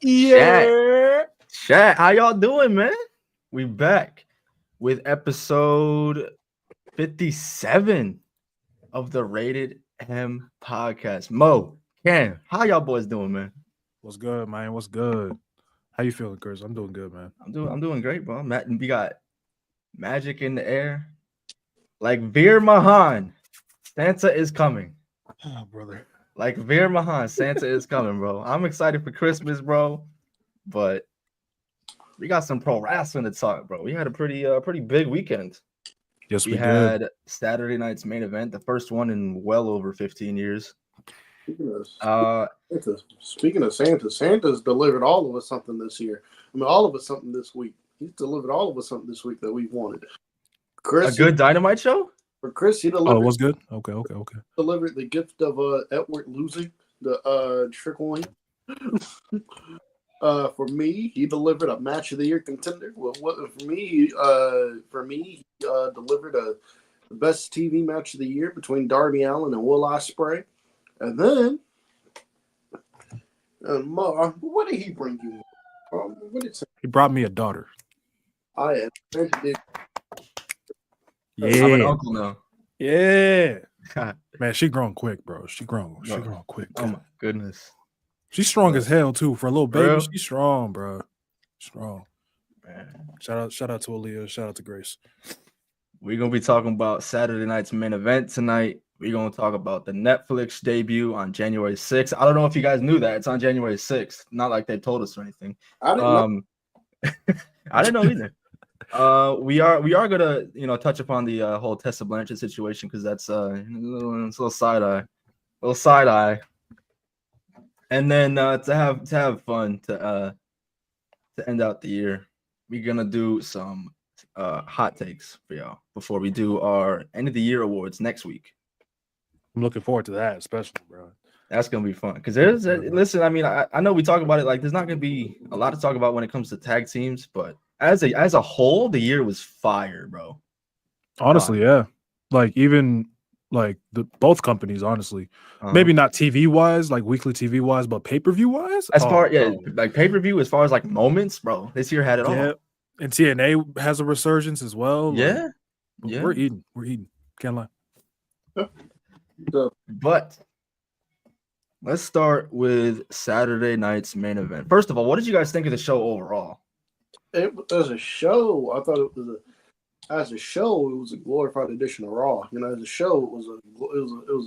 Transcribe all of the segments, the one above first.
Yeah. Chat, how y'all doing, man? We back with episode 57 of the Rated M podcast. Mo, Cam, how y'all boys doing, man? What's good, man? What's good? How you feeling, Chris? I'm doing good, man. I'm doing great, bro. Matt, we got magic in the air. Like Veer Mahan, Santa is coming. Oh, brother. Like Veer Mahan, Santa is coming, bro. I'm excited for Christmas, bro. But we got some pro wrestling to talk, bro. We had a pretty big weekend. Yes, We we did. had Saturday night's main event, the first one in well over 15 years. Speaking of Santa, Santa's delivered all of us something this year. I mean, all of us something this week. He's delivered all of us something this week that we've wanted. A good Dynamite show? For Chris, he Oh, delivered. it was good? Okay. Delivered the gift of Edward losing the trickle win. For me, he delivered a match of the year contender. For me, he delivered the best TV match of the year between Darby Allin and Will Ospreay. And then, what did he bring you? He brought me a daughter. I did. Yeah. I'm an uncle now. Yeah. Man, she grown quick, bro. She grown quick. Oh my goodness. She's strong as hell too. For a little baby, Real? she's strong, bro. Strong. Man. Shout out to Aaliyah. Shout out to Grace. We're gonna be talking about Saturday night's main event tonight. We're gonna talk about the Netflix debut on January 6th. I don't know if you guys knew that. It's on January 6th. Not like they told us or anything. I didn't know. I didn't know either. We are gonna touch upon the whole Tessa Blanchard situation because that's it's a little side eye, and then to have fun to end out the year, we're gonna do some hot takes for y'all before we do our end of the year awards next week. I'm looking forward to that, especially, bro. That's gonna be fun because listen. I mean, I know we talk about it like there's not gonna be a lot to talk about when it comes to tag teams, but as a whole, the year was fire, bro. Honestly, yeah. Like even like both companies, honestly. Maybe not TV wise, like weekly TV wise, but pay-per-view wise. Like pay-per-view as far as like moments, bro. This year had it all. And TNA has a resurgence as well. Yeah. We're eating. Can't lie. But let's start with Saturday night's main event. First of all, what did you guys think of the show overall? As a show, I thought it was a glorified edition of Raw. As a show, it was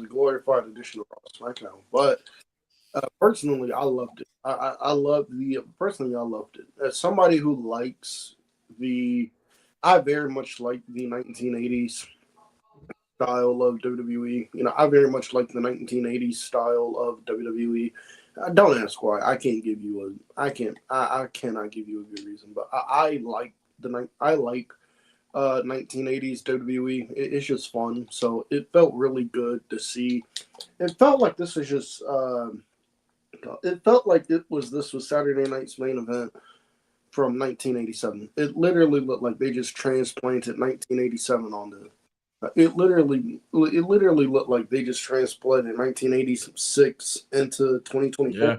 a glorified edition of Raw SmackDown. But personally, I loved it. I loved it. As somebody who likes I very much like the 1980s style of WWE. I very much like the 1980s style of WWE. Don't ask why. I cannot give you a good reason. But I like 1980s WWE. It's just fun. So it felt really good to see. It felt like this was just. This was Saturday night's main event from 1987. It literally looked like they just transplanted 1987 onto. It literally looked like they just transplanted 1986 into 2024. Yeah.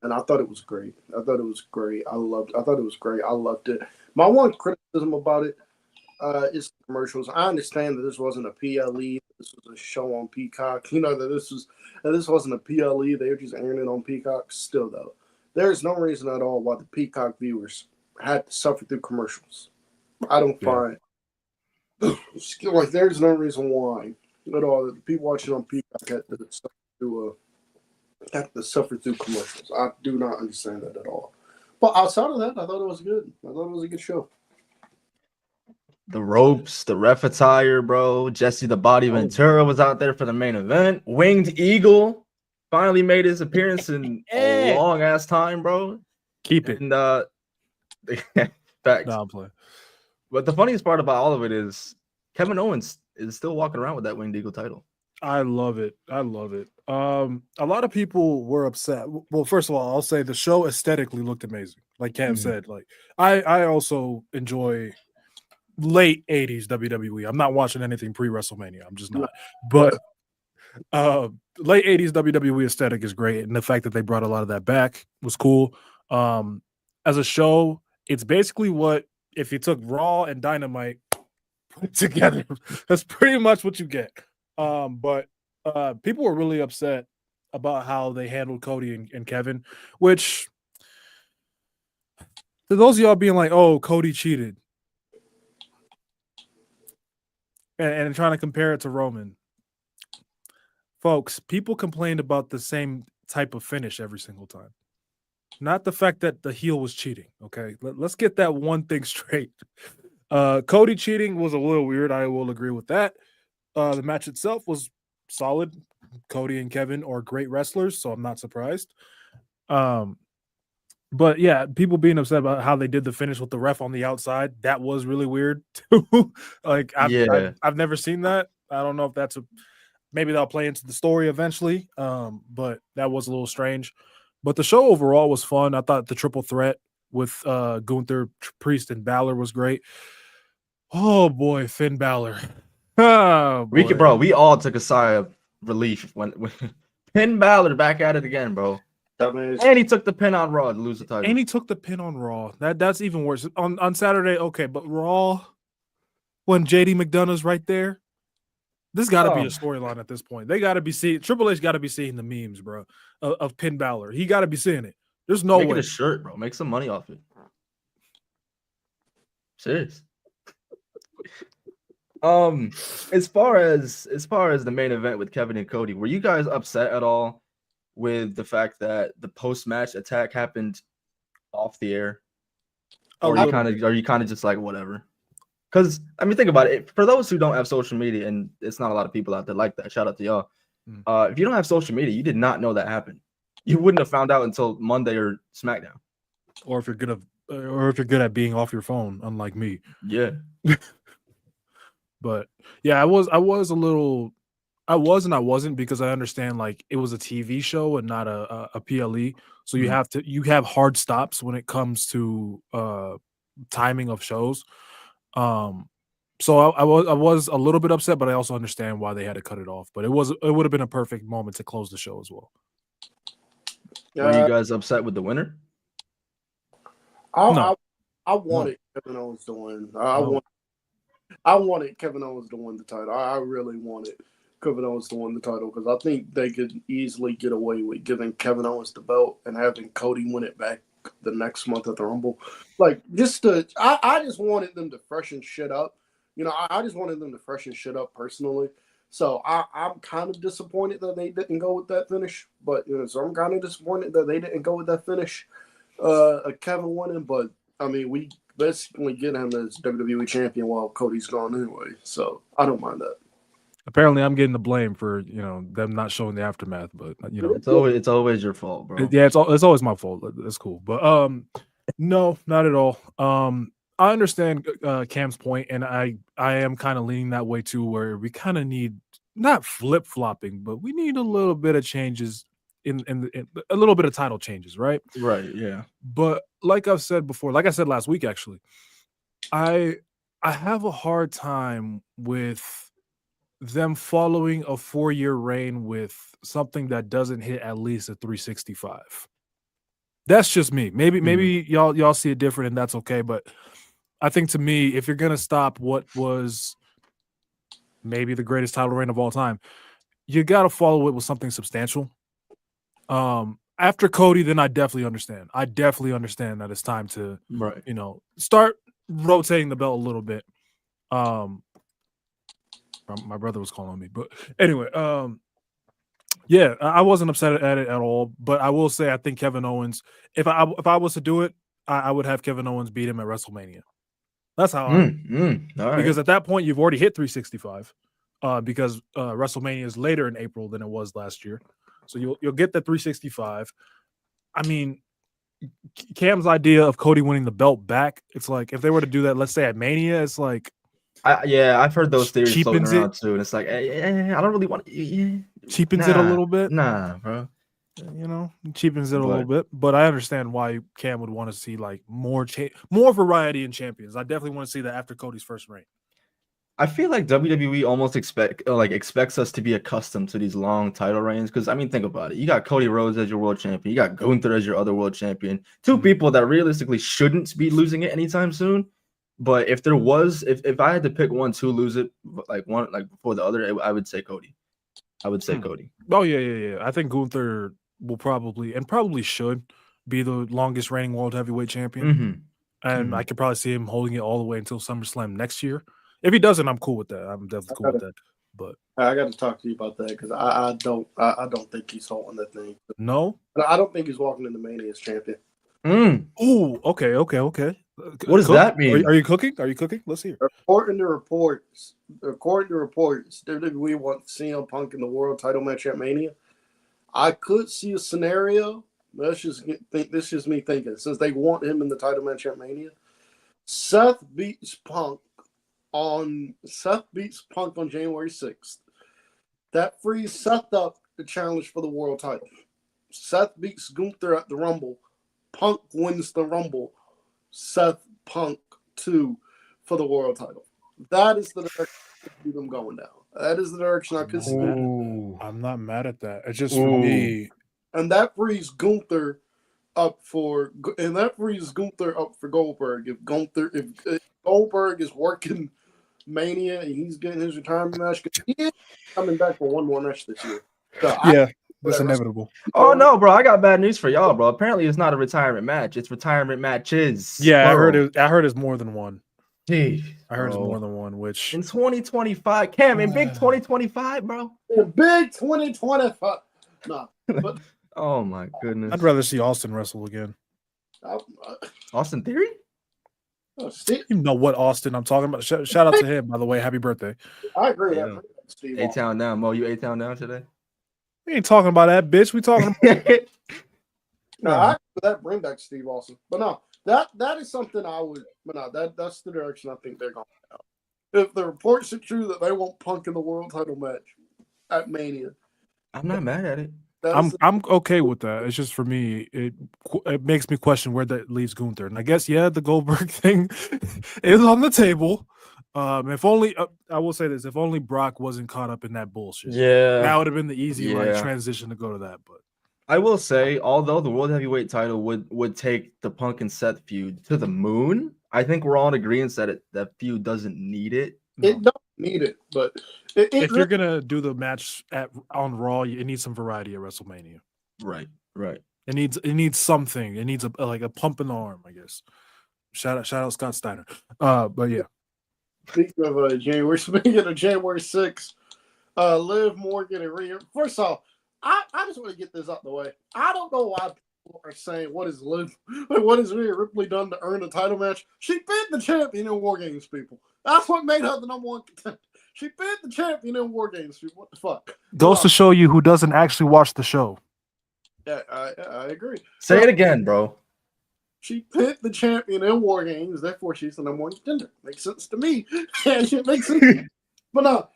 And I thought it was great. I thought it was great. I loved it. My one criticism about it is commercials. I understand that this wasn't a PLE. This was a show on Peacock. That this wasn't a PLE. They were just airing it on Peacock. Still, though, there's no reason at all why the Peacock viewers had to suffer through commercials. I don't find. Like there's no reason why at all that the people watching on Peacock had to suffer through commercials. I do not understand that at all. But outside of that, I thought it was good. I thought it was a good show. The ropes, the ref attire, bro. Jesse the Body Ventura was out there for the main event. Winged Eagle finally made his appearance in a long ass time, bro. Keep it. And facts. No, I'm playing. But the funniest part about all of it is Kevin Owens is still walking around with that Winged Eagle title. I love it. A lot of people were upset. Well, first of all, I'll say the show aesthetically looked amazing. Like Cam said, like I also enjoy late 80s WWE. I'm not watching anything pre-WrestleMania. I'm just not. But late 80s WWE aesthetic is great. And the fact that they brought a lot of that back was cool. As a show, it's basically what if you took Raw and Dynamite put together. That's pretty much what you get. But people were really upset about how they handled Cody and Kevin, which to those of y'all being like, "Oh, Cody cheated," and trying to compare it to Roman, folks, people complained about the same type of finish every single time. Not the fact that the heel was cheating. Okay, let's get that one thing straight. Cody cheating was a little weird. I will agree with that. The match itself was solid. Cody and Kevin are great wrestlers, so I'm not surprised. But yeah, people being upset about how they did the finish with the ref on the outside, that was really weird too. Like I've never seen that. I don't know if that's maybe that'll play into the story eventually. But that was a little strange. But the show overall was fun. I thought the triple threat with Gunther, Priest, and Balor was great. Oh boy, Finn Balor. Oh, boy. We all took a sigh of relief when Finn Balor back at it again, bro. And he took the pin on Raw to lose the title. And he took the pin on Raw. That's even worse. On Saturday, okay, but Raw, when JD McDonough's right there, this got to be a storyline at this point. They got to be seeing Triple H got to be seeing the memes, bro, of Finn Balor. He got to be seeing it. There's no way. Make it a shirt, bro. Make some money off it. Serious. As far as the main event with Kevin and Cody, were you guys upset at all with the fact that the post-match attack happened off the air? Or are you kind of just like whatever? Because I mean, think about it. For those who don't have social media, and it's not a lot of people out there like that. Shout out to y'all. If you don't have social media, you did not know that happened. You wouldn't have found out until Monday or SmackDown. Or if you're good at being off your phone, unlike me. Yeah. But yeah, I was a little. I was and I wasn't, because I understand like it was a TV show and not a PLE. So you have hard stops when it comes to timing of shows. So I was a little bit upset, but I also understand why they had to cut it off. But it would have been a perfect moment to close the show as well. Were you guys upset with the winner? I wanted Kevin Owens to win. I wanted Kevin Owens to win the title. I really wanted Kevin Owens to win the title, because I think they could easily get away with giving Kevin Owens the belt and having Cody win it back the next month at the Rumble. Like, I just wanted them to freshen shit up. You know, I just wanted them to freshen shit up personally. So I'm kind of disappointed that they didn't go with that finish. But so I'm kind of disappointed that they didn't go with that finish. Kevin winning, but I mean, we basically get him as WWE champion while Cody's gone anyway. So I don't mind that. Apparently, I'm getting the blame for them not showing the aftermath, but it's always your fault, bro. Yeah, it's always my fault. That's cool, but no, not at all. I understand Cam's point, and I am kind of leaning that way too, where we kind of need not flip flopping, but we need a little bit of changes in a little bit of title changes, right? Right. Yeah. But like I've said before, like I said last week, actually, I have a hard time with them following a 4-year reign with something that doesn't hit at least a 365. That's just me. Maybe y'all see it different, and that's okay. But I think, to me, if you're gonna stop what was maybe the greatest title reign of all time, you got to follow it with something substantial. After Cody, then I definitely understand. I definitely understand that it's time to start rotating the belt a little bit. My brother was calling me, but anyway, yeah, I wasn't upset at it at all. But I will say, I think Kevin Owens, if I was to do it, I would have Kevin Owens beat him at WrestleMania. That's how because at that point you've already hit 365, because WrestleMania is later in April than it was last year, so you'll get the 365. I mean, Cam's idea of Cody winning the belt back, it's like if they were to do that, let's say at Mania, it's like. I've heard those theories floating around too, and it's like, I don't really want cheapens it a little bit. Nah, bro. Cheapens it a little bit, but I understand why Cam would want to see like more variety in champions. I definitely want to see that after Cody's first reign. I feel like WWE almost expects us to be accustomed to these long title reigns. Because I mean, think about it. You got Cody Rhodes as your world champion. You got Gunther as your other world champion. Two people that realistically shouldn't be losing it anytime soon. But if there was, if I had to pick one to lose it, like one like before the other, I would say Cody. I would say Cody. Oh yeah. I think Gunther will probably should be the longest reigning world heavyweight champion. And I could probably see him holding it all the way until SummerSlam next year. If he doesn't, I'm cool with that. I'm definitely cool with that. But I got to talk to you about that because I don't think he's holding that thing. No, I don't think he's walking into Mania as champion. Ooh, okay. What does that mean? Are you cooking? Let's hear. According to reports, WWE wants CM Punk in the world title match at Mania. I could see a scenario. This is me thinking. Since they want him in the title match at Mania, Seth beats Punk on January 6th. That frees Seth up to challenge for the world title. Seth beats Gunther at the Rumble. Punk wins the Rumble. Seth Punk 2 for the world title. That is the direction I see them going down. That is the direction I could see. I'm not mad at that. It's just for me. And that frees Gunther up for Goldberg. If Goldberg is working Mania and he's getting his retirement match, he is coming back for one more match this year. So that's inevitable. Oh no, bro! I got bad news for y'all, bro. Apparently, it's not a retirement match; it's retirement matches. Yeah, plural. I heard it's more than one. Jeez, I heard it's more than one. Which in 2025, Cam, in big 2025, bro. In big 2025, nah. But oh my goodness, I'd rather see Austin wrestle again. Austin Theory. You know what Austin I'm talking about. Shout out to him, by the way. Happy birthday. I agree. Yeah. A-Town down, Mo. You A-Town down today? We ain't talking about that, bitch. We talking about I that bring back Steve Austin. But no, that is something I would that's the direction I think they're going to go. If the reports are true that they want Punk in the world title match at Mania. I'm not mad at it. I'm okay with that. It's just for me, it makes me question where that leaves Gunther. And I guess the Goldberg thing is on the table. If only I will say this: if only Brock wasn't caught up in that bullshit, that would have been the easy transition to go to that. But I will say, although the world heavyweight title would take the Punk and Seth feud to the moon, I think we're all in agreement that feud doesn't need it. No. It don't need it, but if you're gonna do the match on Raw, it needs some variety at WrestleMania. Right. It needs something. It needs a pump in the arm, I guess. Shout out Scott Steiner. But yeah. Speaking of January 6th, Liv Morgan and Rhea. First off, I just want to get this out the way. I don't know why people are saying what has Rhea Ripley done to earn a title match. She beat the champion in War Games, people. That's what made her the number one contender. She beat the champion in War Games, people. What the fuck? Goes to show you who doesn't actually watch the show. Yeah, I agree. Say it again, bro. She pinned the champion in War Games, therefore she's the number one contender. Makes sense to me. It makes sense. But no,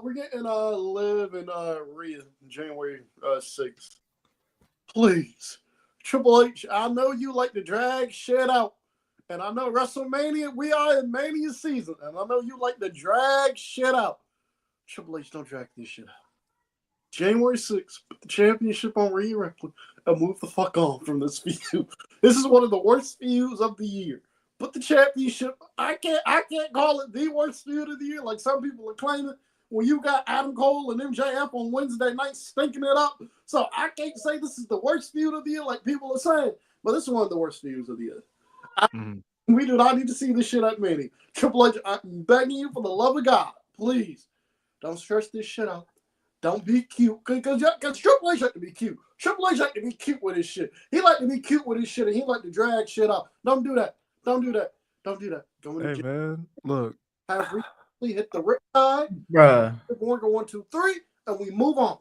we're getting Liv and Rhea January 6th. Please. Triple H, I know you like to drag shit out. And I know WrestleMania, we are in Mania season. And I know you like to drag shit out. Triple H, don't drag this shit out. January 6th, put the championship on Rhea Ripley and move the fuck on from this feud. This is one of the worst feuds of the year. Put the championship. I can't call it the worst feud of the year like some people are claiming. When you got Adam Cole and MJF on Wednesday night stinking it up. So I can't say this is the worst feud of the year like people are saying. But this is one of the worst feuds of the year. We do not need to see this shit at Mania. Triple H, I'm begging you for the love of God, please don't stress this shit out. Don't be cute, because Triple H like to be cute. Triple H like to be cute with his shit. He like to be cute with his shit, and he like to drag shit out. Don't do that. Don't do that. Don't do that. Hey man, look. Have Ripley hit the riptide, bruh. We're going 1, 2, 3, and we move on.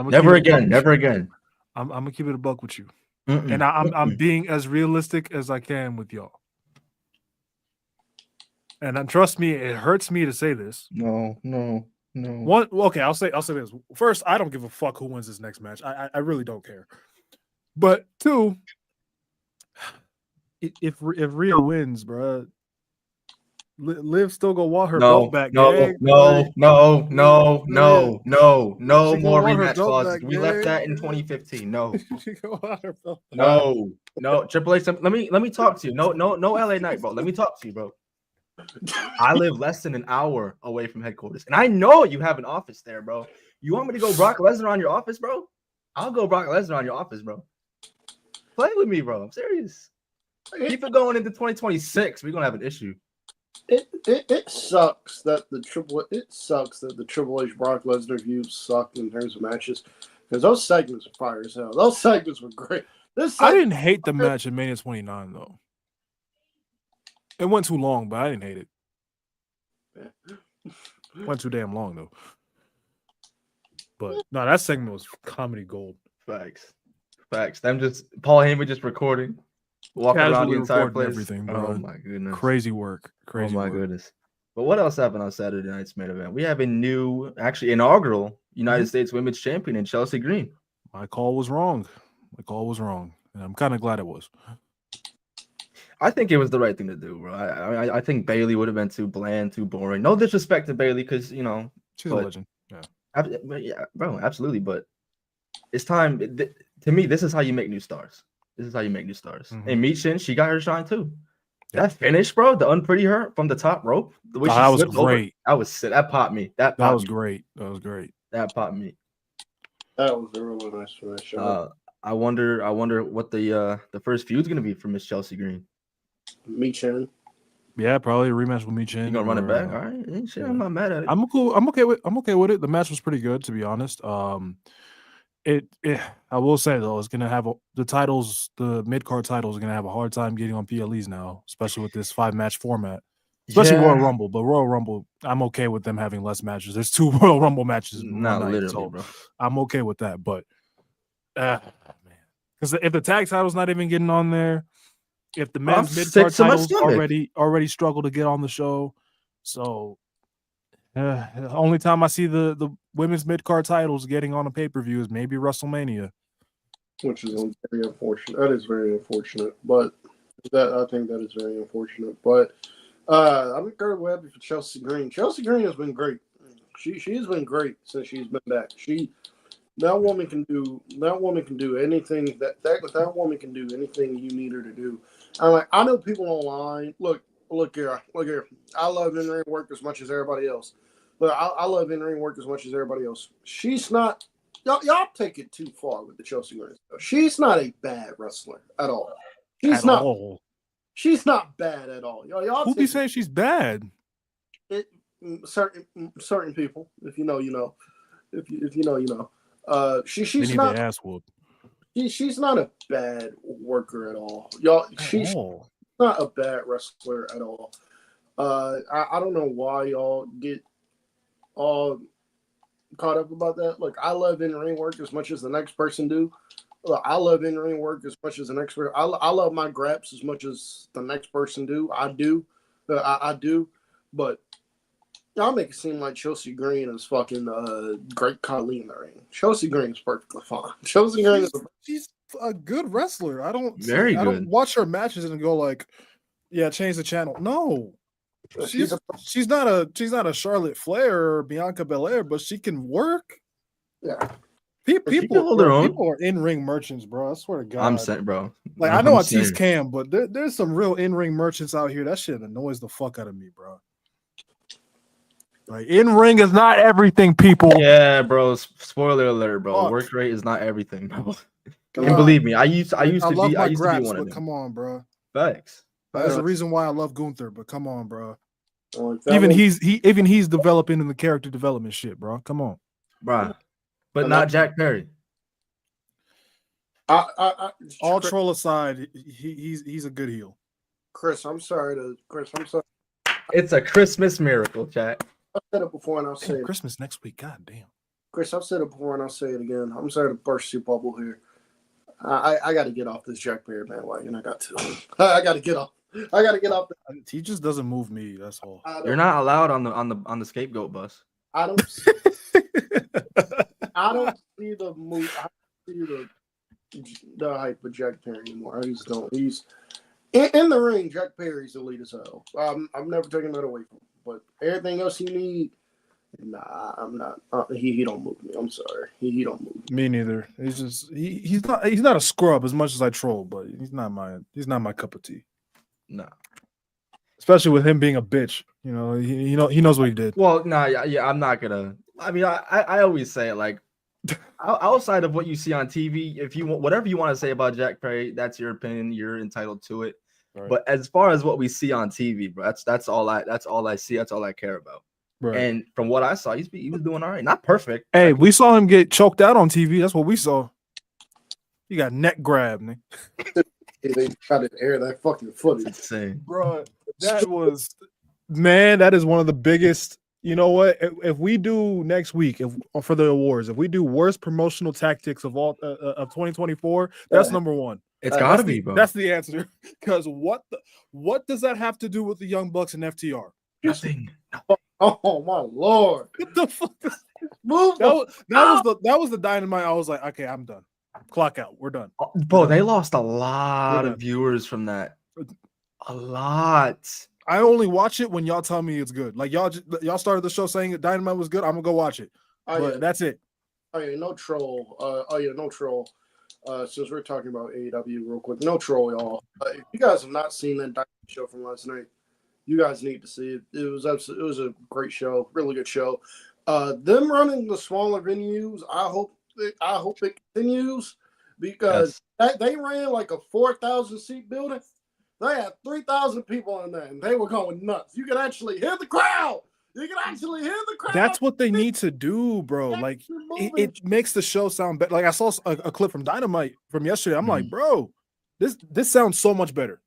Never again. Never again. I'm gonna keep it a buck with you, and I'm being as realistic as I can with y'all. And trust me, it hurts me to say this. No. One, okay, I'll say this. First, I don't give a fuck who wins this next match. I really don't care. But two, if Rhea wins, bro, Liv still gonna want her No, belt back, no, gang. no, Like, no, no, yeah. no, no, no She gonna more want her rematch belt clauses. back, We left gang. that in 2015. No, She gonna want her belt back. no, no. Triple H, let me talk to you. No, LA Knight, bro. Let me talk to you, bro. I live less than an hour away from headquarters, and I know you have an office there, bro. You want me to go Brock Lesnar on your office, bro? I'll go Brock Lesnar on your office, bro. Play with me, bro. I'm serious. Keep it going into 2026. We're gonna have an issue. It sucks that the Triple H Brock Lesnar feud sucked in terms of matches because those segments were fire as hell. Those segments were great. I didn't hate the match in Mania 29 though. It went too long, but I didn't hate it. Went too damn long though. But no, that segment was comedy gold. Facts. Them just Paul Heyman just recording, walking around the entire place. Everything, bro. Oh my goodness, crazy work. Oh my goodness. But what else happened on Saturday night's main event? We have a new, actually inaugural United States Women's Champion in Chelsea Green. My call was wrong. And I'm kind of glad it was. I think it was the right thing to do, bro. I think Bailey would have been too bland, too boring. No disrespect to Bailey, because she's a legend. Yeah, bro, absolutely. But it's time. To me, this is how you make new stars. And Michin, she got her shine too. That finish, bro, the unpretty her from the top rope, the way she that was slipped great. Over, that popped me. That was great. That was great. That popped me. That was a really nice finish. I wonder what the first feud's gonna be for Miss Chelsea Green. Michin. Yeah, probably a rematch with Michin. You gonna run it back? All right, shit, I'm not mad at it. I'm okay with it. The match was pretty good, to be honest. I will say though, it's gonna have the mid-card titles are gonna have a hard time getting on PLEs now, especially with this 5-match format. Especially Royal Rumble, but Royal Rumble, I'm okay with them having less matches. There's 2 Royal Rumble matches in one night, so bro. I'm okay with that. But man, because if the tag title's not even getting on there, if the men's mid-card titles already struggle to get on the show, so the only time I see the women's mid-card titles getting on a pay-per-view is maybe WrestleMania, which is very unfortunate. That is very unfortunate, but I think that is very unfortunate. But I'm incredibly happy for Chelsea Green. Chelsea Green has been great. She's been great since she's been back. That woman can do anything that woman can do anything you need her to do. I know people online. Look here. I love in-ring work as much as everybody else. But I love in-ring work as much as everybody else. She's not. Y'all take it too far with the Chelsea Green. She's not a bad wrestler at all. She's not bad at all. Y'all who be saying she's bad? Certain people. If you know, you know. If you know, you know. She's not. Ass whoop. She's not a bad worker at all. Y'all. She's not a bad wrestler at all. I don't know why y'all get all caught up about that. Look, I love in-ring work as much as the next person do. Look, I love in-ring work as much as the next person. I love my graps as much as the next person do. I do. I do. But y'all make it seem like Chelsea Green is fucking Great Khali in the ring. Chelsea Green is perfectly fine. Chelsea Green she's a good wrestler. I don't watch her matches and go like, yeah, change the channel. No. She's not a Charlotte Flair or Bianca Belair, but she can work. Yeah, people are in-ring merchants, bro. I swear to God. I'm saying, bro. Like I know I tease Cam, but there's some real in-ring merchants out here. That shit annoys the fuck out of me, bro. Like in-ring is not everything, people. Yeah, bro. Spoiler alert, bro. Fuck. Work rate is not everything, bro. And believe me, I used to be one of them. Come on, bro. Thanks. There's a reason why I love Gunther, but come on, bro. He's developing in the character development shit, bro. Come on, bro. But not Jack Perry. All troll aside, he's a good heel. Chris, I'm sorry. It's a Christmas miracle, chat. I've said it before and I'll say it. Christmas next week. God damn. Chris, I've said it before and I'll say it again. I'm sorry to burst your bubble here. I got to get off this Jack Perry bandwagon. I got to get off. He just doesn't move me. That's all. You're not allowed on the scapegoat bus. I don't see the move. I don't see the hype of Jack Perry anymore. I just don't. In the ring, Jack Perry's elite as hell. I'm never taking that away from him. But everything else you need, nah, I'm not. He don't move me. I'm sorry. He don't move me. Me neither. He's just he's not a scrub as much as I troll, but he's not my cup of tea. No. Especially with him being a bitch. You know, he knows what he did. Well, nah, yeah, I'm not gonna. I mean, I always say it like outside of what you see on TV, if you want whatever you want to say about Jack Perry, that's your opinion. You're entitled to it. Right. But as far as what we see on TV, bro, that's all I see. That's all I care about. Right. And from what I saw, he was doing all right. Not perfect. Hey, we saw him get choked out on TV. That's what we saw. He got neck grabbed, man. They tried to air that fucking footage. It's insane. Bro, that is one of the biggest. You know what? If we do next week, for the awards, if we do worst promotional tactics of all of 2024, that's number one. It's gotta be, bro. That's the answer. Because what does that have to do with the Young Bucks and FTR? Nothing. Oh my lord! What the fuck? Move. That was the Dynamite. I was like, okay, I'm done. Clock out. We're done. Bro, they lost a lot of viewers from that. A lot. I only watch it when y'all tell me it's good. Like y'all started the show saying that Dynamite was good. I'm gonna go watch it. But that's it. Oh yeah, no troll. No troll. Since we're talking about AEW real quick, no troll, y'all. If you guys have not seen that Dynamite show from last night, you guys need to see it. It was a great show, really good show. Them running the smaller venues, I hope it continues because they ran like a 4,000 seat building. They had 3,000 people in there, and they were going nuts. You could actually hear the crowd. That's what they need to do, bro. Like it makes the show sound better. Like I saw a clip from Dynamite from yesterday. I'm like, bro, this sounds so much better.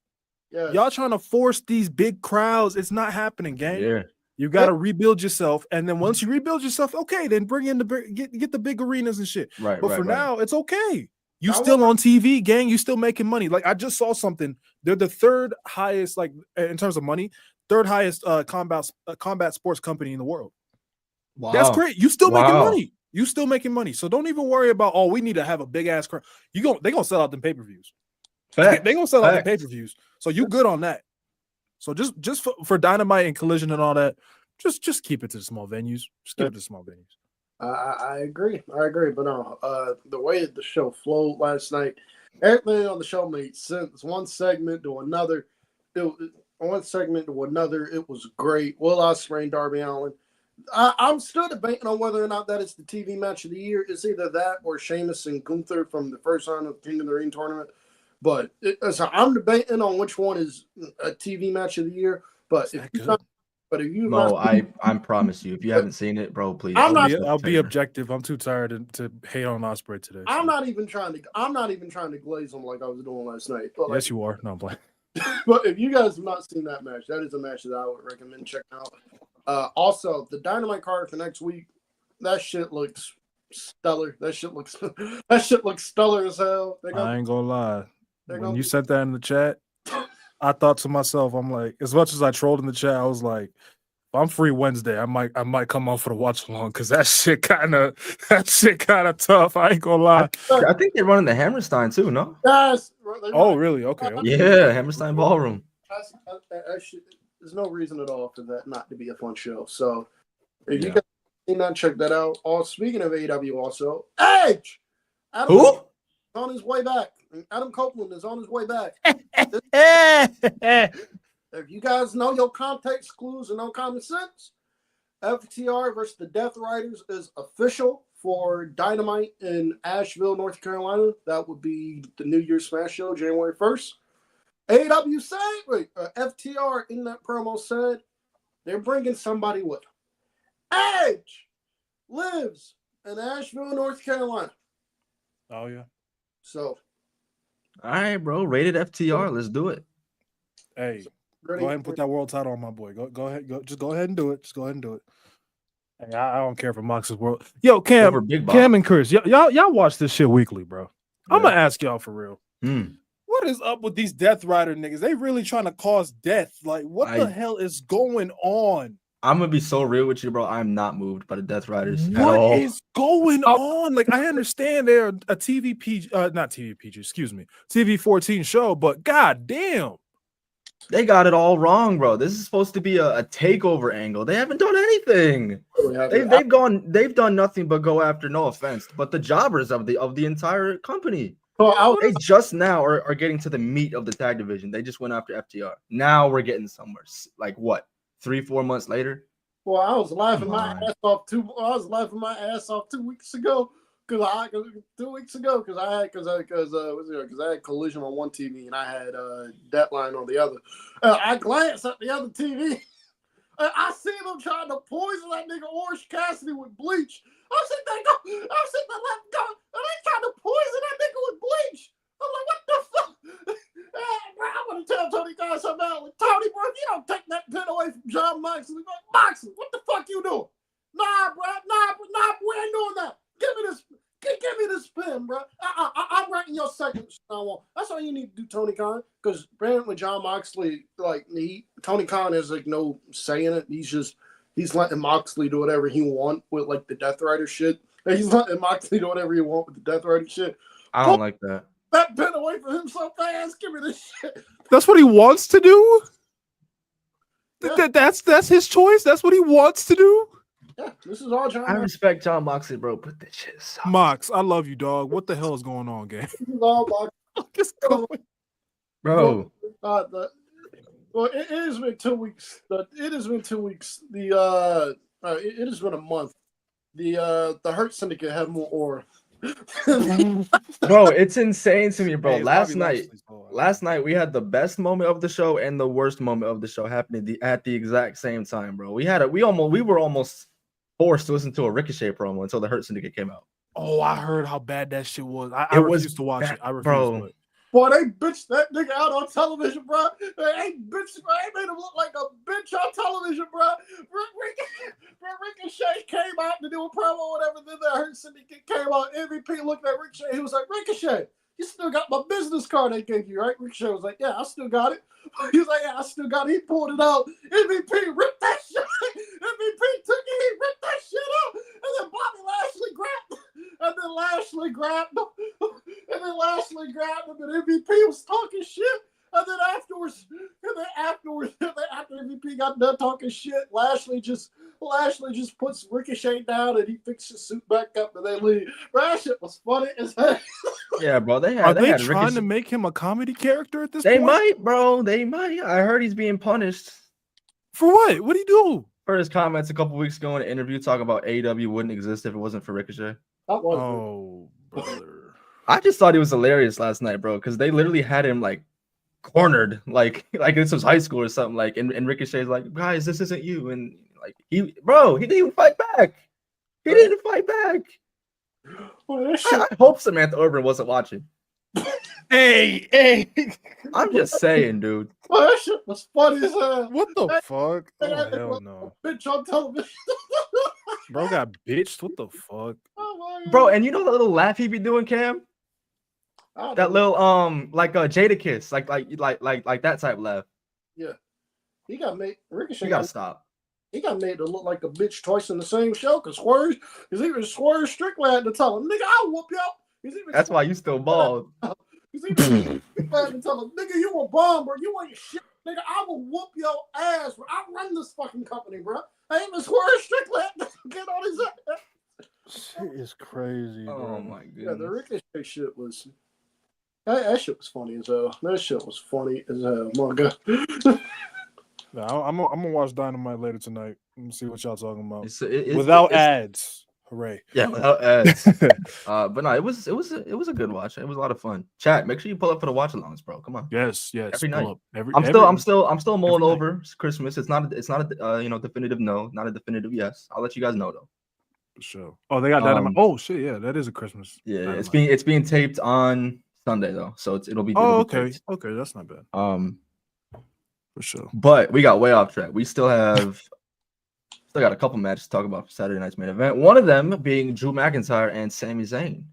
Yeah. Y'all trying to force these big crowds. It's not happening, gang. Yeah. You got to rebuild yourself. And then once you rebuild yourself, okay, then bring in get the big arenas and shit. Right. But for now, it's okay. You still on TV, gang. You still making money. Like I just saw something. They're the third highest, like in terms of money, third highest combat sports company in the world. Wow. That's great. You still making money. You still making money. So don't even worry about, we need to have a big ass crowd. They're gonna sell out them pay-per-views. They're gonna sell out the pay-per-views. So you good on that. So just for Dynamite and Collision and all that, just keep it to the small venues. Just keep it to small venues. I agree. But the way the show flowed last night, everything on the show made sense. One segment to another, it was great. Will Ospreay and Darby Allin. I'm still debating on whether or not that is the TV match of the year. It's either that or Sheamus and Gunther from the first round of the King of the Ring tournament. But so I'm debating on which one is a TV match of the year. But if I promise you, if you haven't seen it, bro, please. I'll be objective. I'm too tired to hate on Ospreay today. So. I'm not even trying to glaze them like I was doing last night. But yes, you are. No, I'm playing. But if you guys have not seen that match, that is a match that I would recommend checking out. Also, the Dynamite card for next week, that shit looks stellar. That shit looks stellar as hell. I ain't gonna lie. When you sent that in the chat, I thought to myself, I'm like, as much as I trolled in the chat, I was like, if I'm free Wednesday, I might come on for the watch along because that shit kind of tough. I ain't gonna lie. I think they're running the Hammerstein too, no? Yes. Oh, really? Okay. Yeah, Hammerstein Ballroom. There's no reason at all for that not to be a fun show. So if you guys not check that out. Speaking of AEW, also Edge. Who? On his way back. Adam Copeland is on his way back. If you guys know your context clues and no common sense, FTR versus the Death Riders is official for Dynamite in Asheville, North Carolina. That would be the New Year's Smash Show, January 1st. AEW said, FTR in that promo said they're bringing somebody with them. Edge lives in Asheville, North Carolina. Oh, yeah. So. All right, bro. Rated FTR. Let's do it. Hey, go ahead and put that world title on my boy. Go ahead. Just go ahead and do it. Hey, I don't care for Mox's world. Yo, Cam and Chris, y'all watch this shit weekly, bro. Yeah. I'm gonna ask y'all for real. What is up with these Death Rider niggas? They really trying to cause death. Like, what the hell is going on? I'm gonna be so real with you, bro. I'm not moved by the Death Riders. What is going on? Like, I understand they're a TV 14 show, but god damn. They got it all wrong, bro. This is supposed to be a takeover angle. They haven't done anything. They've done nothing but go after, no offense, but the jobbers of the entire company. They just now are getting to the meat of the tag division. They just went after FTR. Now we're getting somewhere. Like what? 3-4 months later? Well, I was laughing my ass off 2 weeks ago because I had Collision on one TV and I had Deadline on the other. I glanced at the other TV. I see them trying to poison that nigga Orange Cassidy with bleach. I said they let him go, and they trying to poison that nigga with bleach. I'm like, what the fuck? Bro, I want to tell Tony Khan something else. Like, Tony, bro, if you don't take that pin away from John Moxley, Moxley, what the fuck you doing? Nah, bro, we ain't doing that. Give me this pin, bro. I'm writing your second. That's all you need to do, Tony Khan. Because apparently John Moxley, Tony Khan has like no say in it. He's letting Moxley do whatever he want with like the Death Rider shit. And he's letting Moxley do whatever he want with the Death Rider shit. I don't like that. That pin away from him so fast. Give me this shit. That's what he wants to do. Yeah. That's his choice. That's what he wants to do. Yeah, this is all John. I respect John Moxley, bro, but this shit sucks. Mox, I love you, dog. What the hell is going on, gang? This is all Moxley. Bro. Well, it has been 2 weeks. It has been 2 weeks. It has been a month. The Hurt Syndicate have more aura. Bro, it's insane to me, bro. Hey, Last night we had the best moment of the show and the worst moment of the show happening at the exact same time, bro. We were almost forced to listen to a Ricochet promo until the Hurt Syndicate came out. Oh, I heard how bad that shit was. I refused to watch it. I refused, bro. Boy, they bitched that nigga out on television, bro. They made him look like a bitch on television, bro. Ricochet came out to do a promo or whatever. Then the Hurt Syndicate came out. MVP looked at Ricochet. He was like, Ricochet, you still got my business card they gave you, right? Ricochet was like, yeah, I still got it. He was like, yeah, I still got it. He pulled it out. MVP ripped that shit. MVP took it. He ripped that shit out. And then Bobby Lashley grabbed him. And then Lashley grabbed him. And MVP was talking shit. And then afterwards, after MVP got done talking shit, Lashley just puts Ricochet down and he fixes his suit back up and they leave. Bro, that shit was funny as hell. Yeah, bro. Are they trying to make him a comedy character at this point? They might, bro. They might. I heard he's being punished. For what? What did he do? For his comments a couple weeks ago in an interview talking about AEW wouldn't exist if it wasn't for Ricochet. Oh, brother. I just thought he was hilarious last night, bro, because they literally had him like cornered, like this was high school or something. Like, and Ricochet's like, guys, this isn't you, and like he didn't even fight back. He didn't fight back. I hope Samantha Urban wasn't watching. Hey, I'm just saying, dude. Oh, that shit was funny as hell. What the fuck? Oh, hell no. Bitch on television. Bro got bitched. What the fuck? Oh, bro, and you know the little laugh he be doing, Cam? That little like a Jada kiss, like that type laugh. Yeah, he got made. Ricochet. You gotta stop. He got made to look like a bitch twice in the same show. Cause even Swerve Strickland had to tell him, "Nigga, I'll whoop you." That's why you still bald. He's even had to tell him, "Nigga, you a bum, bro. You ain't shit. Nigga, I will whoop your ass, bro. I run this fucking company, bro. I ain't Swerve Strickland. Get on his ass." Shit is crazy, bro. Oh my goodness. Yeah, the Ricochet shit was. That shit was funny as hell. That shit was funny as hell. My God. I'm gonna watch Dynamite later tonight. Let me see what y'all talking about. Without ads. Hooray. Yeah, without ads. But no, it was a good watch. It was a lot of fun. Chat, make sure you pull up for the watch alongs, bro. Come on. Yes. Every night. I'm still mulling over Christmas. It's not a definitive no, not a definitive yes. I'll let you guys know though. For sure. Oh, they got Dynamite. Oh shit, yeah, that is a Christmas. Yeah, Dynamite. it's being taped on Sunday though, so it'll be. Okay, taped. okay, that's not bad. For sure. But we got way off track. We still got a couple matches to talk about for Saturday night's main event. One of them being Drew McIntyre and Sami Zayn.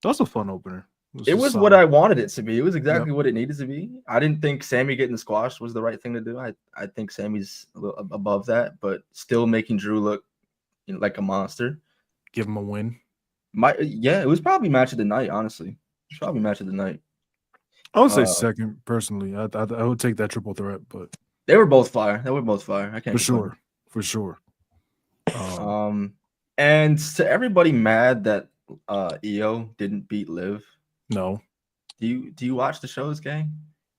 That's a fun opener. It was what I wanted it to be. It was exactly what it needed to be. I didn't think Sami getting squashed was the right thing to do. I think Sami's a little above that, but still making Drew look like a monster. Give him a win. It was probably match of the night, honestly. It's probably match of the night. I would say Uh, second personally. I would take that triple threat, but They were both fire. They were both fire. I can't for complain. sure. And to everybody mad that EO didn't beat Liv, No, do you watch the shows, gang?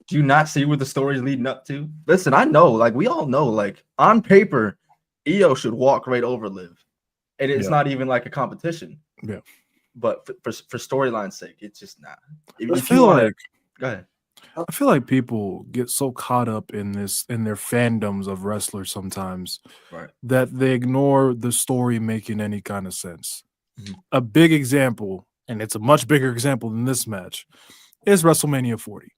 Do you not see where the story's leading up to? Listen, I know, like we all know, like on paper, EO should walk right over Liv, and it's Yeah. not even like a competition. Yeah. But for storyline's sake, it's just not. I feel like go ahead. I feel like people get so caught up in their fandoms of wrestlers sometimes Right. that they ignore the story making any kind of sense. Mhm. A big example, and it's a much bigger example than this match, is WrestleMania 40.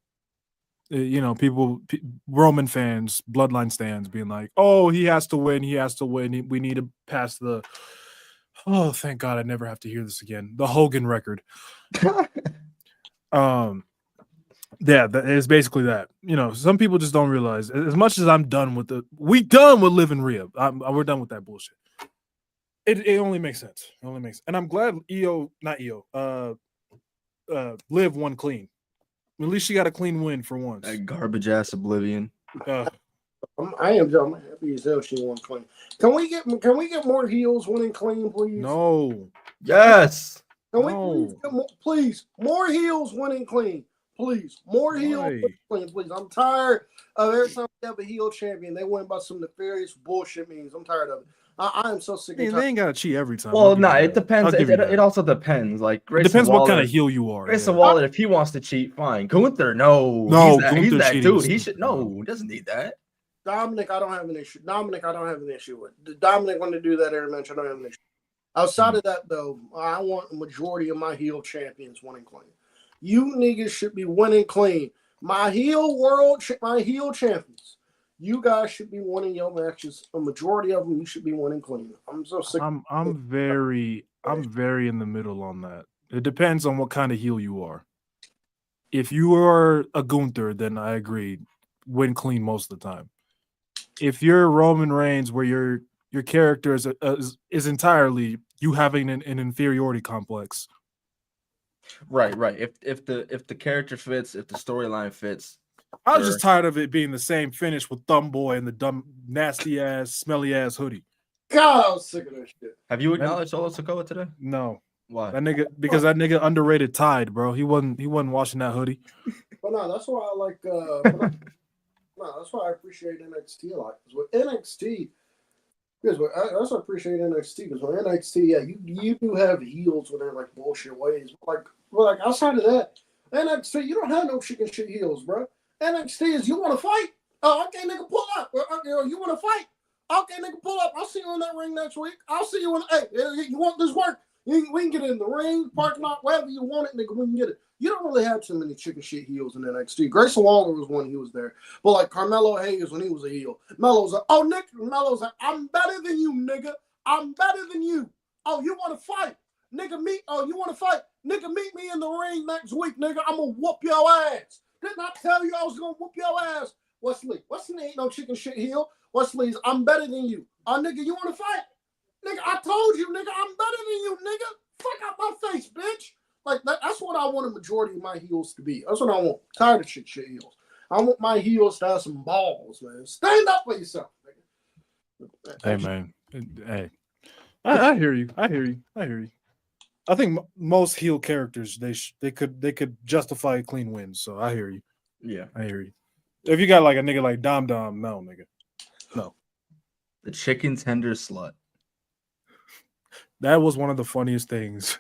Roman fans, Bloodline stands being like, "Oh, he has to win. He has to win. We need to pass the." Oh, thank God, I never have to hear this again. The Hogan record. Yeah, that is basically that. Some people just don't realize. As much as I'm done with we done with Liv and Rhea. We're done with that bullshit. It only makes sense. It only makes, and I'm glad Liv won clean. At least she got a clean win for once. That garbage ass Oblivion. I'm happy as hell she won clean. Can we get more heels winning clean, please? No. Yes. Can we please more heels winning clean? Please, more heels winning clean, please. I'm tired of every time we have a heel champion, they win by some nefarious bullshit means. I'm tired of it. I am so sick of it. They ain't gotta cheat every time. Well, it depends. It also depends. Like it depends what kind of heel you are. Grayson Waller, if he wants to cheat, fine. Gunther, no, he's that dude. He should he doesn't need that. Dominic, I don't have an issue. I don't have an issue with. Dominic wanted to do that every match. I don't have an issue. Outside of that, though, I want the majority of my heel champions winning clean. You niggas should be winning clean. My heel champions. You guys should be winning your matches. A majority of them, you should be winning clean. I'm so sick. I'm very in the middle on that. It depends on what kind of heel you are. If you are a Gunther, then I agree, win clean most of the time. If you're Roman Reigns, where your character is entirely you having an inferiority complex. Right. If the character fits, if the storyline fits. I was just tired of it being the same finish with Thumb Boy and the dumb, nasty ass, smelly ass hoodie. God, I was sick of that shit. Have you acknowledged Solo Sikoa today? No. Why? That nigga underrated Tide, bro. He wasn't washing that hoodie. But no, that's why I like. That's why I appreciate NXT a lot. Because with NXT, that's why I appreciate NXT. Because with NXT, you do have heels with their like bullshit ways. Like outside of that, NXT, you don't have no chicken shit heels, bro. NXT is you want to fight? Oh, okay, nigga, pull up. You want to fight? Okay, nigga, pull up. I'll see you in that ring next week. I'll see you in. Hey, you want this work? We can get it in the ring, parking lot, wherever you want it, nigga. We can get it. You don't really have too many chicken shit heels in NXT. Grayson Waller was when he was there, but like Carmelo Hayes when he was a heel. Melo's like, Melo's like, I'm better than you, nigga. I'm better than you. Oh, you want to fight, nigga? You want to fight, nigga? Meet me in the ring next week, nigga. I'm gonna whoop your ass. Didn't I tell you I was gonna whoop your ass? Wesley ain't no chicken shit heel. Wesley's, I'm better than you. Nigga, you want to fight? Nigga, I told you, nigga, I'm better than you, nigga. Fuck out my face, bitch. Like, that's what I want a majority of my heels to be. That's what I want. Tired of shit heels. I want my heels to have some balls, man. Stand up for yourself, nigga. Hey, man. Hey. I hear you. I hear you. I think most heel characters, they could justify a clean win. So I hear you. Yeah. I hear you. If you got like a nigga like Dom, no, nigga. No. The chicken tender slut. That was one of the funniest things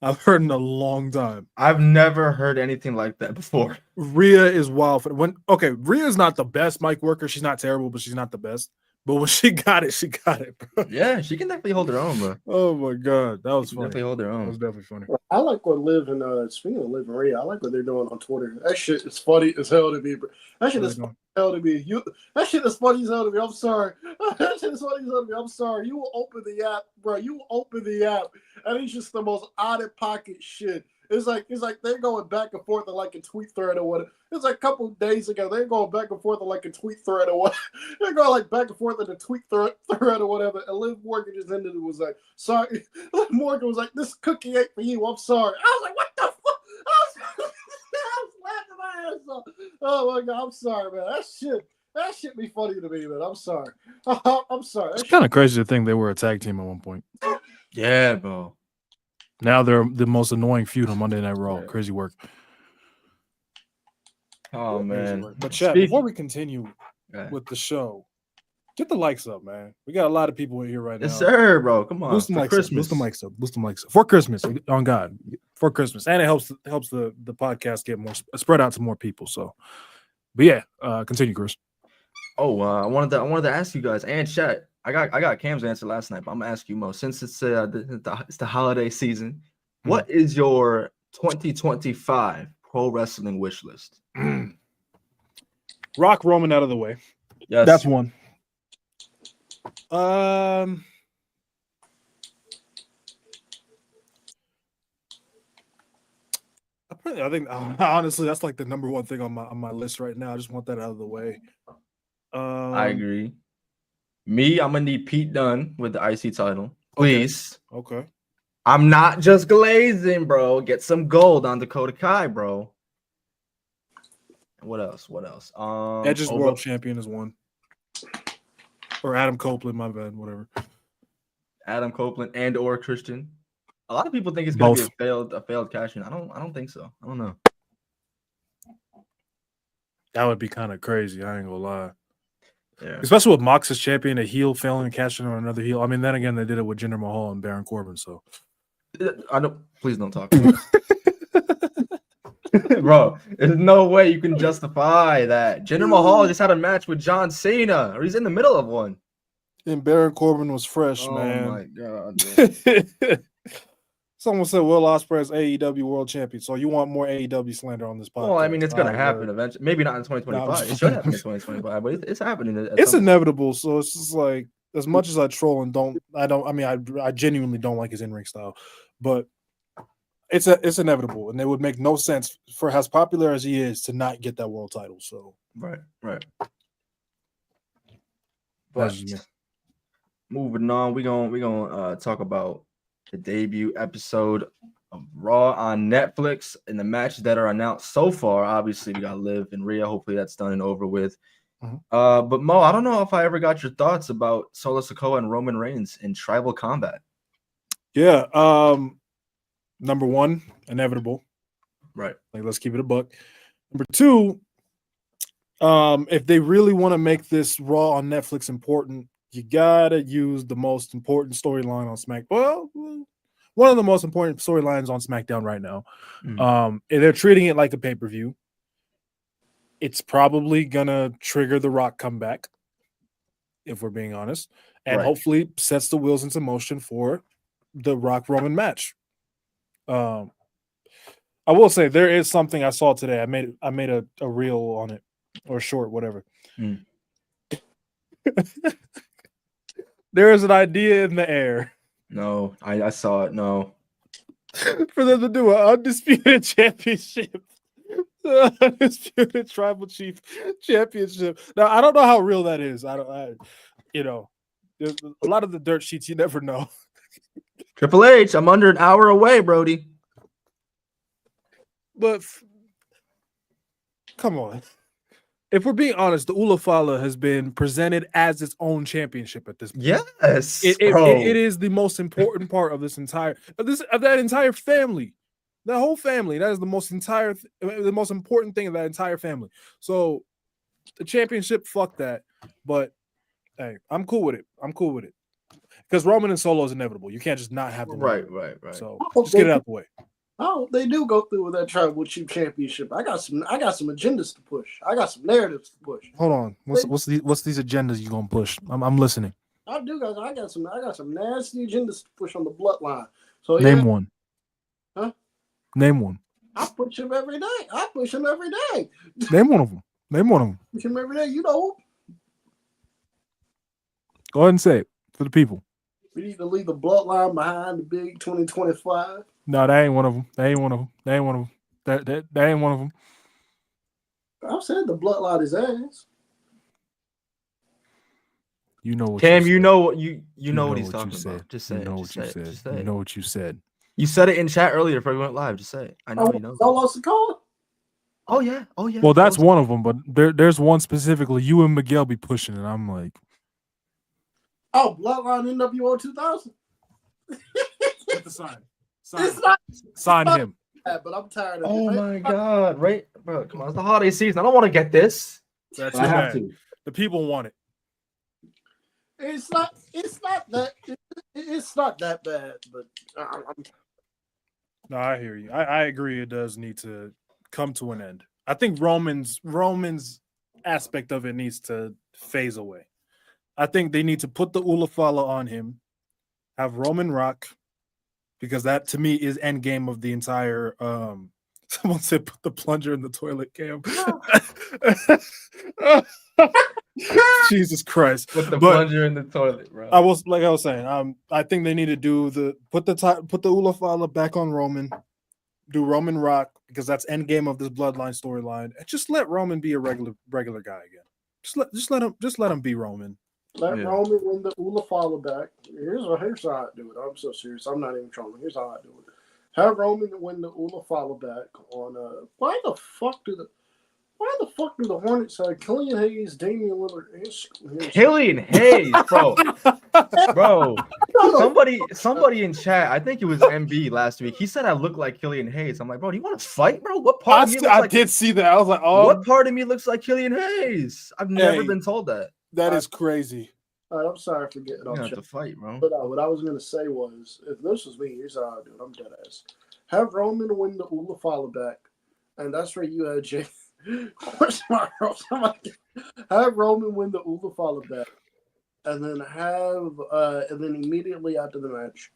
I've heard in a long time. I've never heard anything like that before. Rhea is wild. Rhea's not the best mic worker. She's not terrible, but she's not the best. But when she got it, bro. Yeah, she can definitely hold her own, bro. Oh my god, that was funny. Definitely hold her own. That was definitely funny. I like what Liv and speaking of Liv and Rhea, I like what they're doing on Twitter. That shit is funny as hell to me, bro. That shit is funny as hell to me. That shit is funny as hell to me. I'm sorry. That shit is funny as hell to me. I'm sorry. You will open the app, bro. You will open the app, and it's just the most out of pocket shit. It's like they're going back and forth in like a tweet thread or what. It's like a couple of days ago. They're going back and forth in like a tweet thread or what. They're going like back and forth in a tweet thread or whatever. And Liv Morgan just ended it was like, sorry. Liv Morgan was like, this cookie ain't for you. I'm sorry. I was like, what the fuck? I was laughing my Oh my god, I'm sorry, man. That shit be funny to me, man. I'm sorry. I'm sorry. It's kind of crazy to think they were a tag team at one point. Yeah, bro. Now they're the most annoying feud on Monday Night Raw. Yeah. Crazy work. Oh man. But chat, before we continue with the show, get the likes up, man. We got a lot of people in here right now. Yes, sir, bro. Come on. Boost the mics Christmas. up. Boost the mics up. Boost the mics up. For Christmas, on God. For Christmas. And it helps the podcast get more spread out to more people. So, but yeah, continue, Chris. Oh, I wanted to ask you guys and chat. I got Cam's answer last night, but I'm gonna ask you, Mo. Since it's the holiday season, what is your 2025 pro wrestling wish list? Rock Roman out of the way. Yes, that's one. I think honestly that's like the number one thing on my list right now. I just want that out of the way. I agree. Me, I'm gonna need Pete Dunne with the IC title, please. Okay. I'm not just glazing, bro. Get some gold on Dakota Kai, bro. What else? Edge's world champion is one. Or Adam Copeland, my bad, whatever. Adam Copeland and or Christian. A lot of people think it's gonna be a failed cash in. I don't think so. I don't know. That would be kind of crazy. I ain't gonna lie. Yeah. Especially with Mox as champion, a heel failing to cash in on another heel. I mean, then again, they did it with Jinder Mahal and Baron Corbin. So, please don't talk. Bro, there's no way you can justify that. Jinder Mahal just had a match with John Cena, or he's in the middle of one. And Baron Corbin was fresh, man. Oh my god. Someone said Will Ospreay is AEW world champion. So you want more AEW slander on this podcast? Well, I mean, it's gonna happen eventually. Maybe not in 2025. It should happen in 2025, but it's happening. It's inevitable. So it's just like, as much as I troll and I genuinely don't like his in-ring style, but it's inevitable, and it would make no sense for as popular as he is to not get that world title. So right. But moving on, we gonna talk about the debut episode of Raw on Netflix and the matches that are announced so far. Obviously, we got Liv and Rhea. Hopefully, that's done and over with. But Mo, I don't know if I ever got your thoughts about Solo Sikoa and Roman Reigns in Tribal Combat. Yeah. Number one, inevitable. Right. Like, let's keep it a buck. Number two, if they really want to make this Raw on Netflix important, you gotta use the most important storyline on SmackDown. Well, one of the most important storylines on SmackDown right now. And they're treating it like a pay-per-view. It's probably gonna trigger the Rock comeback, if we're being honest, and hopefully sets the wheels into motion for the Rock Roman match. I will say there is something I saw today. I made a reel on it, or short, whatever. There is an idea in the air. No, I saw it. No, for them to do an undisputed championship, undisputed tribal chief championship. Now I don't know how real that is. There's a lot of the dirt sheets you never know. Triple H, I'm under an hour away, Brody. But come on. If we're being honest, the Ulafala has been presented as its own championship at this point. Yes, it is the most important part of that entire family. That whole family. That is the most important thing of that entire family. So the championship, fuck that. But hey, I'm cool with it. Because Roman and Solo is inevitable. You can't just not have them. Right. So just get it out the way. Oh, they do go through with that tribal chief championship. I got some agendas to push. I got some narratives to push. Hold on. What's these agendas you gonna push? I'm listening. I do, guys. I got some nasty agendas to push on the bloodline. So name one. Huh? Name one. I push him every day. Name one of them. Push him every day. You know. Go ahead and say it for the people. We need to leave the bloodline behind the big 2025. No, that ain't one of them. That ain't one of them. That ain't one of them. I said the bloodline is ass. You know what Cam, you know what he's talking about. Just say it. You know what you said. You said it in chat earlier before we went live. Just say it. I know you know. Solo Sikoa? Oh yeah. Well, that's one of them, but there's one specifically. You and Miguel be pushing, and I'm like, Oh, Bloodline NWO 2000. get the sign. It's not Sign him. bad, but I'm tired of Oh it. my god! Right, bro. Come on, it's the holiday season. I don't want to get this. That's But I too have bad. to. The people want it. It's not that. It's not that bad, but I'm No, I hear you. I agree. It does need to come to an end. I think Roman's aspect of it needs to phase away. I think they need to put the Ulafala on him, have Roman rock, because that to me is end game of the entire. Someone said put the plunger in the toilet, Cam. Jesus Christ! Put the But plunger in the toilet, bro. I was saying, I think they need to do put the Ulafala back on Roman, do Roman rock because that's end game of this bloodline storyline, and just let Roman be a regular guy again. Just let him be Roman. Let Roman win the Ulafala back. Here's how I do it. I'm so serious. I'm not even trolling. Here's how I do it. Have Roman win the Ulafala back on why the fuck do the Hornets have Killian Hayes, Damian Lillard, Killian Hayes, bro. Bro. Somebody in chat, I think it was MB last week. He said I look like Killian Hayes. I'm like, bro, do you want to fight, bro? What part of me looks like did see that. I was like, oh, what part of me looks like Killian Hayes? I've never been told that. That is crazy. All right, I'm sorry for getting You off have track. to fight, bro. But what I was going to say was, if this was me, here's how I do it. I'm dead ass. Have Roman win the Ulafala back, and that's where you had Jay. Have Roman win the Ulafala back, and then immediately after the match,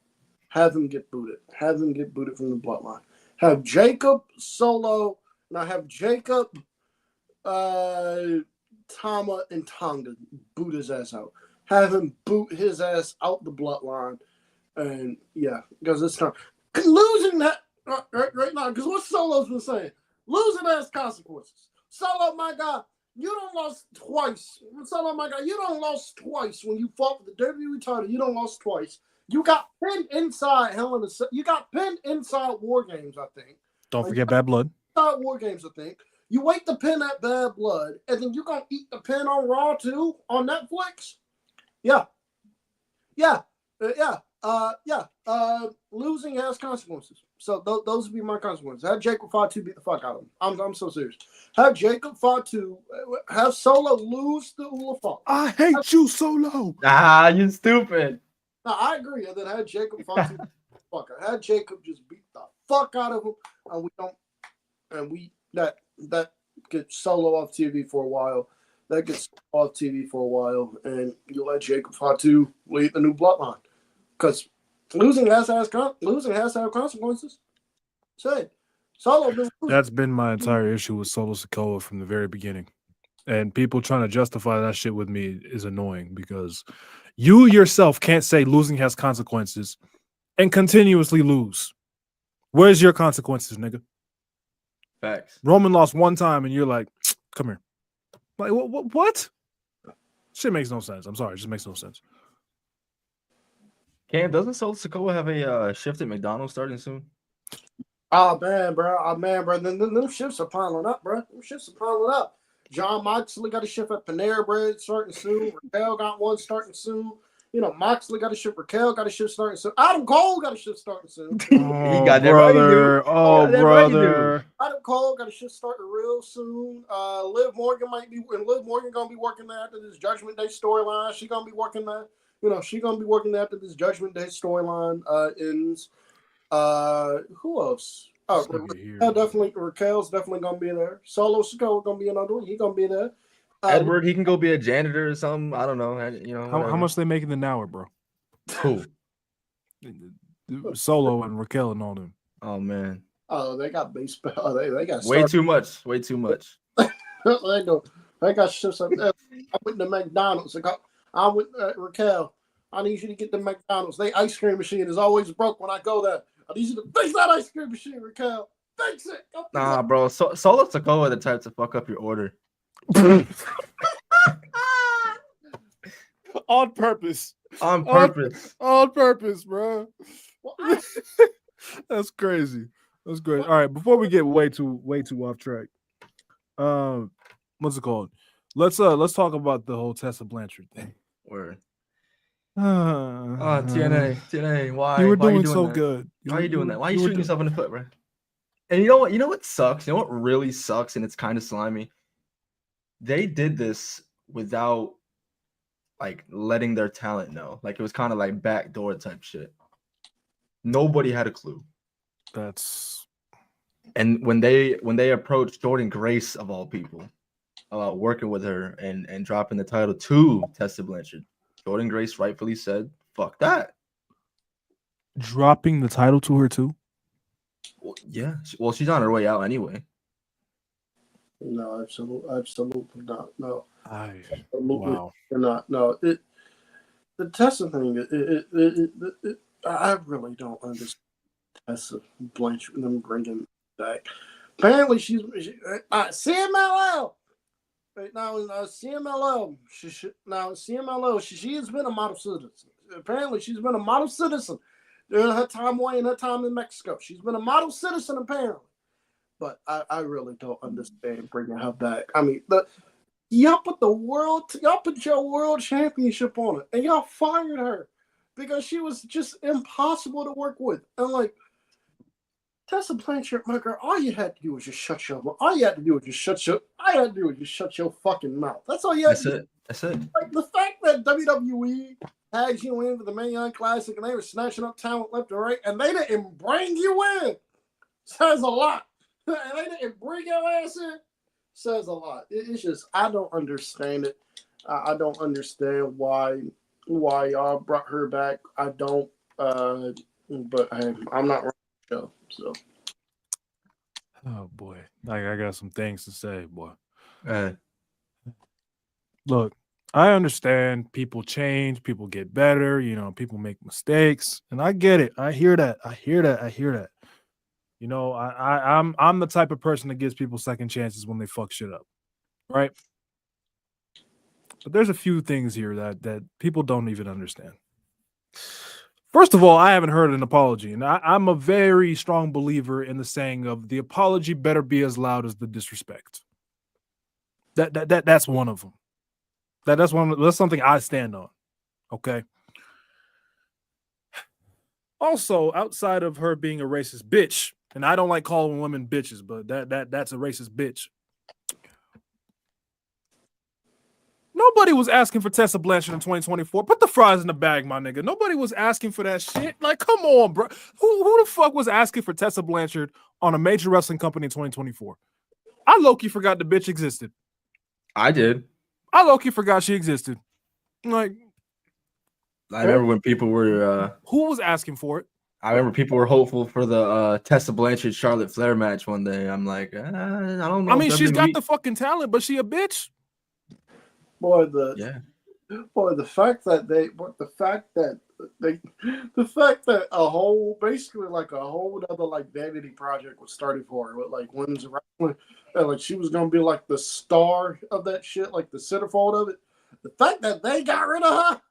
have him get booted. Have him get booted from the bloodline. Have Jacob Solo. Now have Jacob, Tama, and Tonga boot his ass out. Have him boot his ass out the bloodline, and because it's time. Losing that right now, because what Solo's been saying, losing has consequences. Solo, my God, you don't lost twice. Solo, my God, you don't lost twice when you fought for the WWE title. You don't lost twice. You got pinned inside Hell in a Cell. You got pinned inside War Games, I think. Don't forget Bad Blood. Inside War Games, I think. You wait to pin that Bad Blood, and then you're gonna eat the pin on Raw too on Netflix. Losing has consequences. So those would be my consequences. Have Jacob Fatu beat the fuck out of him. I'm so serious. Have Jacob Fatu, have Solo lose the Ulafala. I hate you, Solo. Ah, you stupid. Now I agree. And then have Jacob Fatu fuck out. Have Jacob just beat the fuck out of him, and that gets Solo off TV for a while. That gets off TV for a while, and you let Jacob Fatu lead the new bloodline. Because losing has to have consequences. Say, Solo. That's been my entire issue with Solo Sikoa from the very beginning. And people trying to justify that shit with me is annoying because you yourself can't say losing has consequences and continuously lose. Where's your consequences, nigga? Facts. Roman lost one time and you're like, come here. Like, what? Shit makes no sense. I'm sorry. It just makes no sense. Cam, doesn't Solo Sikoa have a shift at McDonald's starting soon? Oh, man, bro. Them shifts are piling up, bro. Them shifts are piling up. John Moxley got a shift at Panera Bread starting soon. Raquel got one starting soon. Moxley got a shift. Raquel got a shift starting soon. Adam Cole got a shift starting soon. He got that right, dude. Brother. Adam Cole got a shift starting real soon. Liv Morgan gonna be working that after this Judgment Day storyline. She gonna be working that. She gonna be working after this Judgment Day storyline ends. Who else? Oh, Raquel's definitely gonna be there. Solo Sikoa gonna be another one. He gonna be there. Edward, he can go be a janitor or something. I don't know. How much they making an hour, bro? Who? Solo and Raquel and all them. Oh man. Oh, they got baseball. They got way too much. Way too much. They got shifts up there. I went to McDonald's. I went Raquel. I need you to get the McDonald's. Their ice cream machine is always broke when I go there. I need you to fix that ice cream machine, Raquel. Fix it. Nah, bro. Solo Sikoa the type to fuck up your order. On purpose. On purpose. On purpose, bro. That's crazy. That's great. All right, before we get way too off track, What's it called? Let's talk about the whole Tessa Blanchard thing. Word. Uh, TNA, why? you were Why are you doing doing so that? good. Why are you doing that? Why are you were shooting yourself in the foot, bro? And you know what? You know what sucks? You know what really sucks, and it's kind of slimy? They did this without like letting their talent know. Like it was kind of like backdoor type shit. Nobody had a clue. That's And when they approached Jordan Grace of all people about working with her and dropping the title to Tessa Blanchard, Jordan Grace rightfully said, "Fuck that." dropping the title to her too. Well, yeah. Well, she's on her way out anyway. No, absolutely not. No, I absolutely wow. not. No, the Tessa thing. I really don't understand Tessa Blanchard and them bringing back. Apparently, she's CMLL. Right now, CMLL. CMLL. She has been a model citizen. Apparently, she's been a model citizen during her time away and her time in Mexico. She's been a model citizen, apparently. But I really don't understand bringing her back. I mean, y'all put your world championship on it, and y'all fired her because she was just impossible to work with. And like Tessa Blanchard, my girl, all you had to do was just shut your fucking mouth. That's all you had to do. That's it. Like the fact that WWE had you in for the Mae Young Classic and they were snatching up talent left and right, and they didn't bring you in, says a lot. And they didn't bring your ass in, says a lot. It's just I don't understand it. I don't understand why y'all brought her back. I don't. But hey, I'm not running the show, so. Oh boy, I got some things to say, boy. Uh, Look, I understand people change, people get better, people make mistakes, and I get it. I hear that. I'm the type of person that gives people second chances when they fuck shit up, right? But there's a few things here that people don't even understand. First of all, I haven't heard an apology, and I'm a very strong believer in the saying of the apology better be as loud as the disrespect. That's one of them. That's something I stand on. Okay. Also, outside of her being a racist bitch, and I don't like calling women bitches, but that's a racist bitch. Nobody was asking for Tessa Blanchard in 2024. Put the fries in the bag, my nigga. Nobody was asking for that shit. Like, come on, bro. Who the fuck was asking for Tessa Blanchard on a major wrestling company in 2024? I low-key forgot the bitch existed. I did. I low-key forgot she existed. Like, I remember when people were who was asking for it? I remember people were hopeful for the Tessa Blanchard Charlotte Flair match one day. I'm like, I don't know. I mean, she's got the fucking talent, but she a bitch. Boy, the fact that a whole other like vanity project was started for her with like women's wrestling, and like she was gonna be like the star of that shit, like the centerfold of it. The fact that they got rid of her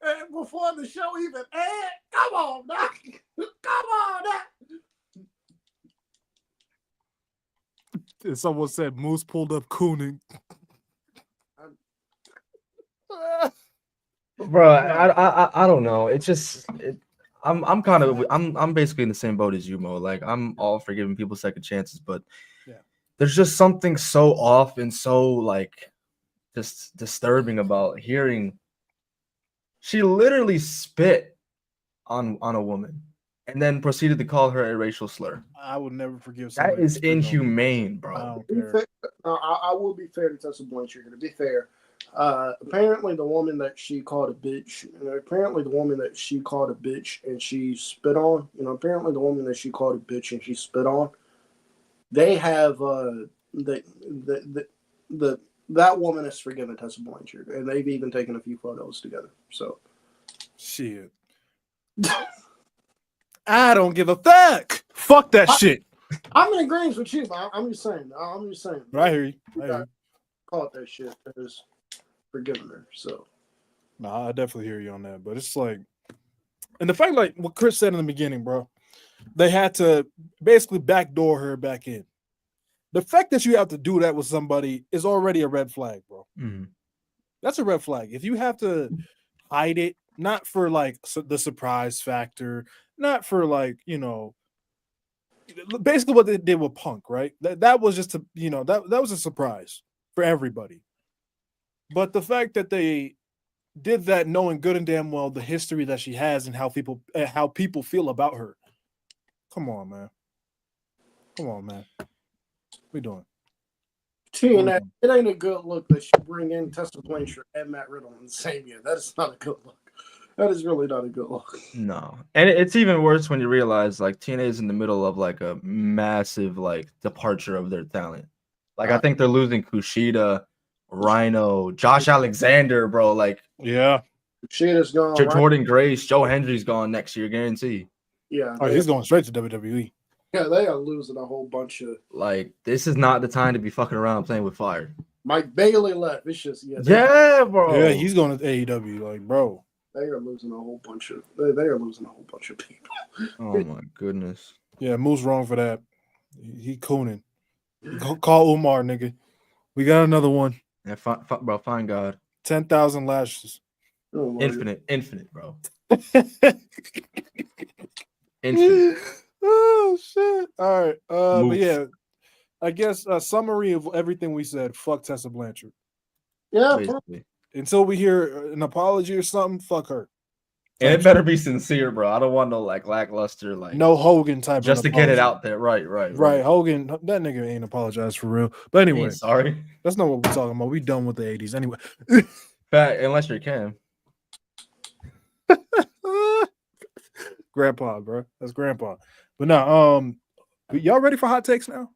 and before the show even aired, come on, Doc. Come on, Doc. Someone said Moose pulled up cooning. Bro, I don't know. It's just I'm basically in the same boat as you, Mo. Like I'm all for giving people second chances, but there's just something so off and so like just disturbing about hearing she literally spit on a woman and then proceeded to call her a racial slur. I would never forgive that. Is inhumane, bro. I will be fair to Tessa Blanchard. To be fair, apparently the woman that she called a bitch, and she spit on, apparently the woman that she called a bitch and she spit on, they have that woman has forgiven Tessa Blanchard, and they've even taken a few photos together. So, shit. I don't give a fuck. Fuck that shit. I'm in agreement with you. I'm just saying. I hear you. Call it that shit as forgiving her. So, I definitely hear you on that. But it's like, and the fact, like what Khris said in the beginning, bro, they had to basically backdoor her back in. The fact that you have to do that with somebody is already a red flag, bro. Mhm. That's a red flag. If you have to hide it, not for like the surprise factor, not for like, basically what they did with Punk, right? That was just that was a surprise for everybody. But the fact that they did that knowing good and damn well the history that she has and how people feel about her. Come on, man. What we doing? TNA, it ain't a good look that you bring in Tessa Blanchard and Matt Riddle in the same year. That is not a good look. That is really not a good look. No, and it's even worse when you realize like TNA is in the middle of like a massive like departure of their talent. Like I think they're losing Kushida, Rhino, Josh Alexander, bro. Like yeah, Kushida's gone. Jordan Grace, Joe Hendry's gone next year, guarantee. Yeah, he's going straight to WWE. Yeah, they are losing a whole bunch of. Like this is not the time to be fucking around playing with fire. Mike Bailey left. It's just bro. Yeah, he's going to AEW. Like, bro. They are losing a whole bunch of. They are losing a whole bunch of people. Oh my goodness. Yeah, Moose wrong for that. He cooning. Call Umar, nigga. We got another one. Yeah, bro. Find God. 10,000 lashes. Oh, Infinite, bro. Infinite. Oh shit! All right, but yeah, I guess a summary of everything we said. Fuck Tessa Blanchard. Yeah, Basically. Until we hear an apology or something, fuck her. And it better be sincere, bro. I don't want no like lackluster, like no Hogan type. Just to apology. get it out there, right. Hogan, that nigga ain't apologized for real. But anyway, sorry. That's not what we're talking about. We done with the 80s anyway. Fact, unless you're Cam. Grandpa, bro. That's grandpa. But no, y'all ready for hot takes now?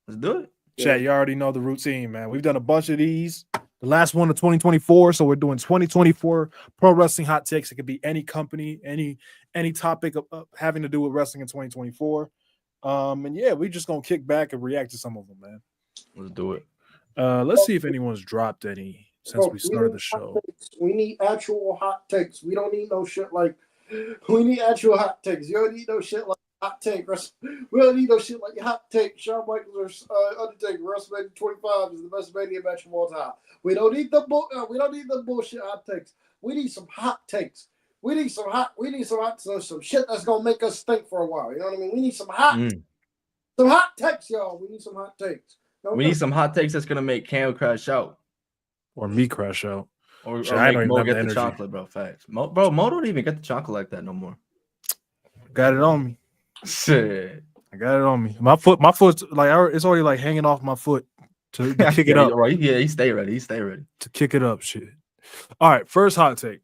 Let's do it. Chat, you already know the routine, man. We've done a bunch of these. The last one of 2024, so we're doing 2024 pro wrestling hot takes. It could be any company, any topic of having to do with wrestling in 2024. And yeah, we're just gonna kick back and react to some of them, man. Let's do it. Let's see if anyone's dropped any since we started the show. We need actual hot takes. We don't need no shit like. We need actual hot takes. You don't need no shit like hot take. We don't need no shit like hot take. Shawn Michaels or Undertaker WrestleMania 25 is the best Mania match of all time. We don't need the bullshit hot takes. We need some hot takes. We need some shit that's gonna make us think for a while. You know what I mean? We need some hot takes, y'all. We need some hot takes. We need some hot takes that's gonna make Cam crash out. Or me crash out. Or make Mo get the chocolate, bro. Facts. Mo don't even get the chocolate like that no more. Got it on me. Shit. I got it on me. My foot's like it's already like hanging off my foot to kick it up. Right. Yeah, he stay ready. To kick it up, shit. All right, first hot take.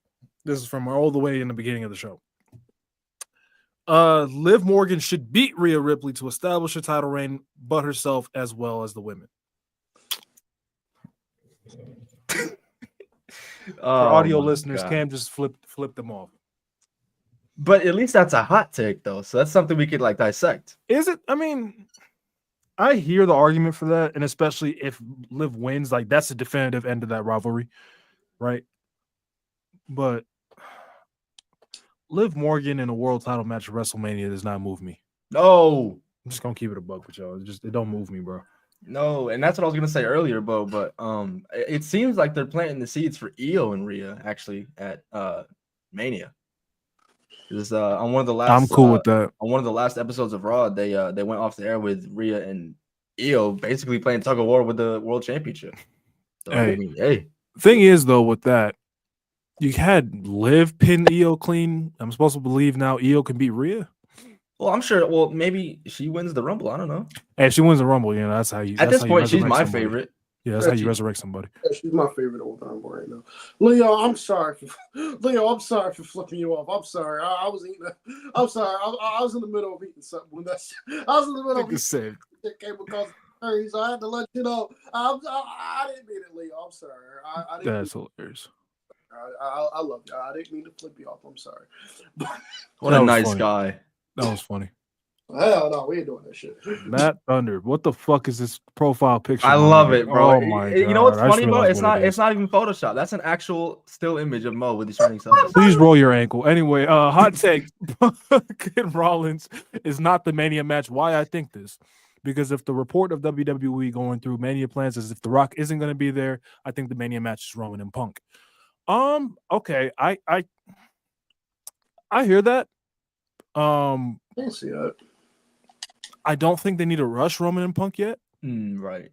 This is from all the way in the beginning of the show. Liv Morgan should beat Rhea Ripley to establish her title reign, but herself as well as the women. For audio listeners, God. Cam just flipped them off. But at least that's a hot take, though. So that's something we could like dissect. Is it? I mean, I hear the argument for that, and especially if Liv wins, like that's the definitive end of that rivalry, right? But Liv Morgan in a world title match at WrestleMania does not move me. No, I'm just gonna keep it a buck with y'all. It don't move me, bro. No, and that's what I was gonna say earlier, Bo. But it seems like they're planting the seeds for Io and Rhea actually at Mania. Because on one of the last, I'm cool with that. On one of the last episodes of Raw, they went off the air with Rhea and Io basically playing tug of war with the World Championship. So, hey. Thing is though, with that, you had Liv pin Io clean. I'm supposed to believe now Io can beat Rhea. Well, I'm sure. Well, maybe she wins the Rumble. I don't know. Hey, if she wins the Rumble, you know that's how you. At this point, she's my favorite. Yeah, that's how you resurrect somebody. Yeah, she's my favorite all time right now. Leo, I'm sorry for flipping you off. I'm sorry. I was eating. I'm sorry. I was in the middle of eating something when that. I was in the middle of eating. It came because so I had to let you know. I didn't mean it, Leo. I'm sorry. I didn't. That's hilarious. I love you. I didn't mean to flip you off. I'm sorry. What a nice guy. That was funny. Hell no, we ain't doing that shit. Matt Thunder, what the fuck is this profile picture? I love it, bro. Oh my God. You know what's funny, bro? It's not even Photoshop. That's an actual still image of Mo with the shining sun. Please roll your ankle. Anyway, hot take. Kid Rollins is not the Mania match. Why I think this. because if the report of WWE going through Mania plans is if The Rock isn't going to be there, I think the Mania match is Roman and Punk. Okay, I hear that. I see that. I don't think they need to rush Roman and Punk yet, Right.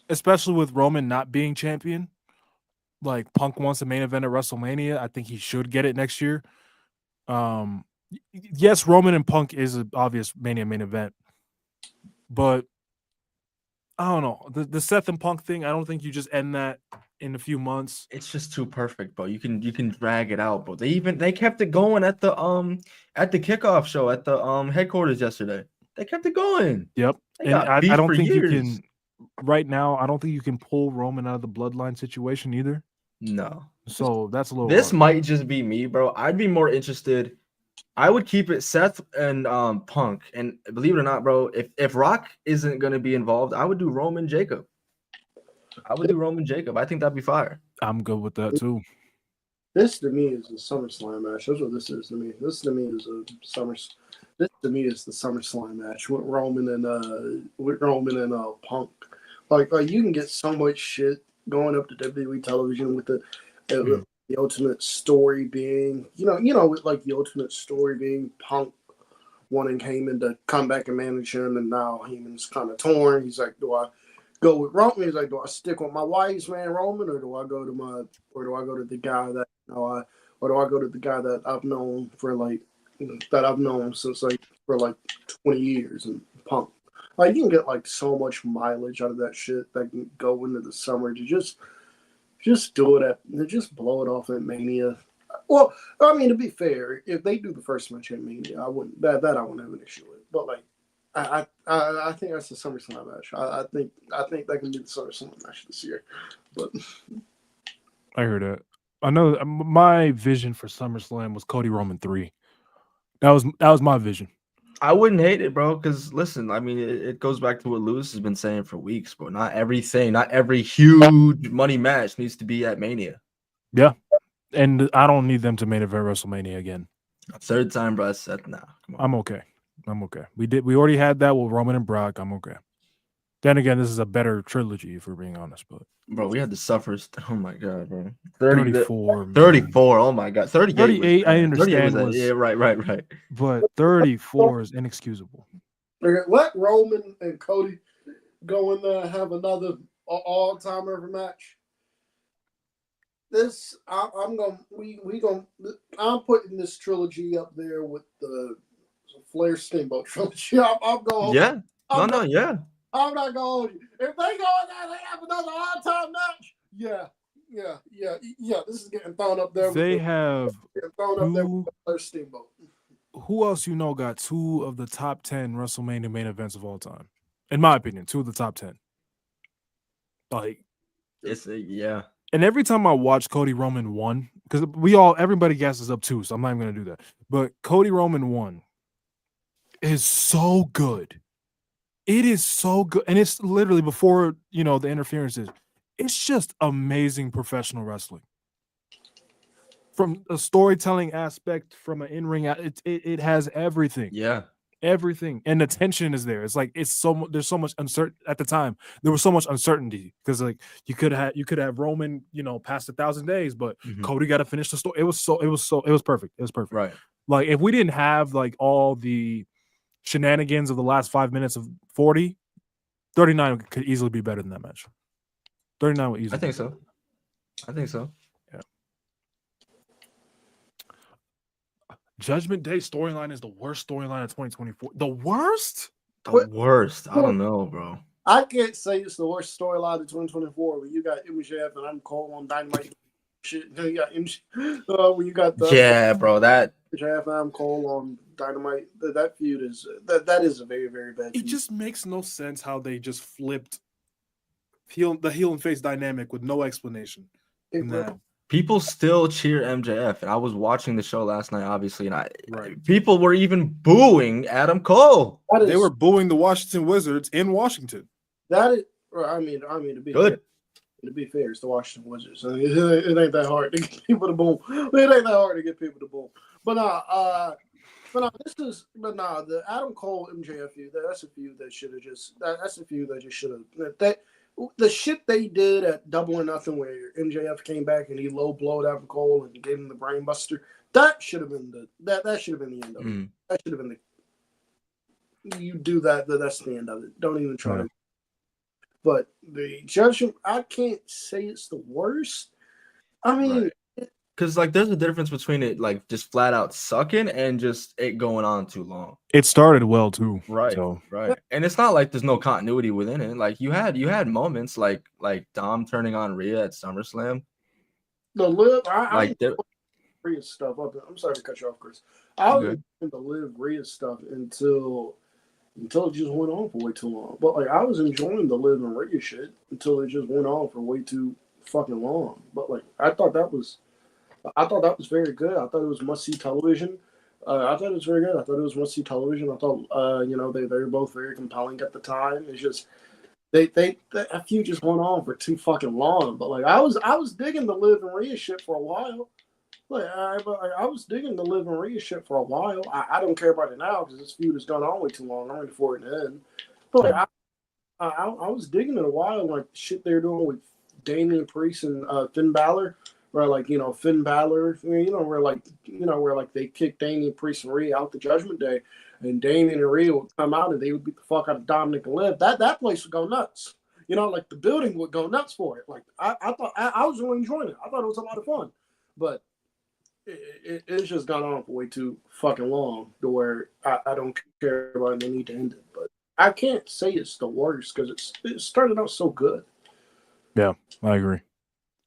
especially with Roman not being champion. Like Punk wants a main event at WrestleMania. I think he should get it next year. Yes, Roman and Punk is an obvious Mania main event, but I don't know the Seth and Punk thing. I don't think you just end that in a few months. It's just too perfect, bro. You can drag it out, bro. They kept it going at the kickoff show at the headquarters yesterday. They kept it going. Yep, They and got I beef don't for think you years. can right now. I don't think you can pull Roman out of the bloodline situation either. No. So that's a little. This hard. might just be me, bro. I'd be more interested. I would keep it Seth and Punk. And believe it or not, bro, if Rock isn't gonna be involved, I would do Roman Jacob. I think that'd be fire. I'm good with that too. This to me is a SummerSlam match. That's what this is to me. This to me is the SummerSlam match with Roman and Punk. Like you can get so much shit going up to WWE television with the ultimate story being, with like the ultimate story being Punk wanting Heyman to come back and manage him, and now Heyman's kind of torn. He's like, do I go with Roman? He's like, do I stick with my wise man Roman, or do I go to the guy that or do I go to the guy that I've known since for 20 years and Punk? Like you can get like so much mileage out of that shit that can go into the summer to just do it just blow it off at Mania. Well, I mean, to be fair, if they do the first match at Mania, I wouldn't have an issue with. But like, I think that's the SummerSlam match. I think that can be the SummerSlam match this year. But I heard that. I know my vision for SummerSlam was Cody Roman 3. That was my vision. I wouldn't hate it, bro, because listen, I mean, it goes back to what Lewis has been saying for weeks, bro. Not every huge money match needs to be at Mania. Yeah. And I don't need them to main event WrestleMania again. Third time, bro. I said, nah. Come on. I'm okay. We already had that with Roman and Brock. I'm okay. Then again, this is a better trilogy, if we're being honest. But bro, we had the suffers. Oh my god, bro. 34. 34. Oh my god. 38. I understand. Yeah, right. But 34 is inexcusable. Let Roman and Cody go in there and have another all-timer match. This I'm putting this trilogy up there with the Flair Steamboat trilogy. I'm going. Yeah. Yeah. I'm not going. If they go in there, they have another all-time match. Yeah. This is getting thrown up there. They have thrown up there with the Flair Steamboat. Who else got 2 of the top 10 WrestleMania main events of all time? In my opinion, 2 of the top 10. Like, it's yeah. And every time I watch Cody Roman 1, because everybody gasses up 2, so I'm not even gonna do that. But Cody Roman 1 is so good. It is so good, and it's literally before the interferences. It's just amazing professional wrestling. From a storytelling aspect, from an in-ring, it has everything. Yeah, everything, and the tension is there. It's like there's so much uncertain at the time. There was so much uncertainty because like you could have Roman, past 1,000 days, but Cody got to finish the story. It was perfect. It was perfect. Right. Like if we didn't have like all the shenanigans of the last 5 minutes of 40, 39 could easily be better than that match. 39 would easily. I think so. Yeah. Judgment Day storyline is the worst storyline of 2024. The worst? The worst. I don't know, bro. I can't say it's the worst storyline of 2024 when you got MJF and I'm Cole on Dynamite. Shit, you got MJF, when you got the bro, that MJF and I'm Cole on Dynamite. That feud is that is a very, very bad feud. It just makes no sense how they just flipped the heel and face dynamic with no explanation. People still cheer MJF, and I was watching the show last night, obviously, and people were even booing Adam Cole. They were booing the Washington Wizards in Washington. That is, I mean to be good. To be fair, it's the Washington Wizards. I mean, it ain't that hard to get people to boom. It ain't that hard to get people to boom. But The Adam Cole MJF feud, that's a feud that should have that's a feud that just should have the shit they did at Double or Nothing where MJF came back and he low blowed Adam Cole and gave him the brain buster. That should have been that should have been the end of it. That should have been you do that, that's the end of it. Don't even try to. But the judgment, I can't say it's the worst. I mean, because like there's a difference between it like just flat out sucking and just it going on too long. It started well too, right? And it's not like there's no continuity within it. Like you had moments like Dom turning on Rhea at SummerSlam. The Liv, I Rhea stuff. I'm sorry to cut you off, Chris. I was enjoying the Liv Rhea stuff until it just went on for way too long. But like I was enjoying the Liv and Rhea shit until it just went on for way too fucking long. But like I thought that was very good. I thought it was must see television. I thought it was very good. I thought it was must see television. I thought they were both very compelling at the time. It's just that feud just went on for too fucking long. But like I was digging the Liv and Rhea shit for a while. Like I was digging the Liv and Rhea shit for a while. I don't care about it now because this feud has gone on way too long. I'm ready for it to end. But like, I was digging it a while. Like shit they're doing with Damian Priest and Finn Balor, where like Finn Balor, where they kicked Damian Priest and Rhea out the Judgment Day, and Damian and Rhea would come out and they would beat the fuck out of Dominic and Liv. That place would go nuts. Like the building would go nuts for it. Like I thought I was really enjoying it. I thought it was a lot of fun, but it's just gone on for way too fucking long to where I don't care about it. They need to end it, but I can't say it's the worst because it started out so good. Yeah, I agree.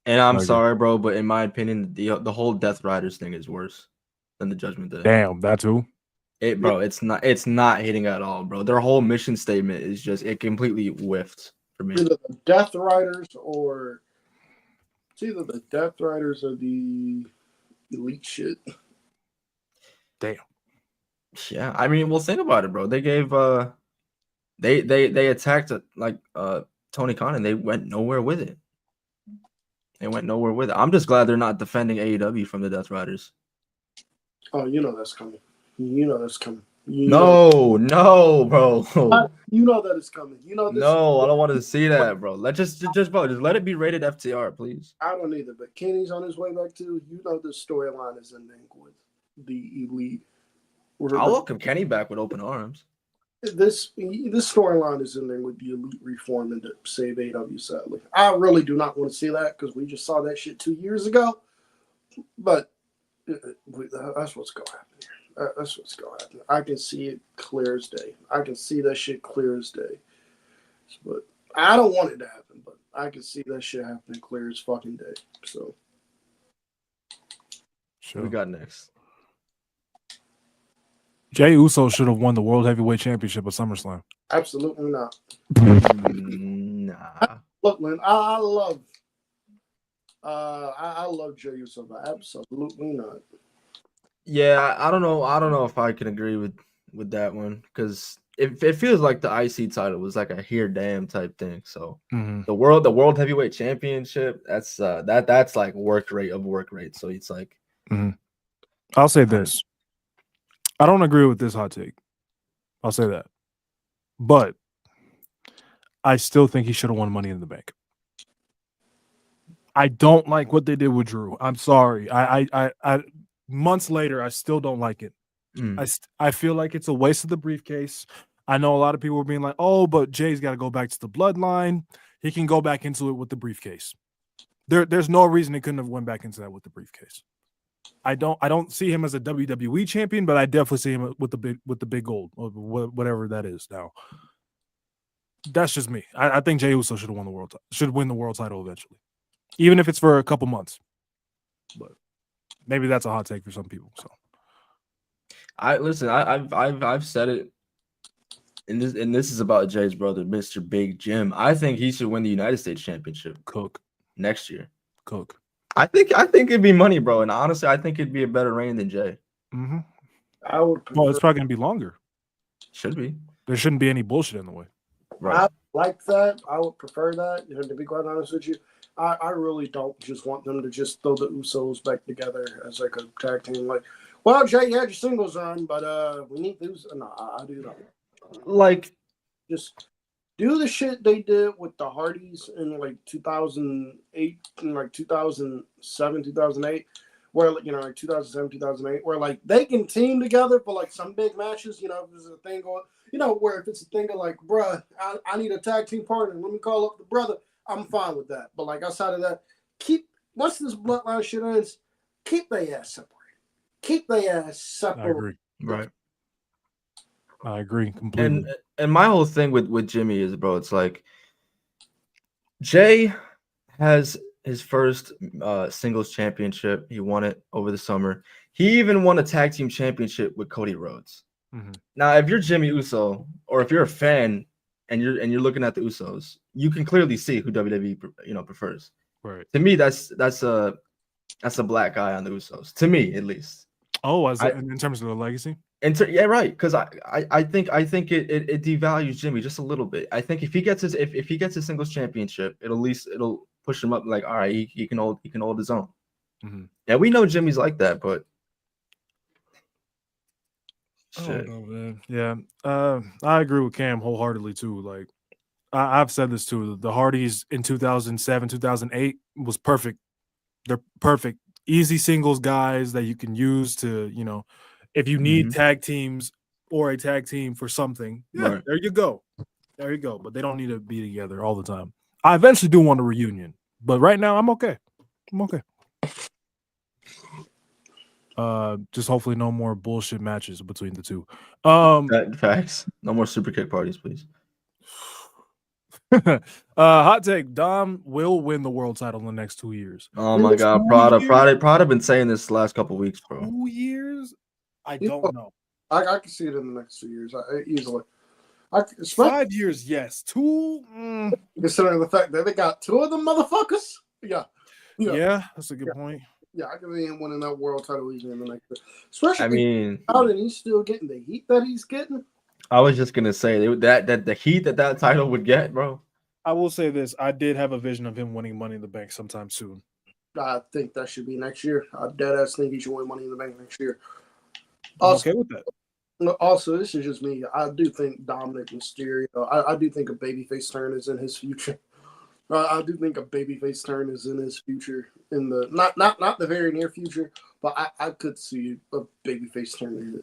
And I'm sorry, bro, but in my opinion, the whole Death Riders thing is worse than the Judgment Day. Damn, that too. It's not hitting at all, bro. Their whole mission statement is just it completely whiffed for me. Either the Death Riders or it's either the Death Riders or the Elite shit. Damn. Yeah, I mean, well, think about it, bro. They gave they attacked Tony Khan and they went nowhere with it. I'm just glad they're not defending AEW from the Death Riders. Oh, that's coming. No, bro. You know that it's coming. No, I don't want to see that, bro. Let's just let it be rated FTR, please. I don't either, but Kenny's on his way back too. This storyline is ending with the Elite. I'll welcome Kenny back with open arms. This storyline is ending with the Elite reforming to save AEW. Sadly, I really do not want to see that because we just saw that shit 2 years ago. But that's what's going to happen here. That's what's going to happen. I can see it clear as day. I can see that shit clear as day. But I don't want it to happen, but I can see that shit happening clear as fucking day. So, sure. We got next. Jey Uso should have won the World Heavyweight Championship at SummerSlam. Absolutely not. Nah. Look, man, I love Jey Uso, but absolutely not. Yeah, I don't know if I can agree with that one because it feels like the IC title was like a here damn type thing. So the World Heavyweight Championship, that's like work rate. So it's like I'll say this. I don't agree with this hot take. I'll say that. But I still think he should have won Money in the Bank. I don't like what they did with Drew. I'm sorry. I months later, I still don't like it. I feel like it's a waste of the briefcase. I know a lot of people were being like, oh, but Jay's got to go back to the bloodline. He can go back into it with the briefcase. There's no reason he couldn't have went back into that with the briefcase. I don't see him as a WWE champion, but I definitely see him with the big gold, or whatever that is now. That's just me. I think Jey Uso should win the world title eventually, even if it's for a couple months. But maybe that's a hot take for some people. So, I've said it, and this is about Jay's brother, Mr. Big Jim. I think he should win the United States Championship. Next year. I think it'd be money, bro. And honestly, I think it'd be a better reign than Jay. I would. Well, it's probably gonna be longer. Should be. There shouldn't be any bullshit in the way. Right. I like that. I would prefer that. To be quite honest with you, I really don't just want them to just throw the Usos back together as like a tag team. Like, Well, Jay, you had your singles run, but we need those. No, I do not. Like, Just do the shit they did with the Hardys in like 2008, in like 2007, 2008, where like 2007, 2008, where like they can team together for like some big matches. If there's a thing going, where if it's a thing of like, bruh, I need a tag team partner. Let me call up the brother. I'm fine with that. But like outside of that, once this bloodline shit ends, keep their ass separated. Keep their ass separate. I agree. right. I agree completely. And my whole thing with Jimmy is, bro, it's like Jay has his first singles championship. He won it over the summer. He even won a tag team championship with Cody Rhodes. Mm-hmm. Now, if you're Jimmy Uso, or if you're a fan and you're looking at the Usos, you can clearly see who WWE prefers. Right. To me, that's a black guy on the Usos. To me, at least. Oh, in terms of the legacy. Yeah, right. Because I think it devalues Jimmy just a little bit. I think if he gets his singles championship, it'll push him up. Like, all right, he can hold his own. Mm-hmm. Yeah, we know Jimmy's like that, but shit. Oh, man. Yeah. I agree with Cam wholeheartedly too. Like, I've said this too. The Hardys in 2007, 2008 was perfect. They're perfect, easy singles guys that you can use to, if you need tag teams or a tag team for something. Yeah, right. There you go. But they don't need to be together all the time. I eventually do want a reunion, but right now I'm okay. Just hopefully no more bullshit matches between the two. Facts. No more super kick parties, please. Hot take: Dom will win the world title in the next 2 years. Oh my god, Prada been saying this the last couple of weeks, bro. 2 years? I don't know. I can see it in the next 2 years easily. 5 years, yes. 2. Considering the fact that they got 2 of them motherfuckers. Yeah, that's a good point. Yeah, I can see him winning that world title easily in the next year. Especially, and he's still getting the heat that he's getting. I was just gonna say that the heat that title would get, bro. I will say this: I did have a vision of him winning Money in the Bank sometime soon. I think that should be next year. I dead ass think he should win Money in the Bank next year. Also, okay with that. Also, this is just me. I do think Dominic Mysterio. I do think a babyface turn is in his future. I do think a babyface turn is in his future. In the not the very near future, but I could see a babyface turn.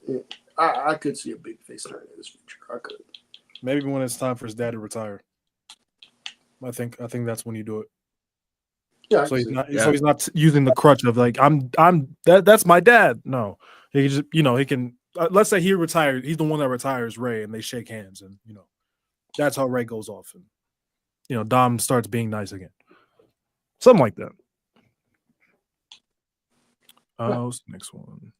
I could see a babyface turn in his future. I could. Maybe when it's time for his dad to retire. I think that's when you do it. Yeah. So he's not using the crutch of like that's my dad. No, he just he can. Let's say he retired. He's the one that retires Ray, and they shake hands, and that's how Ray goes off, and Dom starts being nice again. Something like that. What's the next one?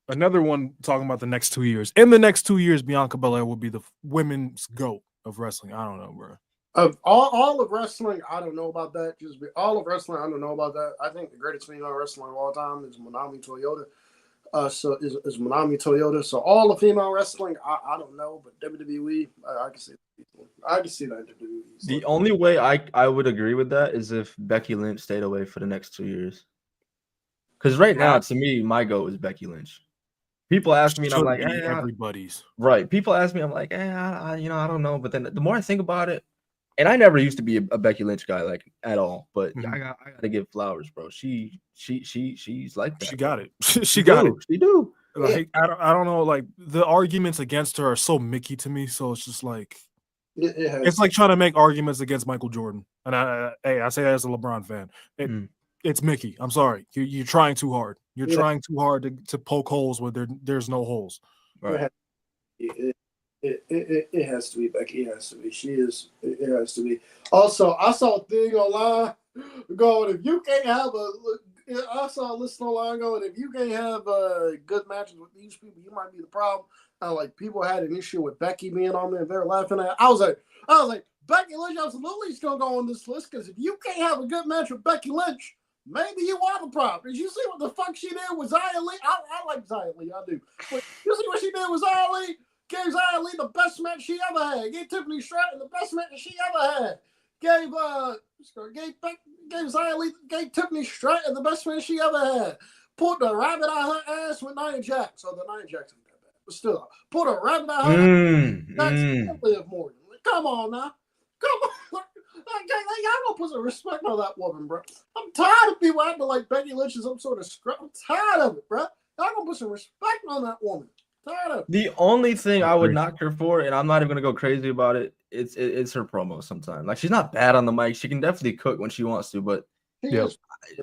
Another one talking about the next 2 years. In the next 2 years, Bianca Belair will be the women's GOAT of wrestling. I don't know, bro. Of all of wrestling, I don't know about that. All of wrestling, I don't know about that. I think the greatest female wrestler of all time is Manami Toyota. So is Manami Toyota. So all the female wrestling, I don't know, but WWE, I can see that. I can see that WWE. The only way I would agree with that is if Becky Lynch stayed away for the next 2 years. Because right now, to me, my GOAT is Becky Lynch. People ask me, and I'm like, everybody's right. People ask me, I'm like, I don't know. But then the more I think about it, and I never used to be a Becky Lynch guy like at all. But I gotta give flowers, bro. She's like that. She got it. She got it. She do. Like I don't know. Like the arguments against her are so Mickey to me. So it's just like it's like trying to make arguments against Michael Jordan. And I say that as a LeBron fan. It's Mickey. I'm sorry. You're trying too hard. You're trying too hard to poke holes where there's no holes. Right. It has to be Becky. It has to be. It has to be. Also, I saw a thing online going, if you can't have I saw a list online going, if you can't have good matches with these people, you might be the problem. Like people had an issue with Becky being on there, and they're laughing at it. I was like, Becky Lynch absolutely is gonna go on this list because if you can't have a good match with Becky Lynch, maybe you are the problem. Did you see what the fuck she did with Xia Li? I like Xia Li, I do. But you see what she did with Xia Li? Gave Xia Li the best match she ever had. Gave Tiffany Stratton the best match she ever had. Gave Xia Li, gave Tiffany Stratton the best match she ever had. Put the rabbit out her ass with Nia Jax. So the Nia Jax ain't that bad. But still, put a rabbit out her ass. That's Liv Morgan. Come on now. Come on. Y'all gonna put some respect on that woman, bro. I'm tired of people acting like Becky Lynch is some sort of scrub. I'm tired of it, bro. Y'all gonna put some respect on that woman. Tired of it. The only thing I would knock her for, and I'm not even gonna go crazy about it, it's her promo sometimes. Like she's not bad on the mic. She can definitely cook when she wants to, but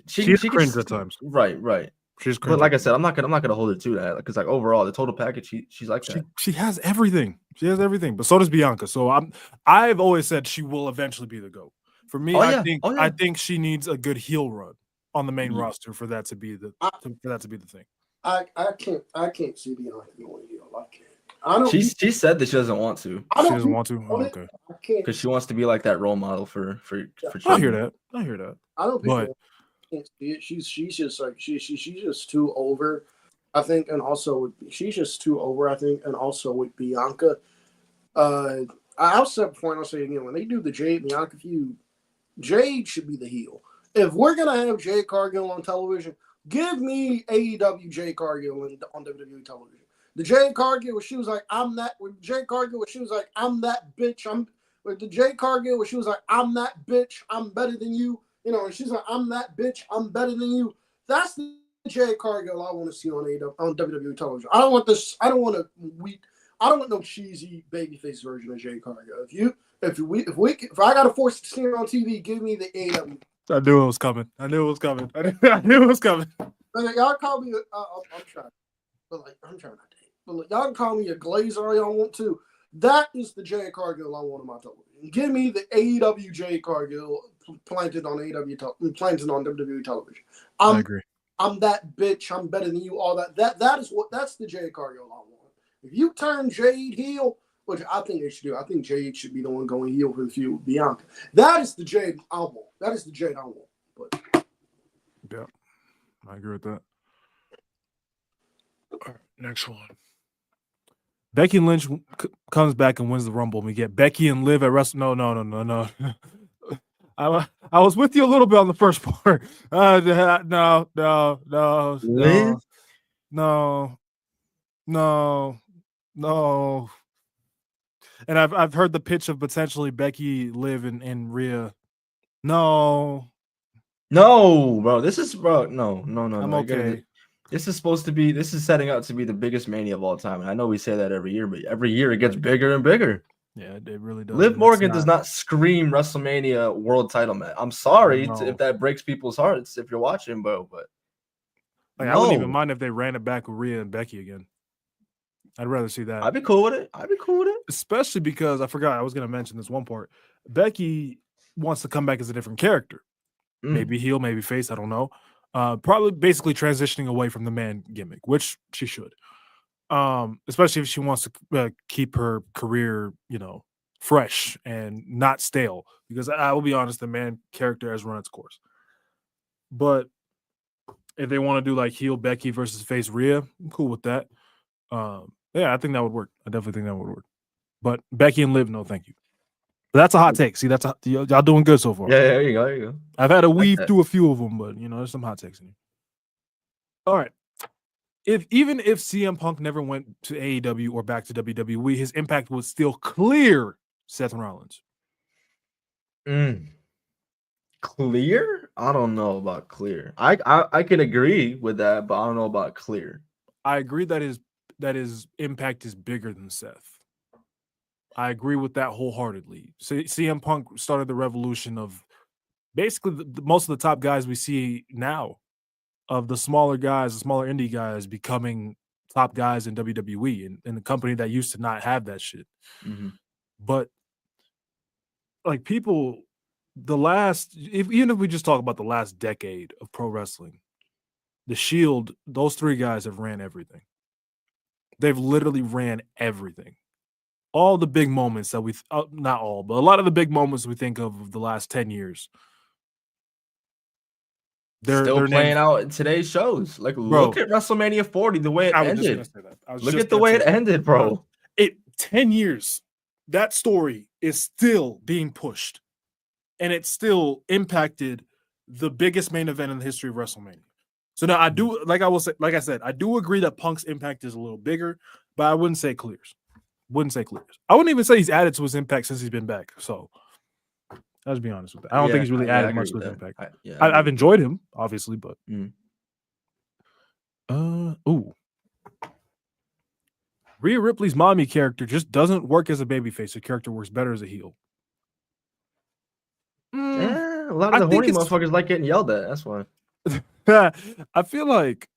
she's cringe at times. Right. She's cringe. But like I said, I'm not gonna hold her to that because like overall, the total package, she's like that. She has everything. She has everything, but so does Bianca. So I've always said she will eventually be the GOAT. For me, I think she needs a good heel run on the main roster for that to be the thing. I can't see Bianca going heel. I can't. She said that she doesn't want to. She doesn't want to. Oh, okay. Because she wants to be like that role model for. I hear that. I hear that. I don't think can't see it. She's just like she's just too over. I think, and also she's just too over. I think, and also with Bianca, I'll say before and I'll say again, when they do the Jade Bianca feud, Jade should be the heel. If we're gonna have Jade Cargill on television, give me AEW Jade Cargill on WWE television. The Jade Cargill where she was like, I'm that. With Jade Cargill where she was like, I'm that bitch. With the Jade Cargill where she was like, I'm that bitch. I'm better than you. You know, and she's like, I'm that bitch. I'm better than you. That's the Jade Cargill I want to see on WWE television. I don't want this. I don't want no cheesy babyface version of Jade Cargill. If I got to force to see her on TV, give me the AEW. I knew it was coming. I knew it was coming. Y'all call me. I'm trying, but like I'm trying not to. But like, y'all can call me a glazer all y'all want to. That is the Jade Cargill I want on my television. Give me the AEW Jade Cargill planted on WWE television. I agree. I'm that bitch. I'm better than you. All that. That's the Jade Cargill I want. If you turn Jade heel, which I think they should do, I think Jade should be the one going heel for the feud with Bianca. That is the Jade I want. That is the Jade I want. But yeah, I agree with that. All right, next one. Becky Lynch comes back and wins the Rumble. We get Becky and Liv at Wrestle. No. I was with you a little bit on the first part. No. And I've heard the pitch of potentially Becky, Liv, and Rhea. No, bro. This is no. I'm okay. This is setting out to be the biggest Mania of all time. And I know we say that every year, but every year it gets bigger and bigger. Yeah, it really does. Liv Morgan does not scream WrestleMania world title match. I'm sorry if that breaks people's hearts if you're watching, but like, I wouldn't even mind if they ran it back with Rhea and Becky again. I'd rather see that. I'd be cool with it. Especially because I forgot I was going to mention this one part. Becky wants to come back as a different character. Maybe heel, maybe face, I don't know. Probably basically transitioning away from the man gimmick, which she should. Especially if she wants to keep her career, fresh and not stale. Because I will be honest, the man character has run its course. But if they want to do like heel Becky versus face Rhea, I'm cool with that. Yeah, I think that would work. I definitely think that would work. But Becky and Liv, no, thank you. But that's a hot take. See, y'all doing good so far. Yeah, there you go. I've had to weave through a few of them, but there's some hot takes in here. All right. Even if CM Punk never went to AEW or back to WWE, his impact would still clear Seth Rollins. Clear? I don't know about clear. I can agree with that, but I don't know about clear. I agree that his impact is bigger than Seth. I agree with that wholeheartedly. CM Punk started the revolution of basically most of the top guys we see now, of the smaller guys, the smaller indie guys becoming top guys in WWE and the company that used to not have that shit. Mm-hmm. But like people, even if we just talk about the last decade of pro wrestling, the Shield, those three guys have ran everything. They've literally ran everything. All the big moments that not all, but a lot of the big moments we think of the last 10 years. They're playing out in today's shows. Like, look at WrestleMania 40, the way it ended. Look at the way it ended, bro. 10 years. That story is still being pushed. And it still impacted the biggest main event in the history of WrestleMania. So now I do, like I said, I do agree that Punk's impact is a little bigger, but I wouldn't say clears. I wouldn't even say he's added to his impact since he's been back. So let's be honest with that. I don't think he's really added much to his impact. I've enjoyed him, obviously, but Rhea Ripley's mommy character just doesn't work as a babyface. Her character works better as a heel. Yeah, a lot of the horny motherfuckers like getting yelled at. That's why. I feel like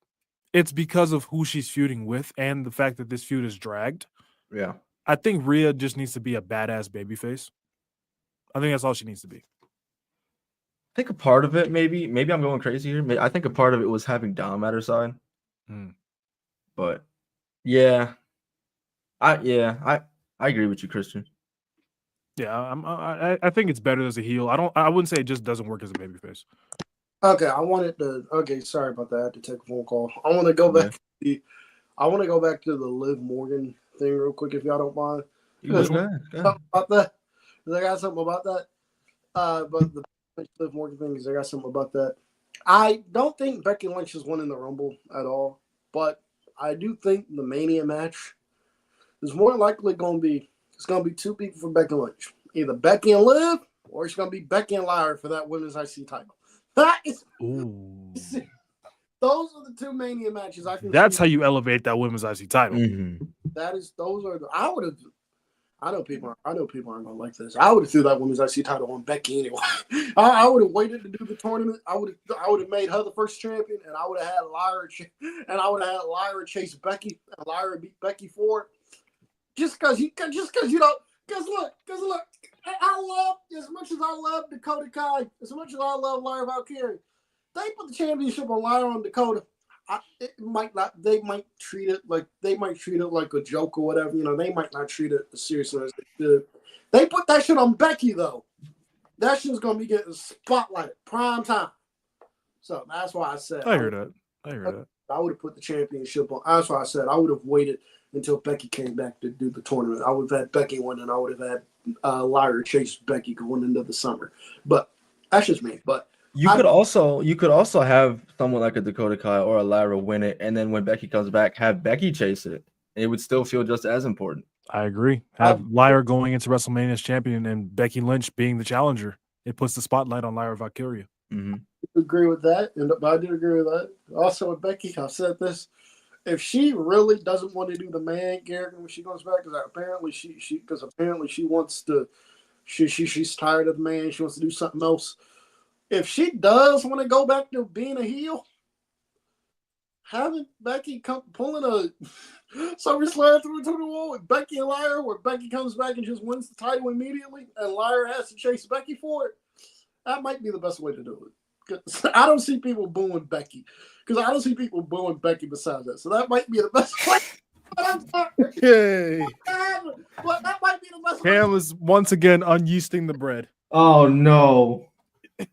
it's because of who she's feuding with and the fact that this feud is dragged. Yeah. I think Rhea just needs to be a badass babyface. I think that's all she needs to be. I think a part of it, maybe I'm going crazy here. I think a part of it was having Dom at her side. But yeah, I agree with you, Christian. Yeah, I think it's better as a heel. I wouldn't say it just doesn't work as a babyface. Okay, sorry about that. I had to take a phone call. I want to go back. I want to go back to the Liv Morgan thing real quick, if y'all don't mind. Go ahead. Something about that. I got something about that. But the Liv Morgan thing is I got something about that. I don't think Becky Lynch is winning the Rumble at all, but I do think the Mania match is more likely going to be. It's going to be two people for Becky Lynch, either Becky and Liv, or it's going to be Becky and Lyra for that Women's IC title. Those are the two Mania matches I can. That's how you elevate that Women's IC title. I know people aren't gonna like this. I would have threw that Women's IC title on Becky anyway. I would have waited to do the tournament. I would have made her the first champion, and I would have had Lyra chase Becky, and Lyra beat Becky for it. Just because you don't. Because look. I love, as much as I love Dakota Kai, as much as I love Lyra Valkyrie, they put the championship on Lyra and Dakota. They might treat it like a joke or whatever. They might not treat it as seriously as they should. They put that shit on Becky though. That shit's gonna be getting spotlighted prime time. So that's why I said I heard that. I would have put the championship on. That's why I said I would have waited until Becky came back to do the tournament. I would have had Becky win, and I would have had Lyra chase Becky going into the summer. But that's just me. But you could also have someone like a Dakota Kai or a Lyra win it, and then when Becky comes back, have Becky chase it. It would still feel just as important. I agree. Have Lyra going into WrestleMania as champion and Becky Lynch being the challenger. It puts the spotlight on Lyra Valkyria. I agree with that, and I do agree with that. Also with Becky, I've said this. If she really doesn't want to do the man character when she comes back, because apparently she wants to, she's tired of the man. She wants to do something else. If she does want to go back to being a heel, having Becky pulling a SummerSlam 2021 with Becky and Lyra, where Becky comes back and just wins the title immediately, and Lyra has to chase Becky for it, that might be the best way to do it. I don't see people booing Becky. Because I don't see people booing Becky besides that. So that might be the best way. Yay. But that might be the best way. Cam is once again unyeasting the bread. Oh, no.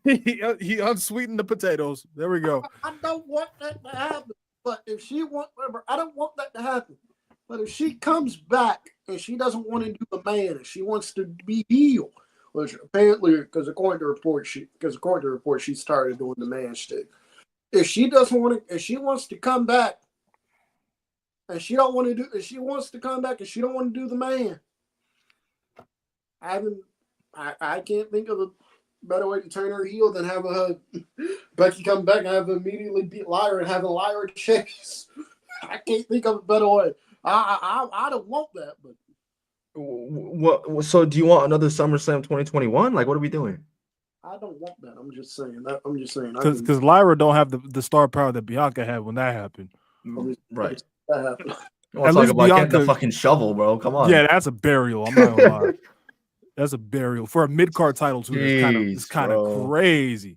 he unsweetened the potatoes. There we go. I don't want that to happen. But if she I don't want that to happen. But if she comes back and she doesn't want to do the man, and she wants to be heel, which apparently, because according to report, she started doing the man shtick. If she wants to come back, and she don't want to do, if she wants to come back and she don't want to do the man, I can't think of a better way to turn her heel than having her Becky come back and have her immediately beat Lyra and having Lyra chase. I can't think of a better way. I don't want that, but. What? So do you want another SummerSlam 2021? Like, what are we doing? I don't want that. I'm just saying that. Because Lyra don't have the star power that Bianca had when that happened. Right. That happened. At least Bianca getting the fucking shovel, bro. Come on. Yeah, that's a burial. I'm not gonna lie. That's a burial for a mid-card title too. It's kind of crazy.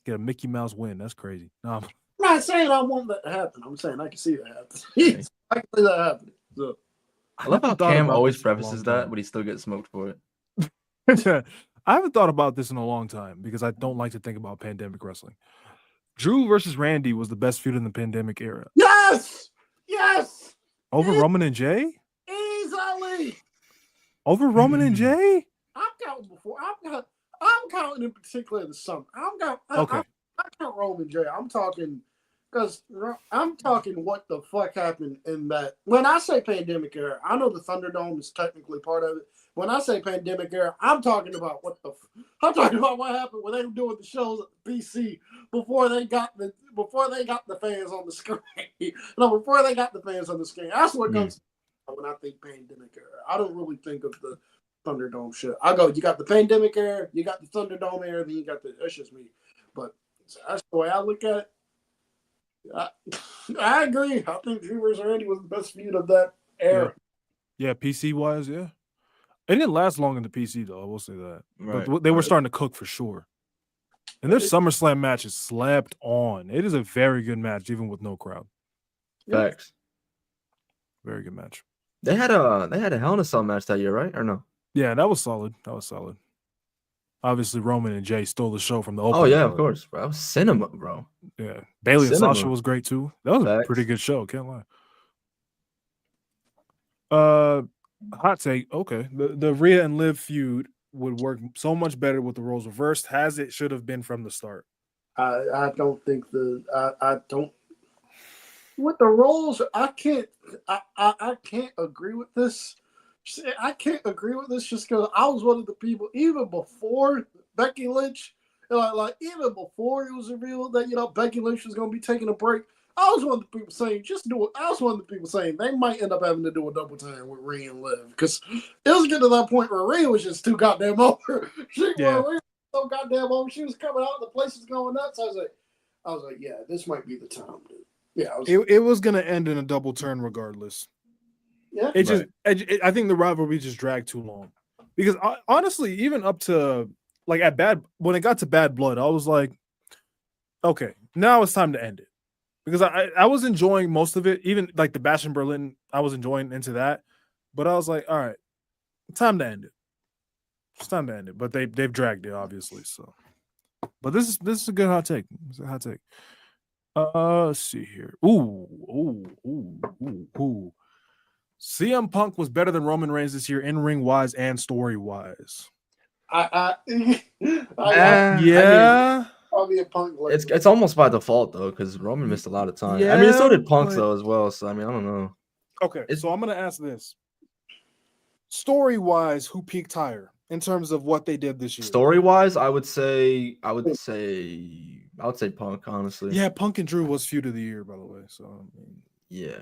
Get a Mickey Mouse win. That's crazy. No, I'm not saying I want that to happen. I'm saying I can see that happen. I can see that happening. So. I love how Cam always prefaces that, but he still gets smoked for it. I haven't thought about this in a long time because I don't like to think about pandemic wrestling. Drew versus Randy was the best feud in the pandemic era. Yes! Over Roman and Jay? Easily! Over Roman and Jay? I'm counting before. I'm counting in particular the summer. I'm counting about Roman J. I'm talking what the fuck happened in that. When I say pandemic era, I know the Thunderdome is technically part of it. When I say pandemic era, I'm talking about what happened when they were doing the shows at the PC before they got the fans on the screen. No, before they got the fans on the screen. That's what comes when I think pandemic era. I don't really think of the Thunderdome shit. I go, you got the pandemic era, you got the Thunderdome era, then you got that's just me. But that's the way I look at it. I agree. I think Drew vs. Randy was the best feud of that era. Yeah, PC wise, yeah. It didn't last long in the PC though. I will say that. Right. But they were starting to cook for sure. And their SummerSlam match is slept on. It is a very good match, even with no crowd. Facts. Very good match. They had a Hell in a Cell match that year, right? Or no? Yeah, that was solid. Obviously, Roman and Jay stole the show from the opening. Oh yeah, of course, bro. That was cinema, bro. Yeah, Bailey and Cinema. Sasha was great too. That was Facts. a pretty good show. Can't lie. Hot take. Okay, the Rhea and Liv feud would work so much better with the roles reversed, as it should have been from the start. I don't think I don't with the roles. I can't agree with this. I can't agree with this just because I was one of the people even before Becky Lynch, like even before it was revealed that Becky Lynch was going to be taking a break. I was one of the people saying just do it. I was one of the people saying they might end up having to do a double time with Rhea and Liv because it was getting to that point where Rhea was just too goddamn over. Rhea was so goddamn over. She was coming out, the place was going nuts. I was like, yeah, this might be the time, dude. Yeah, it was going to end in a double turn regardless. Yeah, I think the rivalry just dragged too long because honestly, even up to like when it got to Bad Blood, I was like, okay, now it's time to end it because I was enjoying most of it, even like the Bash in Berlin, I was enjoying into that, but I was like, all right, time to end it. It's time to end it, but they've dragged it obviously. So, but this is a good hot take. It's a hot take. Let's see here. Ooh. CM Punk was better than Roman Reigns this year in ring wise and story wise. Yeah. Probably a Punk. It's almost by default though, because Roman missed a lot of time. Yeah, I mean, so did Punk though as well. So I mean, I don't know. Okay, so I'm gonna ask this: story wise, who peaked higher in terms of what they did this year? Story wise, I would say Punk. Honestly, yeah, Punk and Drew was feud of the year, by the way. So I mean, yeah.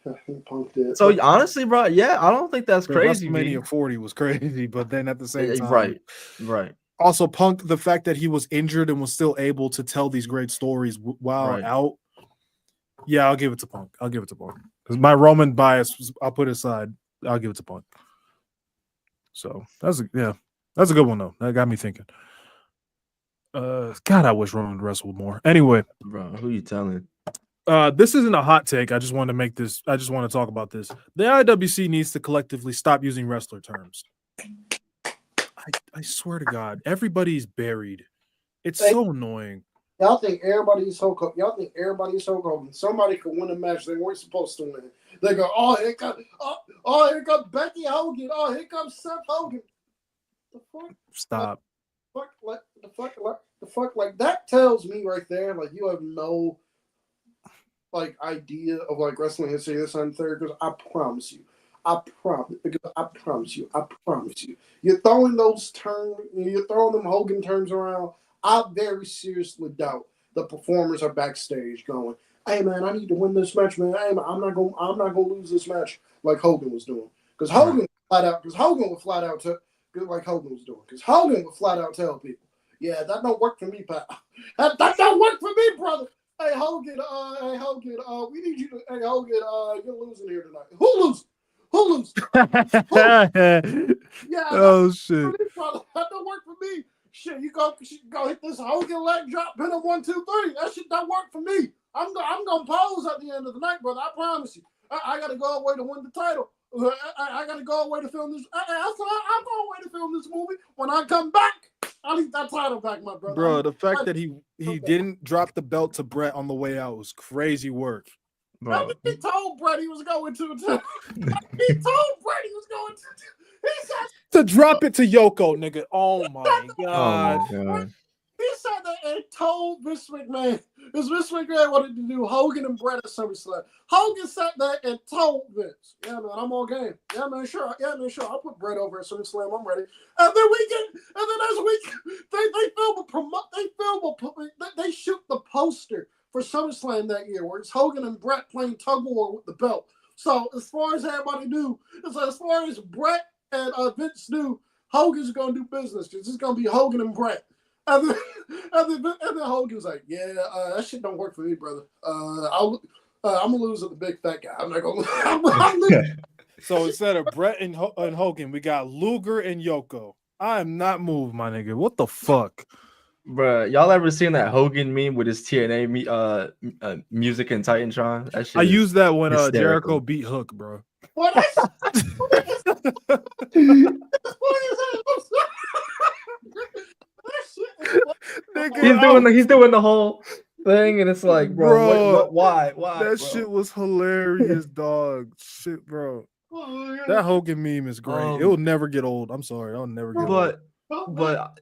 I think Punk did. So honestly, bro, yeah, I don't think that's crazy. WrestleMania 40 was crazy, but then at the same time, right. Also, Punk, the fact that he was injured and was still able to tell these great stories while out. Yeah, I'll give it to Punk. Because my Roman bias, I'll put aside. I'll give it to Punk. So that's a good one though. That got me thinking. God, I wish Roman wrestled more. Anyway, bro, who you telling? This isn't a hot take. I just want to talk about this. The IWC needs to collectively stop using wrestler terms. I swear to God, everybody's buried. It's so annoying. Y'all think everybody's Hulk Hogan. Somebody could win a match they weren't supposed to win. They go, here comes Becky Hogan. Oh, here comes Seth Hogan. The fuck? Stop. The fuck, like that tells me right there, like you have no like idea of like wrestling history this and third. Because I promise you, you're throwing those terms, you're throwing them Hogan terms around. I very seriously doubt the performers are backstage going, "Hey man, I need to win this match, man. Hey man, I'm not gonna lose this match like Hogan was doing." Because Hogan would flat out tell people, "Yeah, that don't work for me, pal. That don't work for me, brother. Hey Hogan, we need you to. Hey Hogan, you're losing here tonight. Who lose? Yeah. Oh shit. That don't work for me. Shit, you go hit this Hogan leg drop, pin him 1, 2, 3. That shit don't work for me. I'm gonna pose at the end of the night, brother. I promise you. I gotta go away to win the title. I gotta go away to film this. I'm going away to film this movie. When I come back, I need that title back, my brother. Bro, the fact that he didn't drop the belt to Brett on the way out was crazy work. Bro. He told Brett he was going to. To drop it to Yoko, nigga. Oh my god. and told Vince McMahon, because Vince McMahon wanted to do Hogan and Brett at SummerSlam. Hogan sat there and told Vince, "Yeah, man, I'm all game. Yeah, man, sure. Yeah, man, sure. I'll put Brett over at SummerSlam. I'm ready." And then as we they shoot the poster for SummerSlam that year, where it's Hogan and Brett playing tug of war with the belt. So as far as everybody knew, as far as Brett and Vince knew, Hogan's gonna do business because it's gonna be Hogan and Brett. And then Hogan's like, "Yeah, that shit don't work for me, brother. I'm gonna lose to the big fat guy. I'm not gonna." I'm losing. So instead of Brett and Hogan, we got Luger and Yoko. I am not moved, my nigga. What the fuck? Bruh, y'all ever seen that Hogan meme with his TNA music and Titantron? That shit I used that when hysterical. Jericho beat Hook, bro. What is Nigga, he's doing the whole thing, and it's like, bro, why? That shit was hilarious, dog. Shit, bro. That Hogan meme is great. It will never get old. I'm sorry, I'll never get old. But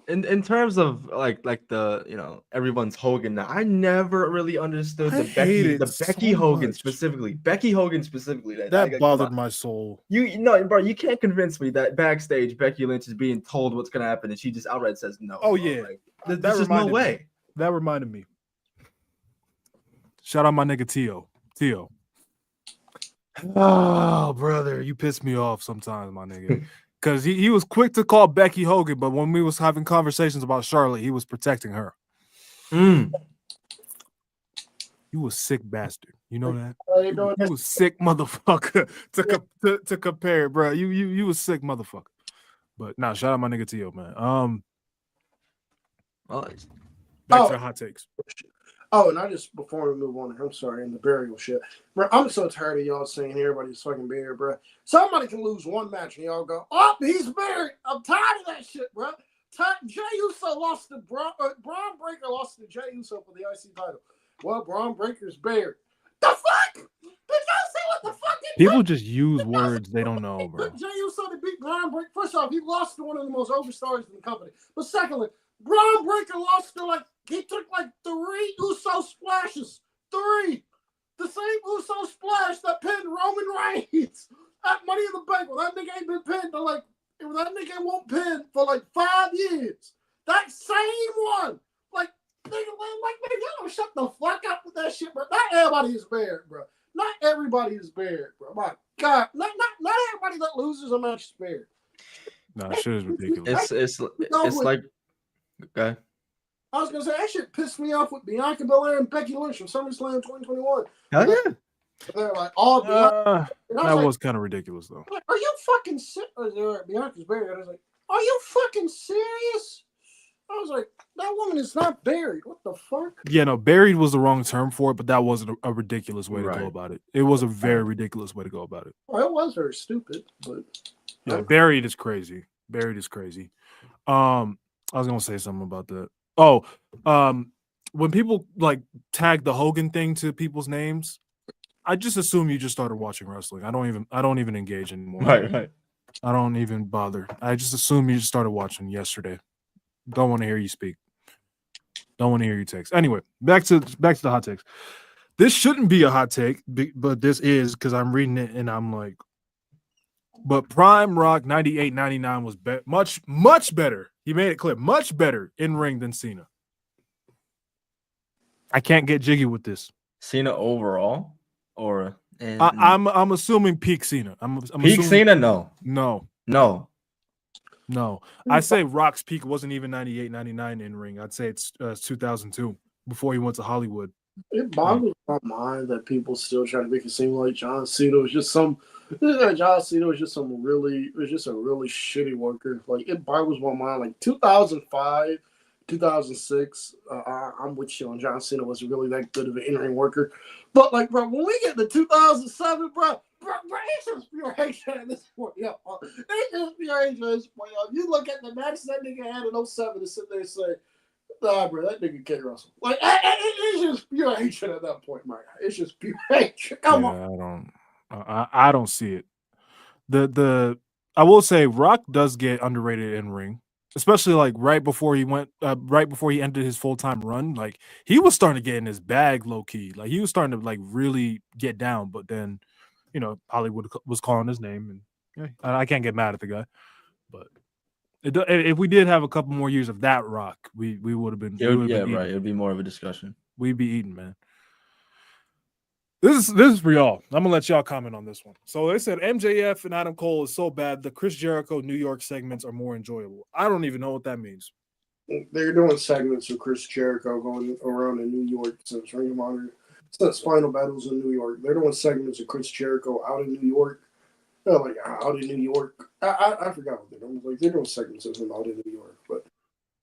in terms of like the everyone's Hogan now, I never really understood the Becky Hogan specifically. Becky Hogan specifically. That bothered my soul. Bro, you can't convince me that backstage Becky Lynch is being told what's gonna happen and she just outright says no. Oh bro. yeah, like, there's just no way. That reminded me. Shout out my nigga Tio. Oh, brother, you piss me off sometimes, my nigga. Because he was quick to call Becky Hogan, but when we was having conversations about Charlotte, he was protecting her. You a sick bastard. You know that? You was sick motherfucker to compare, bro. You was sick motherfucker. But nah, shout out my nigga Tio, man. Back to the hot takes. Oh, and before we move on, I'm sorry, in the burial shit. Bro, I'm so tired of y'all saying everybody's fucking buried, bro. Somebody can lose one match and y'all go, "Oh, he's buried." I'm tired of that shit, bro. Jay Uso lost to Braun Breaker lost to Jay Uso for the IC title. Well, Braun Breaker's buried. The fuck? Did y'all see what the fuck? People just use words they don't know, bro. Jay Uso to beat Braun Breaker. First off, he lost to one of the most overstars in the company. But secondly, Braun Breaker lost to he took 3 Uso splashes. 3. The same Uso splash that pinned Roman Reigns at Money in the Bank. Well, that nigga ain't been pinned that nigga won't pin for 5 years. That same one. Nigga, y'all shut the fuck up with that shit, bro. Not everybody is buried, bro. Not everybody is buried, bro. My God. Not everybody that loses a match is buried. No, that shit is ridiculous. It's like okay. I was gonna say that shit pissed me off with Bianca Belair and Becky Lynch from SummerSlam 2021. Hell yeah. They're like, that was kind of ridiculous though. Are you fucking serious? Bianca's buried. I was like, are you fucking serious? I was like, that woman is not buried. What the fuck? Yeah, no, buried was the wrong term for it, but that wasn't a ridiculous way to go about it. It was a very ridiculous way to go about it. Well, it was very stupid, but yeah, buried is crazy. Buried is crazy. I was gonna say something about that. Oh, when people tag the Hogan thing to people's names, I just assume you just started watching wrestling. I don't even engage anymore. Right. I don't even bother. I just assume you just started watching yesterday. Don't want to hear you speak. Don't want to hear you text. Anyway, back to the hot takes. This shouldn't be a hot take, but this is because I'm reading it and I'm like, but Prime Rock 98-99 was much better. He made it clear, much better in ring than Cena. I can't get jiggy with this. Cena overall, or I'm assuming peak Cena. I'm peak Cena. No. I say Rock's peak wasn't even 98-99 in ring. I'd say it's 2002 before he went to Hollywood. It boggles my mind that people still try to make it seem like John Cena was just some. John Cena was just a really shitty worker. It boggles my mind. 2005, 2006. I'm with you on John Cena wasn't really that good of an in-ring worker. But bro, when we get to 2007, bro, it's just pure hatred at this point. Yeah, it's just pure hatred at this point. You look at the match that nigga had in 07 and sit there and say, nah, bro, that nigga can't wrestle. It's just pure hatred at that point, man. It's just pure hatred. Come on. I don't see it. I will say Rock does get underrated in ring. especially like right before he ended his full-time run. Like he was starting to get in his bag low key. Like he was starting to like really get down. But then, Hollywood was calling his name, and I can't get mad at the guy. But if we did have a couple more years of that rock, we would have been. Right. It would be more of a discussion. We'd be eating, man. This is for y'all. I'm gonna let y'all comment on this one. So they said MJF and Adam Cole is so bad. The Chris Jericho New York segments are more enjoyable. I don't even know what that means. They're doing segments of Chris Jericho going around in New York since Ring of Honor, since Final Battles in New York. They're doing segments of Chris Jericho out in New York. They're like out in New York. I forgot what they're doing. Like they're doing segments of him out in New York. But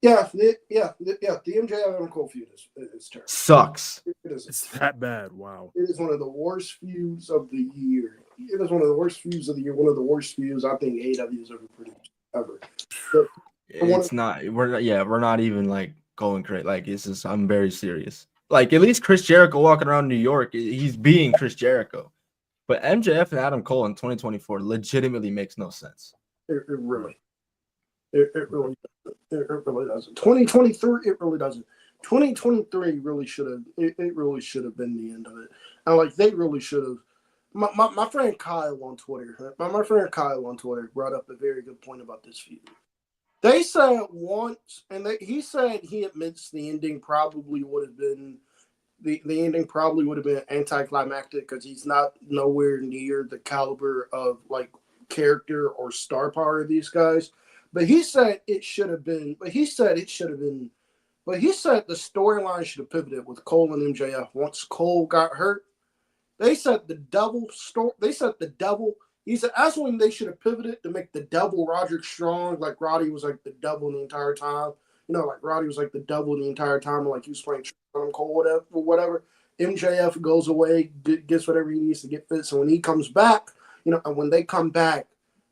yeah, the MJF Adam Cole feud is terrible. Sucks. It's that bad. Wow. It is one of the worst feuds of the year. It is one of the worst feuds of the year. One of the worst feuds I think AEW has ever produced ever. But it's not. We're not even like going crazy. Like it's just. I'm very serious. Like at least Chris Jericho walking around New York, he's being Chris Jericho. But MJF and Adam Cole in 2024 legitimately makes no sense. It really doesn't. 2023, it really doesn't. 2023 really should have. It really should have been the end of it. And like they really should have. My friend Kyle on Twitter. My friend Kyle on Twitter brought up a very good point about this feud. They said once, and he said he admits the ending probably would have been. The ending probably would have been anticlimactic because he's not nowhere near the caliber of like character or star power of these guys. But he said it should have been. But he said the storyline should have pivoted with Cole and MJF once Cole got hurt. They said the devil. He said that's when they should have pivoted to make the devil Roderick Strong, like Roddy was like the devil the entire time. Like Roddy was like the devil the entire time, like he was playing Cole, whatever. MJF goes away, gets whatever he needs to get fit. So when he comes back, and when they come back,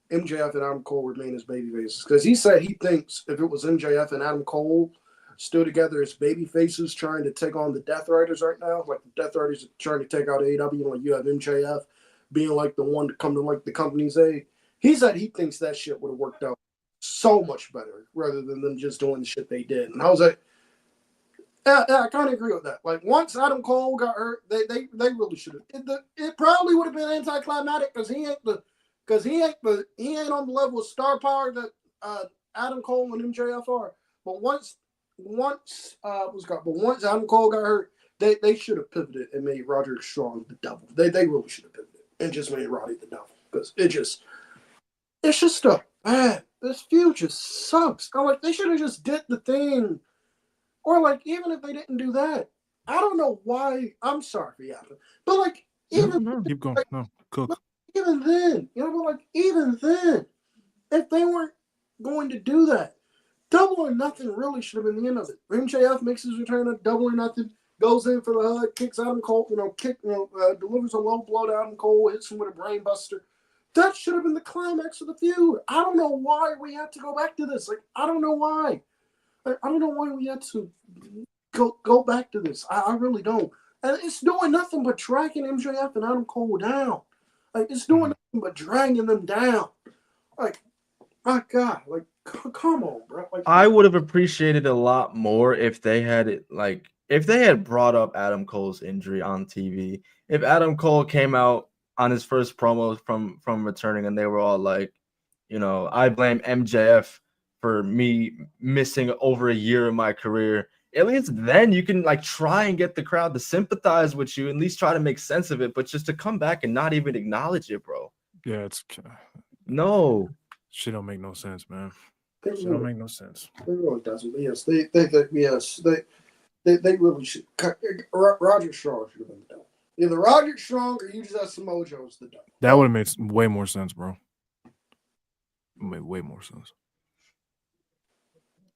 MJF and Adam Cole remain as baby faces. Because he said he thinks if it was MJF and Adam Cole stood together as baby faces trying to take on the Death Riders right now, like the Death Riders are trying to take out AEW, like you have MJF being like the one to come to like the company's aid. He said he thinks that shit would have worked out so much better rather than them just doing the shit they did. And I was like, yeah, I kind of agree with that. Like once Adam Cole got hurt, they really should have. It probably would have been anticlimactic because he ain't on the level of star power that Adam Cole and MJF are. But once Adam Cole got hurt, they should have pivoted and made Roderick Strong the devil. They really should have pivoted and just made Roddy the devil because it's just stuff bad. This feud just sucks. I'm like, they should have just did the thing. Or, like, even if they didn't do that, I don't know why. I'm sorry for yapping. But, like, even keep going. No, cook. Even then, even then, if they weren't going to do that, Double or Nothing really should have been the end of it. MJF makes his return at Double or Nothing, goes in for the hug, kicks Adam Cole, delivers a low blow to Adam Cole, hits him with a brain buster. That should have been the climax of the feud. I don't know why we had to go back to this. Like, I don't know why. I don't know why we had to go back to this. I really don't. And it's doing nothing but dragging MJF and Adam Cole down. Like, it's doing nothing but dragging them down. Like, my God. Like, come on, bro. Like, I would have appreciated a lot more if they had brought up Adam Cole's injury on TV. If Adam Cole came out on his first promo from returning, and they were all like, I blame MJF for me missing over a year of my career. At least then you can like try and get the crowd to sympathize with you, at least try to make sense of it. But just to come back and not even acknowledge it, bro. Yeah, it's no. Shit don't make no sense, man. Shit don't make no sense. It really doesn't. But yes, they really should. Roger Strong should have been the devil. Either Roger Strong or you just have Samoa Joe as the devil. That would have made way more sense, bro. It made way more sense.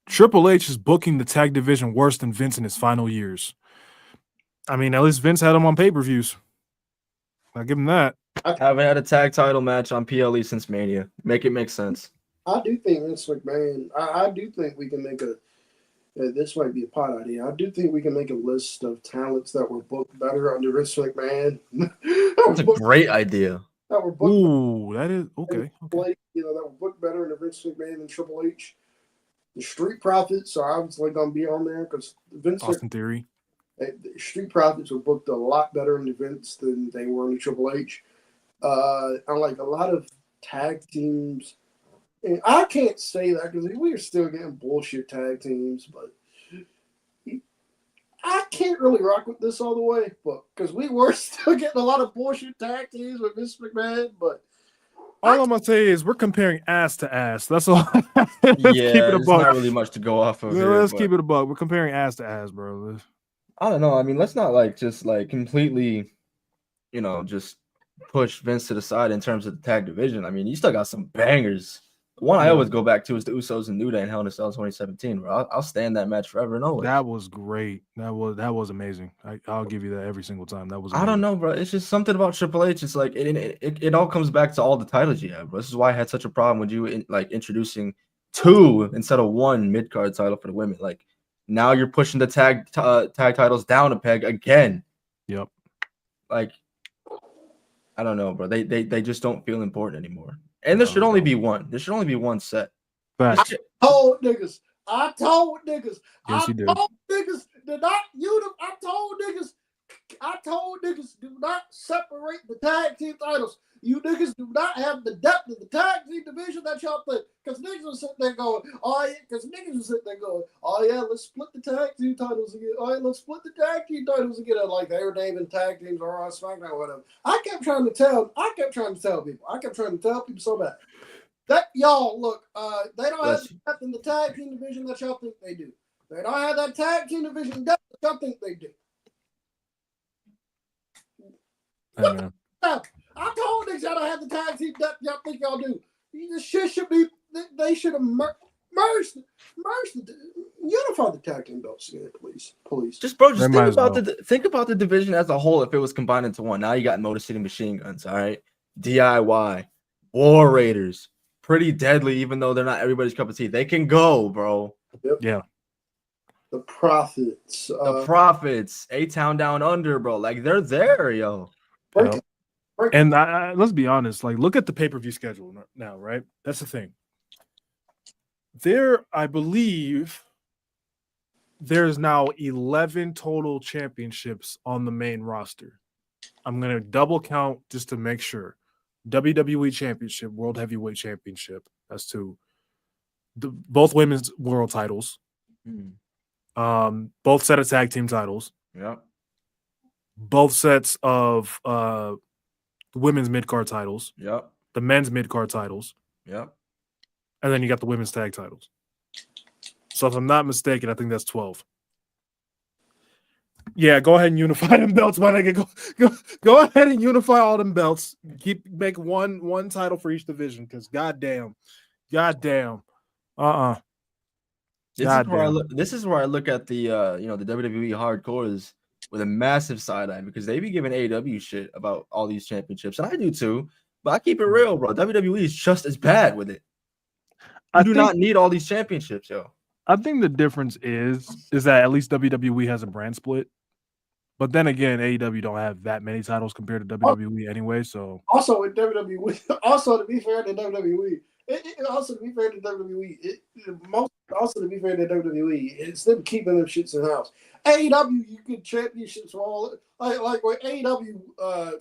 Triple H is booking the tag division worse than Vince in his final years. I mean, at least Vince had him on pay-per-views. I'll give him that. I haven't had a tag title match on PLE since Mania. Make it make sense. I do think Vince McMahon. I do think we can make a. This might be a pot idea. I do think we can make a list of talents that were booked better under Vince McMahon. That's a great idea. That were booked. Ooh, that is okay. That were booked better under Vince McMahon than Triple H. The Street Profits are obviously going to be on there because Austin Theory. The Street Profits were booked a lot better in events than they were in the Triple H. Unlike a lot of tag teams, and I can't say that because we are still getting bullshit tag teams, but I can't really rock with this all the way, but because we were still getting a lot of bullshit tag teams with Vince McMahon, but all I'm gonna say is we're comparing ass to ass. That's all. Let's yeah, keep it a there's buck. not really much to go off of. Yeah, Here, let's but keep it a buck. We're comparing ass to ass, bro. I don't know. I mean, let's not like just like completely, just push Vince to the side in terms of the tag division. I mean, you still got some bangers. The one I always go back to is the Usos and New Day in Hell in a Cell 2017, bro. I'll stand that match forever and always. That was great. That was amazing. I'll give you that every single time. That was amazing. I don't know, bro. It's just something about Triple H. It's like it all comes back to all the titles you have, bro. This is why I had such a problem with you introducing 2 instead of 1 mid-card title for the women. Like now you're pushing the tag titles down a peg again. Yep. Like I don't know, bro. They just don't feel important anymore. And there should only be one. There should only be one set. Facts. I told niggas. Yes, you did. I told niggas do not separate the tag team titles. You niggas do not have the depth of the tag team division that y'all think. Because niggas will sit there going, oh yeah, let's split the tag team titles again. Oh yeah, let's split the tag team titles again. Like they were naming tag teams or on SmackDown or whatever. I kept trying to tell people so bad. That y'all look, they don't have the depth in the tag team division that y'all think they do. They don't have that tag team division depth that y'all think they do. I told niggas y'all don't have the tag team depth y'all think y'all do. This shit should be. They should have merged, unify the tag team belts again, please. Just think about the division as a whole. If it was combined into one, now you got Motor City Machine Guns, all right, DIY, War Raiders, pretty deadly. Even though they're not everybody's cup of tea, they can go, bro. Yep. Yeah. The Profits, A-Town Down Under, bro. Like they're there, yo. Yep. And let's be honest, like look at the pay-per-view schedule now, right? That's the thing. I believe there's now 11 total championships on the main roster. I'm going to double count just to make sure. WWE Championship, World Heavyweight Championship, that's 2. Both women's world titles. Both set of tag team titles. Yep. Both sets of women's mid-card titles. Yep. The men's mid-card titles. Yep. And then you got the women's tag titles. So if I'm not mistaken, I think that's 12. Yeah, go ahead and unify them belts, my nigga. Go ahead and unify all them belts. Make one title for each division, because goddamn. This is where I look at the the WWE hardcores with a massive side eye, because they be giving AEW shit about all these championships, and I do too. But I keep it real, bro. WWE is just as bad with it. I do not need all these championships, yo. I think the difference is that at least WWE has a brand split. But then again, AEW don't have that many titles compared to WWE anyway. So also with WWE, to be fair to WWE, it's them keeping them shits in house. AEW, you get championships for all like with AEW.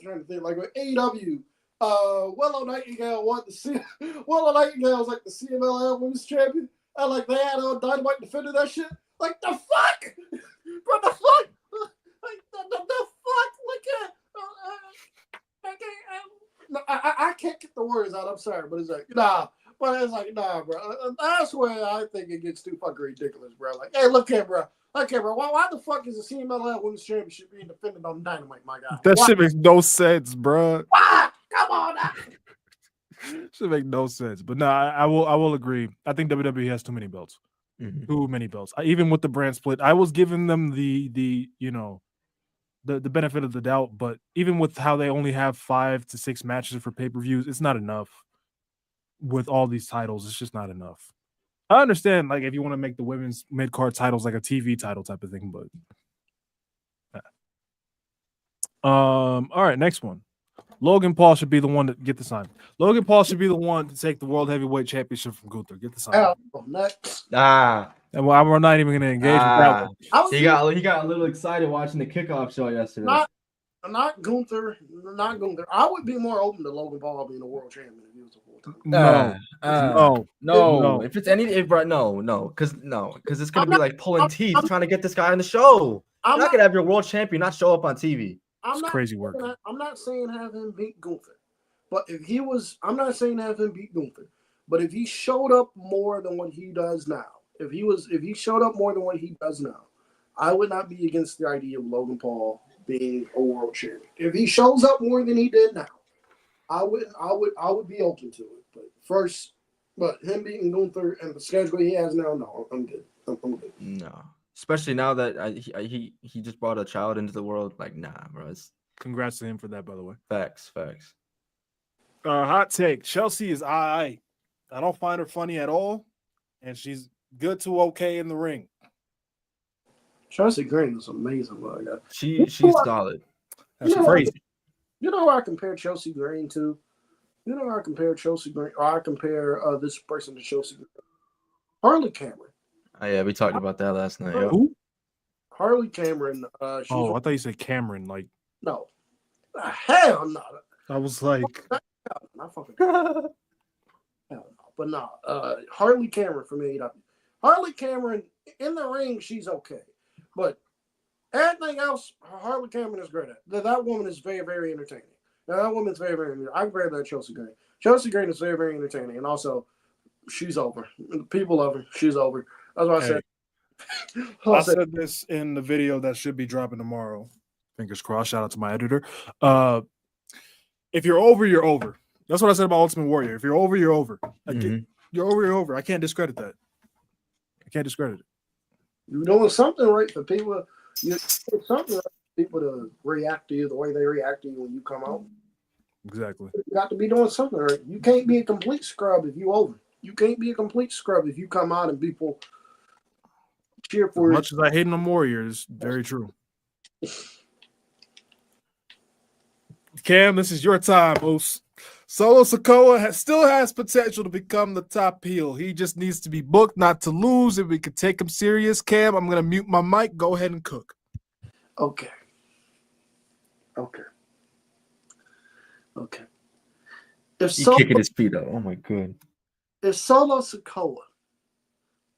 Trying to think like with AEW. Willow Nightingale won Willow Nightingale was like the CMLL Women's Champion, and like they had Dynamite defending that shit. Like the fuck, bro, the fuck, like the fuck, like I can't get the words out. I'm sorry, but it's like nah, bro. That's where I think it gets too fucking ridiculous, bro. Like, hey, look here, bro. Why the fuck is the CMLL Women's Championship being defended on Dynamite, my guy? That shit makes no sense, bro. Why? Come on now. Should make no sense. But no, I will agree. I think WWE has too many belts. Mm-hmm. Too many belts. Even with the brand split, I was giving them the benefit of the doubt, but even with how they only have 5 to 6 matches for pay-per-views, it's not enough. With all these titles, it's just not enough. I understand, like, if you want to make the women's mid-card titles like a TV title type of thing, but all right, next one. Logan Paul should be the one to get the sign. Logan Paul should be the one to take the World Heavyweight Championship from Gunther. Get the sign. Hell, next. And we're not even going to engage with that one. He got a little excited watching the kickoff show yesterday. Not Gunther. I would be more open to Logan Paul being a world champion if he was a full-time. No. If it's because it's gonna be like pulling teeth trying to get this guy on the show. You're not gonna have your world champion not show up on TV. It's crazy work. I'm not saying have him beat Gunther, but I'm not saying have him beat Gunther. But if he showed up more than what he does now, if he showed up more than what he does now, I would not be against the idea of Logan Paul being a world champion. If he shows up more than he did now, I would be open to it. But him beating Gunther and the schedule he has now, no, I'm good. I'm good. No, especially now that he just brought a child into the world. Like, nah, bro. Congrats to him for that, by the way. Facts. Hot take: Chelsea is I don't find her funny at all, and she's good to okay in the ring. Chelsea Green is amazing. She's solid. That's crazy. You know who I compare Chelsea Green to? You know how I compare Chelsea Green? Or I compare this person to Chelsea Green. Harley Cameron. Oh, yeah, we talked about that last night. Who? Harley Cameron. I thought you said Cameron. Like, no. Hell no. I was like, not fucking. Hell no. But no. Harley Cameron for me. Harley Cameron in the ring, she's okay. But everything else, Harley Cameron is great at. That woman is very, very entertaining. Now, that woman's very, very entertaining. I compare that to Chelsea Green. Chelsea Green is very, very entertaining. And also, she's over. People love her. She's over. That's what I said. I said this in the video that should be dropping tomorrow. Fingers crossed. Shout out to my editor. If you're over, you're over. That's what I said about Ultimate Warrior. If you're over, you're over. You're over, you're over. I can't discredit that. You're doing something right for people. You're doing something right for people to react to you the way they react to you when you come out. Exactly. You got to be doing something right. You can't be a complete scrub if you over. You can't be a complete scrub if you come out and people cheer for you. As much as I hate them Warriors, very true. Cam, this is your time, Moose. Solo Sikoa still has potential to become the top heel. He just needs to be booked, not to lose, and we can take him serious. Cam, I'm going to mute my mic. Go ahead and cook. Okay. He's kicking his feet up. Oh, my God. If Solo Sikoa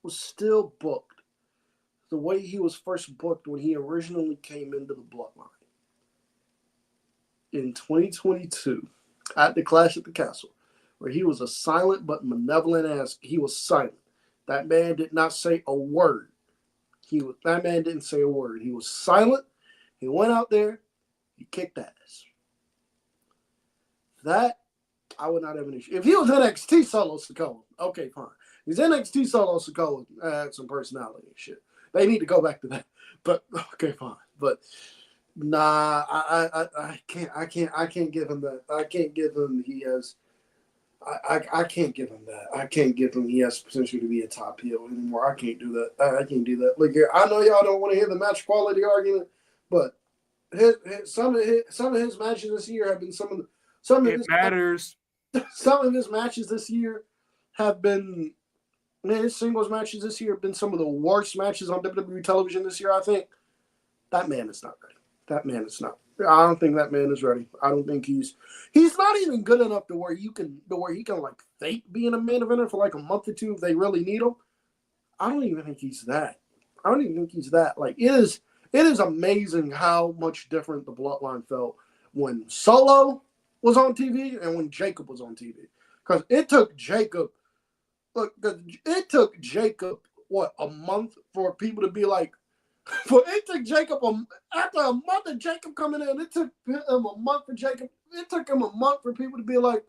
was still booked the way he was first booked when he originally came into the Bloodline in 2022, at the Clash at the Castle, where he was a silent but malevolent ass. He was silent. That man did not say a word. That man didn't say a word. He was silent. He went out there. He kicked ass. That, I would not have an issue. If he was NXT Solo Sikoa, okay, fine. He's NXT Solo Sikoa, had some personality and shit. They need to go back to that. But, okay, fine. But, nah, I can't give him that. I can't give him he has. I can't give him that. I can't give him he has potential to be a top heel anymore. I can't do that. I can't do that. Look here, I know y'all don't want to hear the match quality argument, but some of his matches this year have been some of his matches this year have been. Man, his singles matches this year have been some of the worst matches on WWE television this year. I think that man is not ready. That man is not. I don't think that man is ready. I don't think he's not even good enough to where he can like fake being a main eventer for like a month or two if they really need him. I don't even think he's that. Like it is amazing how much different the Bloodline felt when Solo was on TV and when Jacob was on TV. Because it took Jacob what, a month for people to be like. It took Jacob after a month of Jacob coming in. It took him a month for Jacob. It took him a month for people to be like,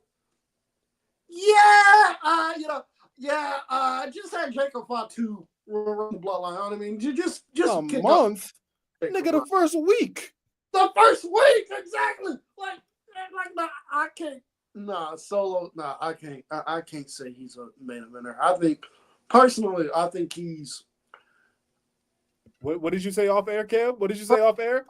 just had Jacob Fatu run the Bloodline. You know what I mean, just a month, nigga. The first week, exactly. Like no, I can't. Nah, Solo. Nah, I can't. I can't say he's a main eventer. I think he's. What did you say off air, Cam? What did you say off air?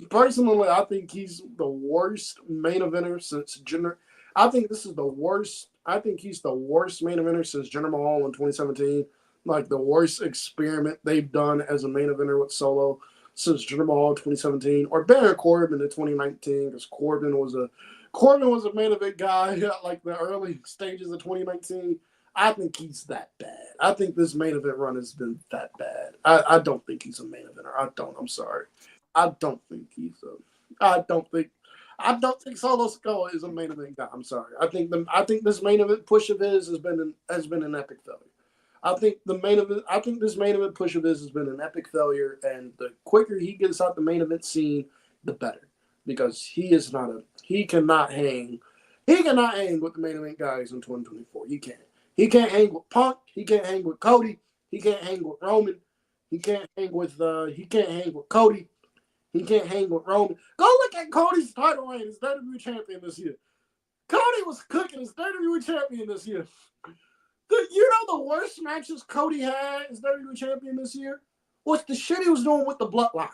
Personally, I think he's the worst main eventer since Jinder. I think this is the worst. I think he's the worst main eventer since Jinder Mahal in 2017. Like the worst experiment they've done as a main eventer with Solo since Jinder Mahal in 2017, or Baron Corbin in 2019, because Corbin was a main event guy at like the early stages of 2019. I think he's that bad. I think this main event run has been that bad. I don't think he's a main eventer. I don't. I'm sorry. I don't think he's a. I don't think Solo Sikoa is a main event guy. I'm sorry. I think this main event push of his has been an epic failure. I think this main event push of his has been an epic failure, and the quicker he gets out the main event scene, the better. Because he cannot hang with the main event guys in 2024. He can't. He can't hang with Punk. He can't hang with Cody. He can't hang with Roman. He can't hang with Cody. He can't hang with Roman. Go look at Cody's title reign as WWE champion this year. Cody was cooking as WWE champion this year. You know the worst matches Cody had as WWE champion this year was the shit he was doing with the Bloodline.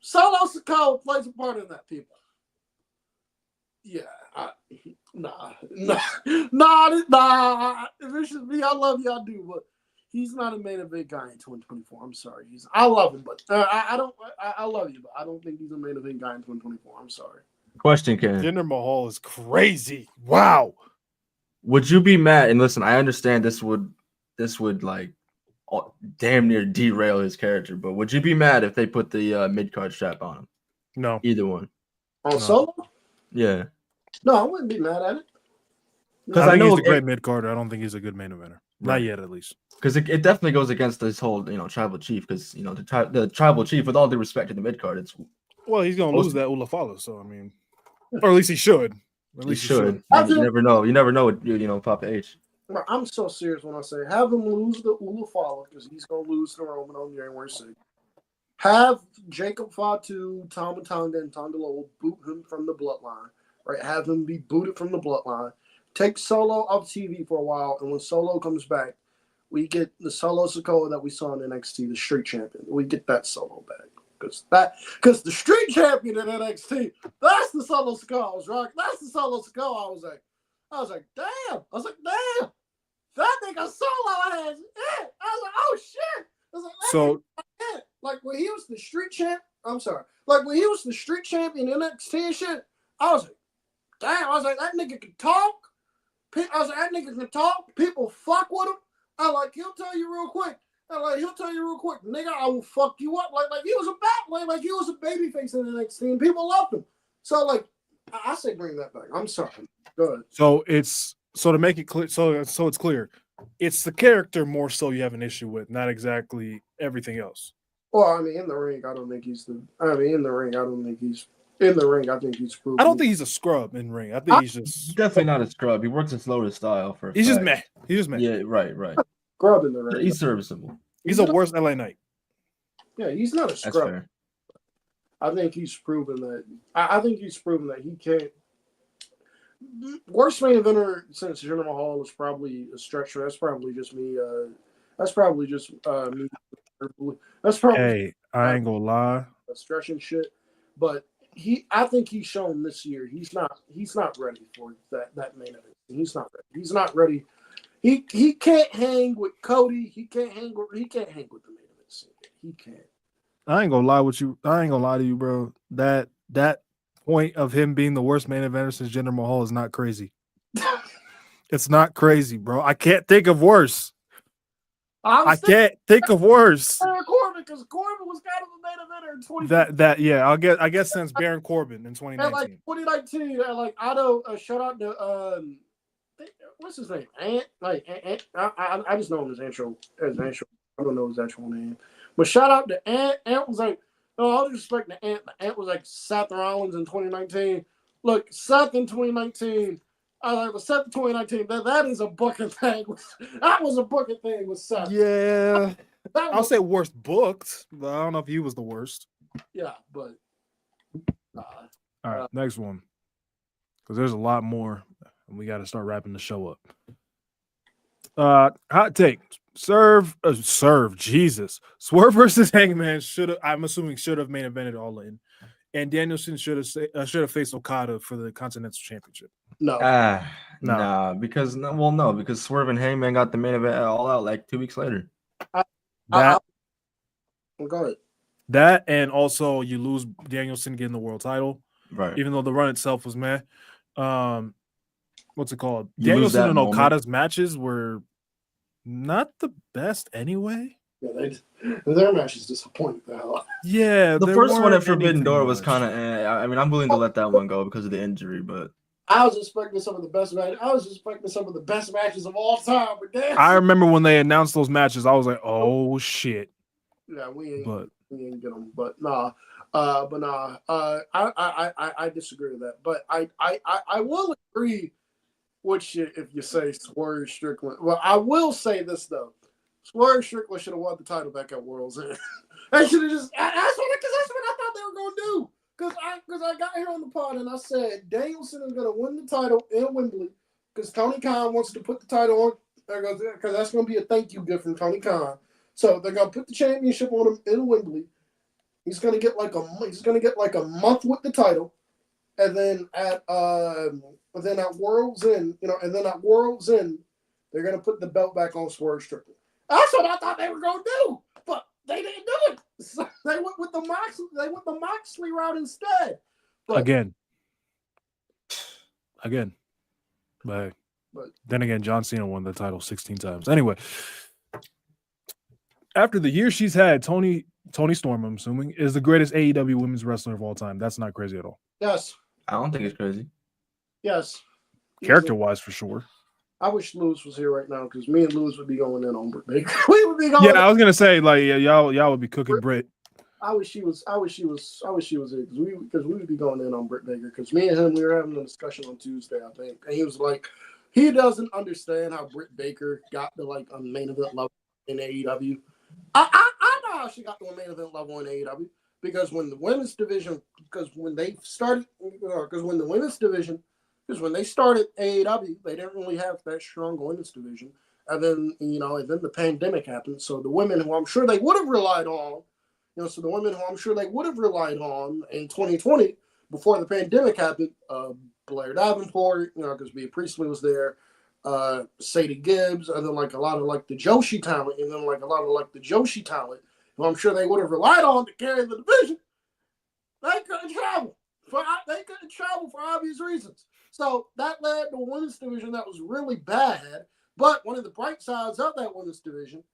Solo Sikoa plays a part in that, people. Yeah, nah. If it's just me, I love you, I do, but he's not a main event guy in 2024. I'm sorry. I love him, but I love you, but I don't think he's a main event guy in 2024. I'm sorry. Question, Ken. Jinder Mahal is crazy. Wow. Would you be mad? And listen, I understand this would like damn near derail his character, but would you be mad if they put the mid card strap on him? No. Either one. On Solo? Yeah. No, I wouldn't be mad at it. Because I know he's a great mid carder. I don't think he's a good main eventer. Not Right. yet, at least. Because it definitely goes against this whole tribal chief. Because the tribal chief, with all due respect to the mid card, it's Well, he's gonna lose that Ulafala, so I mean, or at least he should. At least he should. You never know. You never know what Papa H. Bro, I'm so serious when I say have him lose the Ulafala because he's gonna lose to Roman on January 6th. Have Jacob Fatu, Tama Tonga, and Tonga Lowe boot him from the bloodline. Right? Have him be booted from the bloodline. Take Solo off TV for a while, and when Solo comes back, we get the Solo Sikoa that we saw in NXT, the Street Champion. We get that Solo back. Because the Street Champion in NXT, that's the Solo Sikoa I was rocking. That's the Solo Sikoa I was like, damn. That nigga Solo has it. I was like, oh shit. I was like, so it. Like when he was the Street Champ, like when he was the Street Champion in NXT and shit, I was like, damn. I was like, that nigga can talk. I was like, that nigga can talk. People fuck with him. He'll tell you real quick. Nigga, I will fuck you up. Like he was he was a babyface in NXT and people loved him. So like, I say bring that back. I'm sorry. Go ahead. So to make it clear, so it's clear, it's the character more so you have an issue with, not exactly everything else. Well, I mean, in the ring, I think he's proven. I don't think he's a scrub in ring. I think he's just definitely not a scrub. He works in slower style for. He's just meh. Yeah, right. Scrub in the ring. He's serviceable. He's a worse LA Knight. Yeah, he's not a scrub. That's fair. I think he's proven that. I think he's proven that he can't. Worst main eventer since Jinder Mahal is probably a stretcher. That's probably just me. That's probably just me. That's probably. Hey, I ain't gonna lie. Stretching shit, but I think he's shown this year he's not ready for that main event. He's not ready. He's not ready. He can't hang with Cody. He can't hang with the main event scene. He can't. I ain't gonna lie to you, bro. That point of him being the worst main eventer since Jinder Mahal is not crazy. It's not crazy, bro. I can't think of worse. I can't think of worse. Corbin, because Corbin was kind of a main eventer in 2019. Yeah, I guess since Baron Corbin in 2019. 2019, I know. Shout out to what's his name? Ant. I just know him as Antro. I don't know his actual name. But shout out to Ant. Ant was like, all due respect to Ant. Ant was like Seth Rollins in 2019. Look, Seth in 2019. I was like, well, Seth in 2019. That is a booking thing. That was a booking thing with Seth. Yeah. I'll say worst booked, but I don't know if he was the worst. Yeah, but. All right, next one. Because there's a lot more, and we got to start wrapping the show up. Hot take. Swerve, Jesus. Swerve versus Hangman I'm assuming should have main evented All In, and Danielson should have faced Okada for the Continental Championship. No. Nah, because Swerve and Hangman got the main event All Out like 2 weeks later. Go ahead. That and also you lose Danielson getting the world title, right? Even though the run itself was meh. What's it called? You Danielson and Okada's matches were not the best anyway. Yeah, their matches disappoint the hell out. Yeah, the first one at Forbidden Door was kind of. I mean, I'm willing to let that one go because of the injury, but I was expecting some of the best matches. I was expecting some of the best matches of all time. But damn, I remember when they announced those matches, I was like, "Oh shit!" Yeah, we ain't get them. But nah, I disagree with that. But I will agree with you if you say Swerve Strickland. Well, I will say this though. Swerve Strickland should have won the title back at World's End. They should have just. That's what I thought they were gonna do. Because I got here on the pod and I said Danielson is gonna win the title in Wembley because Tony Khan wants to put the title on because that's gonna be a thank you gift from Tony Khan. So they're gonna put the championship on him in Wembley. He's gonna get like a month with the title, and then at World's End, they're gonna put the belt back on Swerve Strickland. That's what I thought they were gonna do, but they didn't do it. So they went with the Moxley route instead. But, again. But then again, John Cena won the title 16 times. Anyway, after the year she's had, Tony Storm, I'm assuming, is the greatest AEW women's wrestler of all time. That's not crazy at all. Yes. I don't think it's crazy. Yes. Character-wise, for sure. I wish Lewis was here right now because me and Lewis would be going in on Britt Baker. We would be going. Yeah, I was gonna say y'all would be cooking Britt. I wish she was here because we would be going in on Britt Baker because me and him we were having a discussion on Tuesday, I think, and he was like, he doesn't understand how Britt Baker got to like a main event level in AEW. I know how she got to a main event level in AEW because when the women's division when they started AEW, they didn't really have that strong women's division. And then, the pandemic happened. So the women who I'm sure they would have relied on, in 2020 before the pandemic happened, Blair Davenport, because Bea Priestley was there, Sadie Gibbs, and then like a lot of like the Joshi talent, who I'm sure they would have relied on to carry the division. They couldn't travel. For obvious reasons. So that led to a women's division that was really bad. But one of the bright sides of that women's division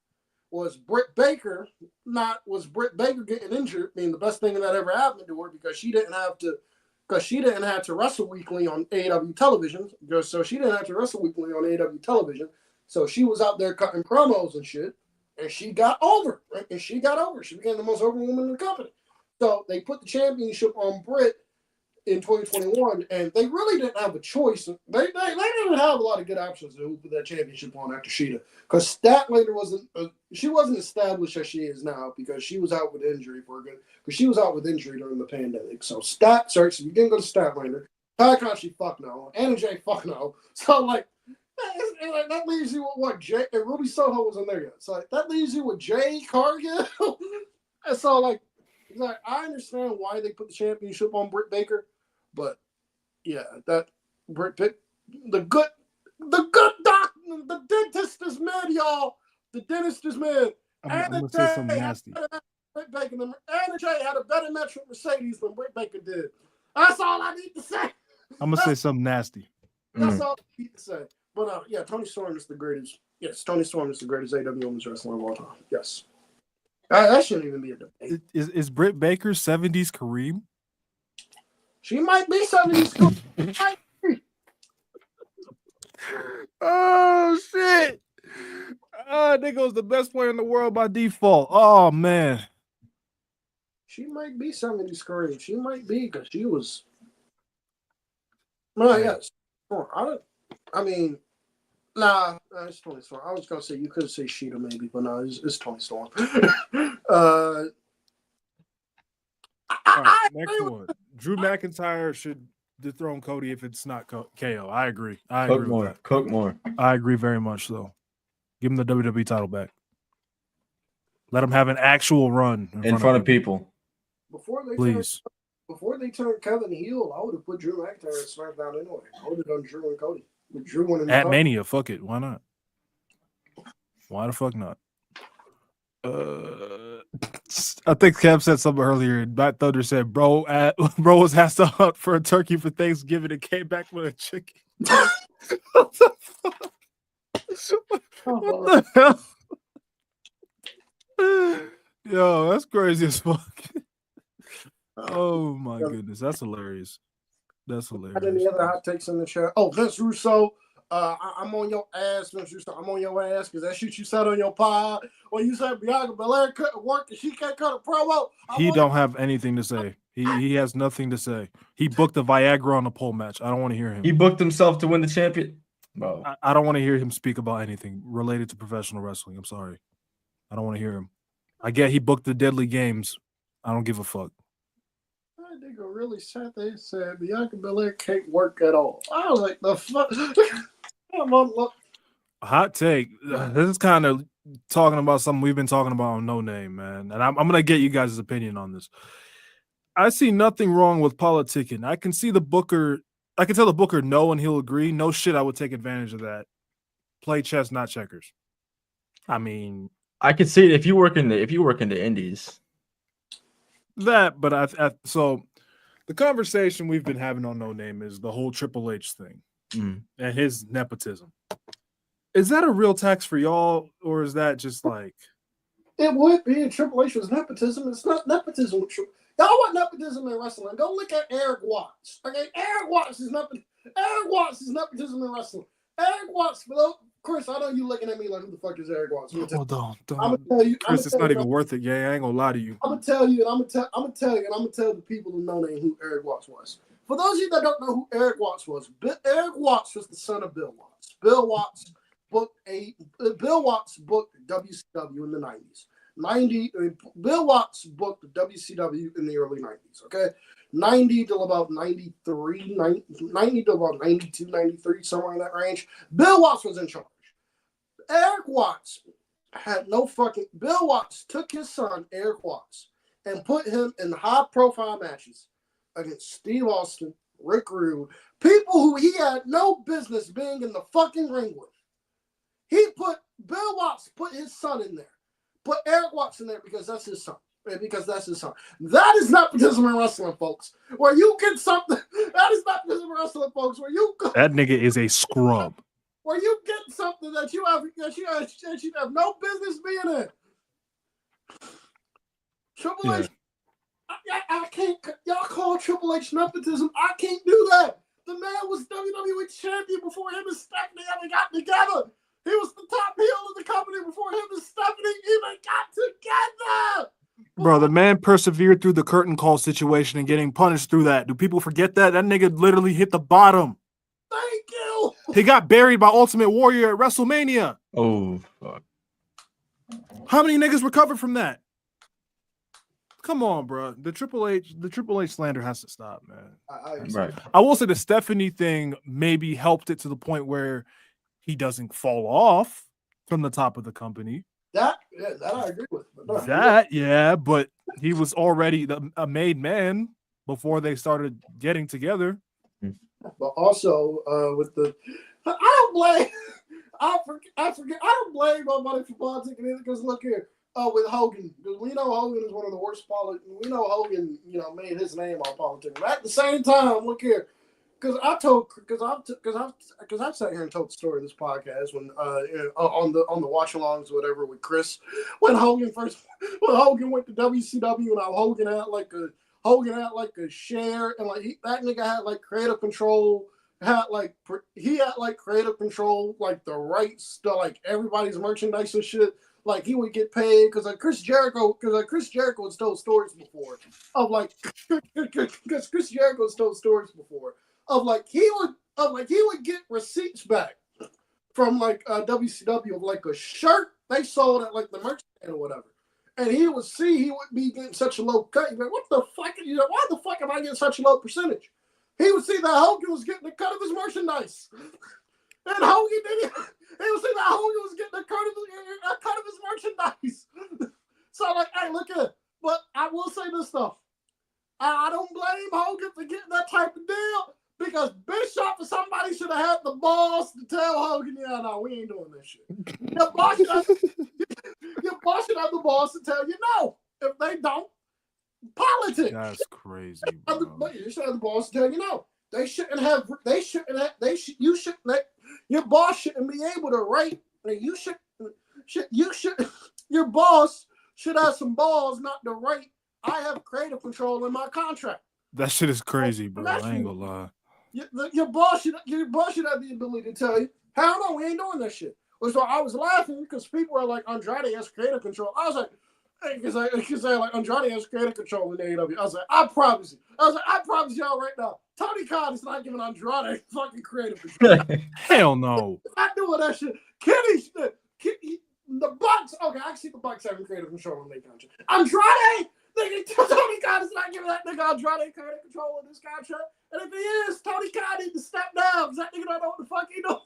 was Britt Baker getting injured, being the best thing that ever happened to her because she didn't have to wrestle weekly on AEW television. So she didn't have to wrestle weekly on AEW television. So she was out there cutting promos and shit. And she got over. Right? She became the most over woman in the company. So they put the championship on Britt in 2021, and they really didn't have a choice. They didn't have a lot of good options to put that championship on after Sheeta, because Statlander wasn't established as she is now because she was out with injury during the pandemic. So if you didn't go to Statlander, Takashi, fuck no, Anna Jay, fuck no. So like that leaves you with what Jay and Ruby Soho wasn't there yet. So like, that leaves you with Jay Cargill. And so like I understand why they put the championship on Britt Baker. But yeah, that Britt Baker, the good doctor, the dentist is mad, y'all. The dentist is mad. I'm gonna say something nasty. Anna Jay had a better match with Mercedes than Britt Baker did. That's all I need to say. I'm gonna say something nasty. That's all I need to say. But Tony Storm is the greatest. Yes, Tony Storm is the greatest AEW women's wrestler of all time. Yes. That shouldn't even be a debate. Is Britt Baker 70s Kareem? She might be 70s Kareem. Oh shit! Nigga's the best player in the world by default. Oh man. She might be 70s Kareem. She might be because she was. Well, yes. It's Tony Storm. I was gonna say you could say Sheeta maybe, but no, it's Tony Storm. Next one. Drew McIntyre should dethrone Cody if it's not KO. I agree. Cook more. I agree very much so. Give him the WWE title back. Let him have an actual run in front of people. Please. Before they turned Kevin heel, I would have put Drew McIntyre at SmackDown anyway. I would have done Drew and Cody. With Drew winning At Mania, fuck it. Why not? Why the fuck not? I think Kev said something earlier, and Matt Thunder said, bro was asked to hunt for a turkey for Thanksgiving and came back with a chicken. What the fuck? What the hell? Yo, that's crazy as fuck. Oh my goodness, that's hilarious. That's hilarious. Any other hot takes in the show? Oh, Vince Russo. I'm on your ass, Vince Russo. I'm on your ass because that shit you said on your pod when you said Bianca Belair couldn't work and she can't cut a promo. He don't have anything to say. He has nothing to say. He booked a Viagra on a pole match. I don't want to hear him. He booked himself to win the champion. Bro. I don't want to hear him speak about anything related to professional wrestling. I'm sorry. I don't want to hear him. I get he booked the Deadly Games. I don't give a fuck. That nigga really sat there and said Bianca Belair can't work at all. I was like, the fuck? Hot take. This is kind of talking about something we've been talking about on No Name, man. And I'm going to get you guys' opinion on this. I see nothing wrong with politicking. I can see the booker. I can tell the booker no, and he'll agree. No shit, I would take advantage of that. Play chess, not checkers. I mean, I could see it if you work in the indies. That, but so the conversation we've been having on No Name is the whole Triple H thing and his nepotism. Is that a real tax for y'all, or is that just like it would be? Triple H was nepotism. It's not nepotism. Y'all want nepotism in wrestling? Go look at Eric Watts. Okay, Eric Watts is nepotism in wrestling. Eric Watts, Chris, I know you looking at me like, who the fuck is Eric Watts? Don't. I'm gonna tell you, Chris, it's not even worth it. Yeah, I ain't gonna lie to you. I'm gonna tell you, and I'm gonna tell the people who know who Eric Watts was. For those of you that don't know who Eric Watts was, Eric Watts was the son of Bill Watts. Bill Watts booked WCW in the 90s. Bill Watts booked WCW in the early 90s. Okay, 90 to about 93, 90 to about 92, 93, somewhere in that range. Bill Watts was in charge. Eric Watts had no fucking. Bill Watts took his son Eric Watts and put him in high-profile matches against Steve Austin, Rick Rude, people who he had no business being in the fucking ring with. Bill Watts put his son in there. Put Eric Watts in there because that's his son. That is nepotism in wrestling, folks. Where you get something. That is nepotism in wrestling, folks. That nigga is a scrub. Where you get something that you have no business being in. Triple H. I can't. Y'all call Triple H nepotism. I can't do that. The man was WWE champion before him and Stephanie ever got together. He was the top heel of the company before him and Stephanie even got together. Bro, the man persevered through the curtain call situation and getting punished through that. Do people forget that? That nigga literally hit the bottom. Thank you. He got buried by Ultimate Warrior at WrestleMania. Oh, fuck. How many niggas recovered from that? Come on, bro. The Triple H slander has to stop, man. Right. I will say the Stephanie thing maybe helped it to the point where he doesn't fall off from the top of the company. That I agree with. But he was already a made man before they started getting together. But also I don't blame nobody for politicking either, because look here, with Hogan, because we know Hogan is one of the worst politicians. We know Hogan, made his name on politics. But at the same time, look here, because I've sat here and told the story of this podcast when on the watch-alongs or whatever with Chris, when Hogan went to WCW and Hogan had like a share, and that nigga had like creative control. He had creative control, like the rights to like everybody's merchandise and shit. Like he would get paid because Chris Jericho has told stories before of he would get receipts back from WCW of like a shirt they sold at like the merch stand or whatever. And he would be getting such a low cut. He'd be like, what the fuck? Why the fuck am I getting such a low percentage? He would see that Hogan was getting a cut of his merchandise. And Hogan did it. He was saying that Hogan was getting a cut of his merchandise. So I'm like, hey, look at it. But I will say this stuff. I don't blame Hogan for getting that type of deal because Bischoff or somebody should have had the balls to tell Hogan, yeah, no, we ain't doing this shit. Your boss should have the balls to tell you no. If they don't, politics. That's crazy, bro. You should have the balls to tell you no. They shouldn't have. You shouldn't. Your boss shouldn't be able to write. You should. Your boss should have some balls not to write. I have creative control in my contract. That shit is crazy, bro. I ain't gonna lie. Your boss should have the ability to tell you, hell no, we ain't doing that shit. So I was laughing because people are like, Andrade has creative control. I was like, because they like Andrade has creative control in AEW. I was like, I promise y'all right now, Tony Khan is not giving Andrade fucking creative control. Hell no. Not doing that shit. Kenny, the Bucks. Okay, I can see the Bucks having creative control in their contract. Andrade, nigga, Tony Khan is not giving that nigga Andrade creative control in this contract. And if he is, Tony Khan needs to step down because that nigga don't know what the fuck he doing.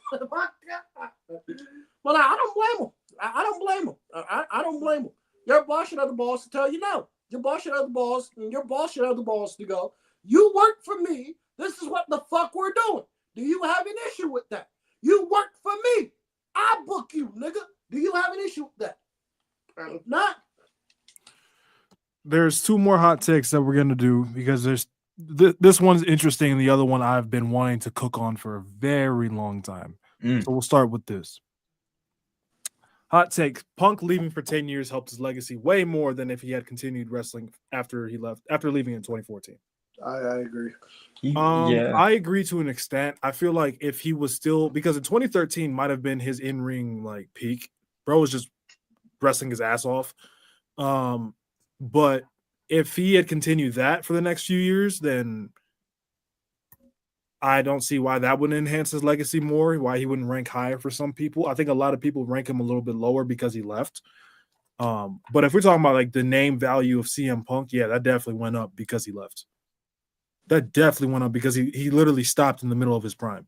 But I don't blame him. I don't blame him. I don't blame him. Your boss should have the balls to tell you no. Your boss should have the balls, and your boss should have the balls to go, you work for me. This is what the fuck we're doing. Do you have an issue with that? You work for me. I book you, nigga. Do you have an issue with that? If not. There's two more hot takes that we're going to do because this one's interesting and the other one I've been wanting to cook on for a very long time. So we'll start with this. Hot take: Punk leaving for 10 years helped his legacy way more than if he had continued wrestling after leaving in 2014. I agree. I agree to an extent. I feel like if he was still, because in 2013 might have been his in-ring like peak. Bro was just wrestling his ass off. But if he had continued that for the next few years, then I don't see why that wouldn't enhance his legacy more, why he wouldn't rank higher for some people. I think a lot of people rank him a little bit lower because he left. But if we're talking about like the name value of CM Punk, yeah, that definitely went up because he left. That definitely went up because he literally stopped in the middle of his prime.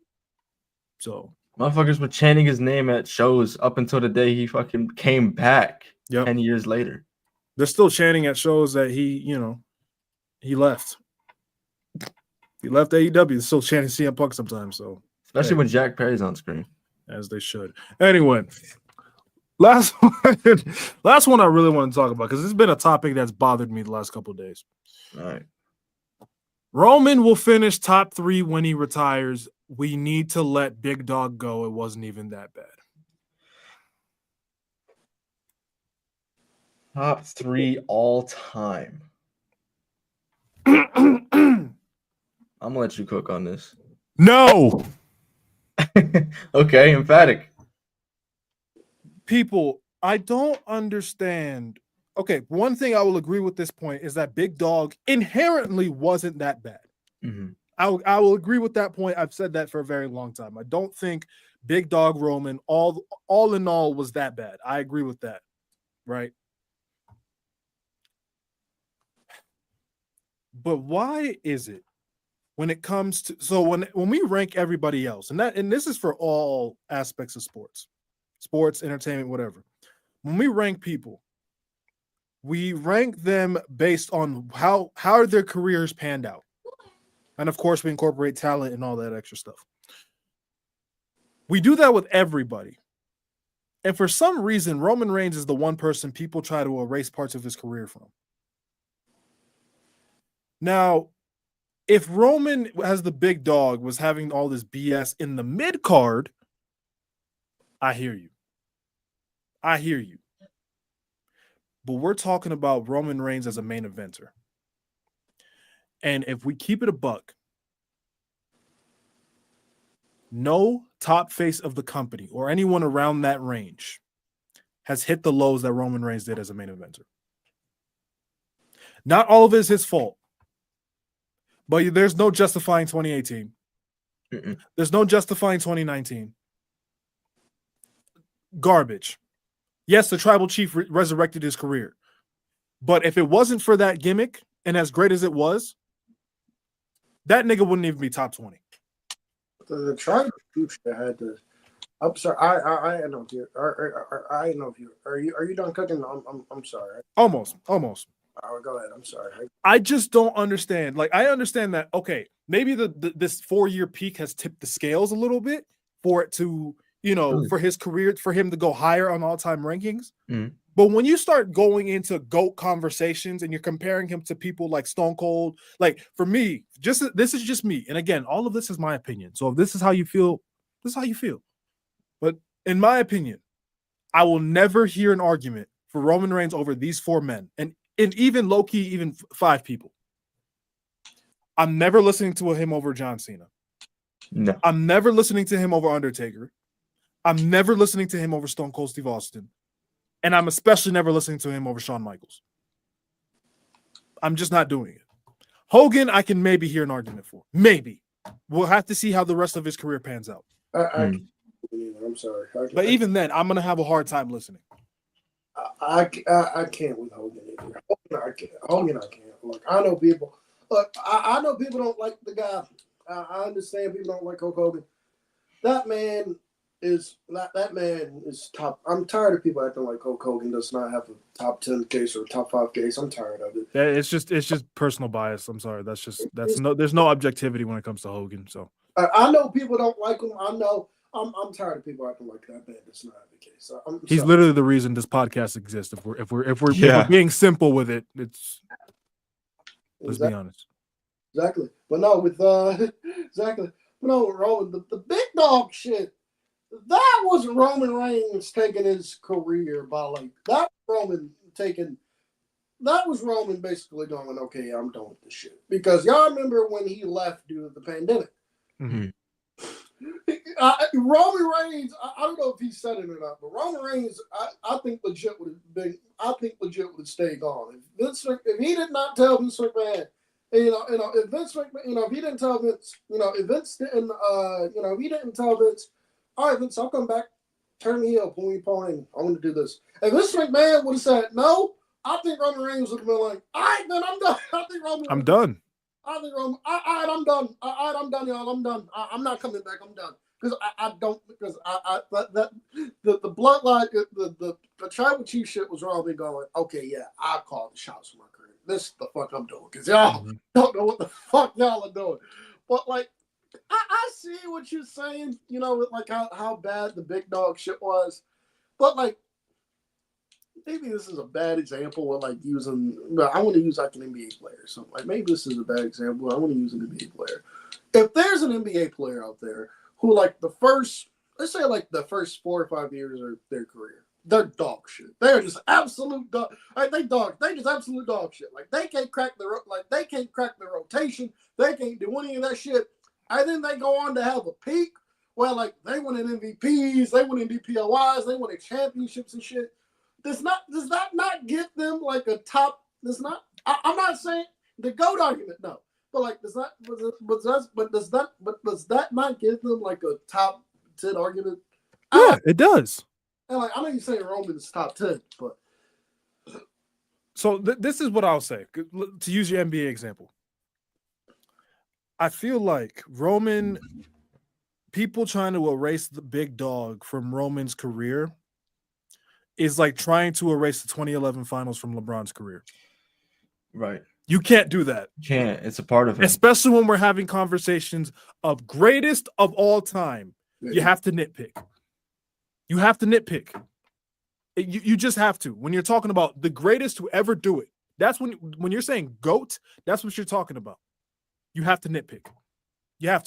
So motherfuckers were chanting his name at shows up until the day he fucking came back 10 years later. They're still chanting at shows that he left. He left AEW. They're still chanting CM Punk sometimes. So especially when Jack Perry's on screen. As they should. Anyway, last one I really want to talk about because it's been a topic that's bothered me the last couple of days. All right. Roman will finish top 3 when he retires. We need to let Big Dog go. It wasn't even that bad. Top 3 all time. I'm gonna let you cook on this. No. Okay, emphatic. People, I don't understand. Okay, one thing I will agree with this point is that Big Dog inherently wasn't that bad. Mm-hmm. I will agree with that point. I've said that for a very long time. I don't think Big Dog Roman all in all was that bad. I agree with that. Right? But why is it when it comes to when we rank everybody else, and this is for all aspects of sports, entertainment, whatever. When we rank people, we rank them based on how their careers panned out. And of course, we incorporate talent and all that extra stuff. We do that with everybody. And for some reason, Roman Reigns is the one person people try to erase parts of his career from. Now, if Roman, as the big dog, was having all this BS in the mid-card, I hear you. But we're talking about Roman Reigns as a main eventer. And if we keep it a buck, no top face of the company or anyone around that range has hit the lows that Roman Reigns did as a main eventer. Not all of it is his fault. But there's no justifying 2018. There's no justifying 2019. Garbage. Yes, the tribal chief resurrected his career. But if it wasn't for that gimmick, and as great as it was, that nigga wouldn't even be top 20. The tribal chief should have had I'm sorry. I know you. I know you. Are you done cooking? I'm sorry. Almost. Oh, go ahead. I'm sorry. I just don't understand. Like, I understand that, okay, maybe this 4-year peak has tipped the scales a little bit for it to, for his career, for him to go higher on all-time rankings. Mm. But when you start going into GOAT conversations and you're comparing him to people like Stone Cold, like, for me, this is just me. And again, all of this is my opinion. So if this is how you feel, this is how you feel. But in my opinion, I will never hear an argument for Roman Reigns over these 4 men. And even low-key, even 5 people. I'm never listening to him over John Cena. No. I'm never listening to him over Undertaker. I'm never listening to him over Stone Cold Steve Austin. And I'm especially never listening to him over Shawn Michaels. I'm just not doing it. Hogan, I can maybe hear an argument for. Maybe. We'll have to see how the rest of his career pans out. I'm sorry. But even then, I'm going to have a hard time listening. I can't with Hogan either. Hogan, I can't. Look, I know people. Look, I know people don't like the guy. I understand people don't like Hulk Hogan. That man is top. I'm tired of people acting like Hulk Hogan does not have a top 10 case or a top 5 case. I'm tired of it. It's just personal bias. I'm sorry. There's no objectivity when it comes to Hogan. So I know people don't like him. I know. I'm tired of people acting like that man does not have the case. He's literally the reason this podcast exists. If we're being simple with it, let's be honest. Exactly. But no, with exactly. But no, with Roman, the big dog shit. That wasn't Roman Reigns taking his career by like that. That was Roman basically going, okay, I'm done with this shit. Because y'all remember when he left due to the pandemic. Mm-hmm. Roman Reigns, I don't know if he said it or not, but Roman Reigns, I think legit would have stayed gone. If he did not tell Vince McMahon, if Vince McMahon, if he didn't tell Vince, if Vince didn't, if he didn't tell Vince, all right, Vince, I'll come back, turn me up when we playing. I want to do this. And Vince McMahon would have said no. I think Roman Reigns would have been like, all right, then I'm done. I'm done. All right, I'm done. All right, I'm done, y'all. I'm done. I'm not coming back. I'm done. Because the bloodline, the tribal chief shit was wrong. Going, okay, yeah, I call the shots for my career. This is the fuck I'm doing. Because y'all don't know what the fuck y'all are doing. But like, I see what you're saying, with like how bad the big dog shit was. But like, maybe this is a bad example of like using. I want to use like an NBA player. So like maybe this is a bad example. I want to use an NBA player. If there's an NBA player out there who like let's say like the first 4 or 5 years of their career, they're dog shit. They're just absolute dog. Like they just absolute dog shit. Like they can't crack the rotation. They can't do any of that shit. And then they go on to have a peak where like they win in MVPs, they win in DPOIs, they win in championships and shit. Does that not give them like a top? I'm not saying the GOAT argument, no. But like, does that not give them like a top 10 argument? Yeah, it does. And like, I know you're saying Roman is top 10, but so this is what I'll say to use your NBA example. I feel like Roman, people trying to erase the big dog from Roman's career is like trying to erase the 2011 finals from LeBron's career. Right. You can't do that. Can't. It's a part of it. Especially when we're having conversations of greatest of all time. Yeah. You have to nitpick. You just have to. When you're talking about the greatest to ever do it, that's when you're saying GOAT, that's what you're talking about. You have to nitpick. You have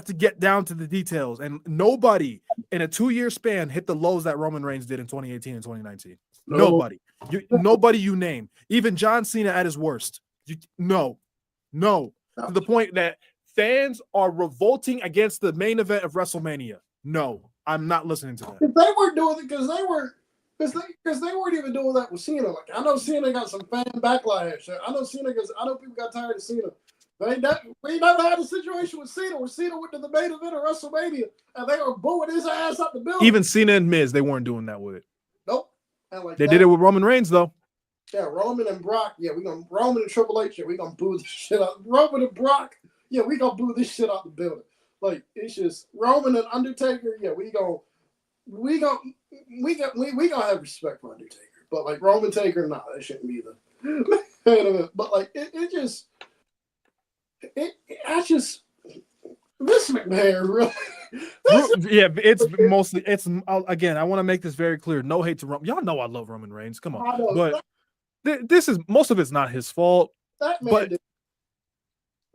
to get down to the details. And nobody in a 2-year span hit the lows that Roman Reigns did in 2018 and 2019. No. Nobody you name. Even John Cena at his worst. No. To the point that fans are revolting against the main event of WrestleMania. No, I'm not listening to that. If they weren't doing it because they weren't even doing that with Cena. Like I know Cena got some fan backlash. I know people got tired of Cena. We never had a situation with Cena where Cena went to the main event of WrestleMania and they were booing his ass out the building. Even Cena and Miz, they weren't doing that with it. Nope. And like they did it with Roman Reigns though. Yeah, Roman and Brock. Yeah, Roman and Triple H. Yeah, we gonna boo this shit out. Roman and Brock. Yeah, we gonna boo this shit out the building. Like it's just Roman and Undertaker. Yeah, we gonna have respect for Undertaker, but like Roman Taker, nah, that shouldn't be the. But like it just I just this McMahon really. Yeah, it's mostly again. I want to make this very clear. No hate to Roman. Y'all know I love Roman Reigns. Come on, but this is most of it's not his fault. But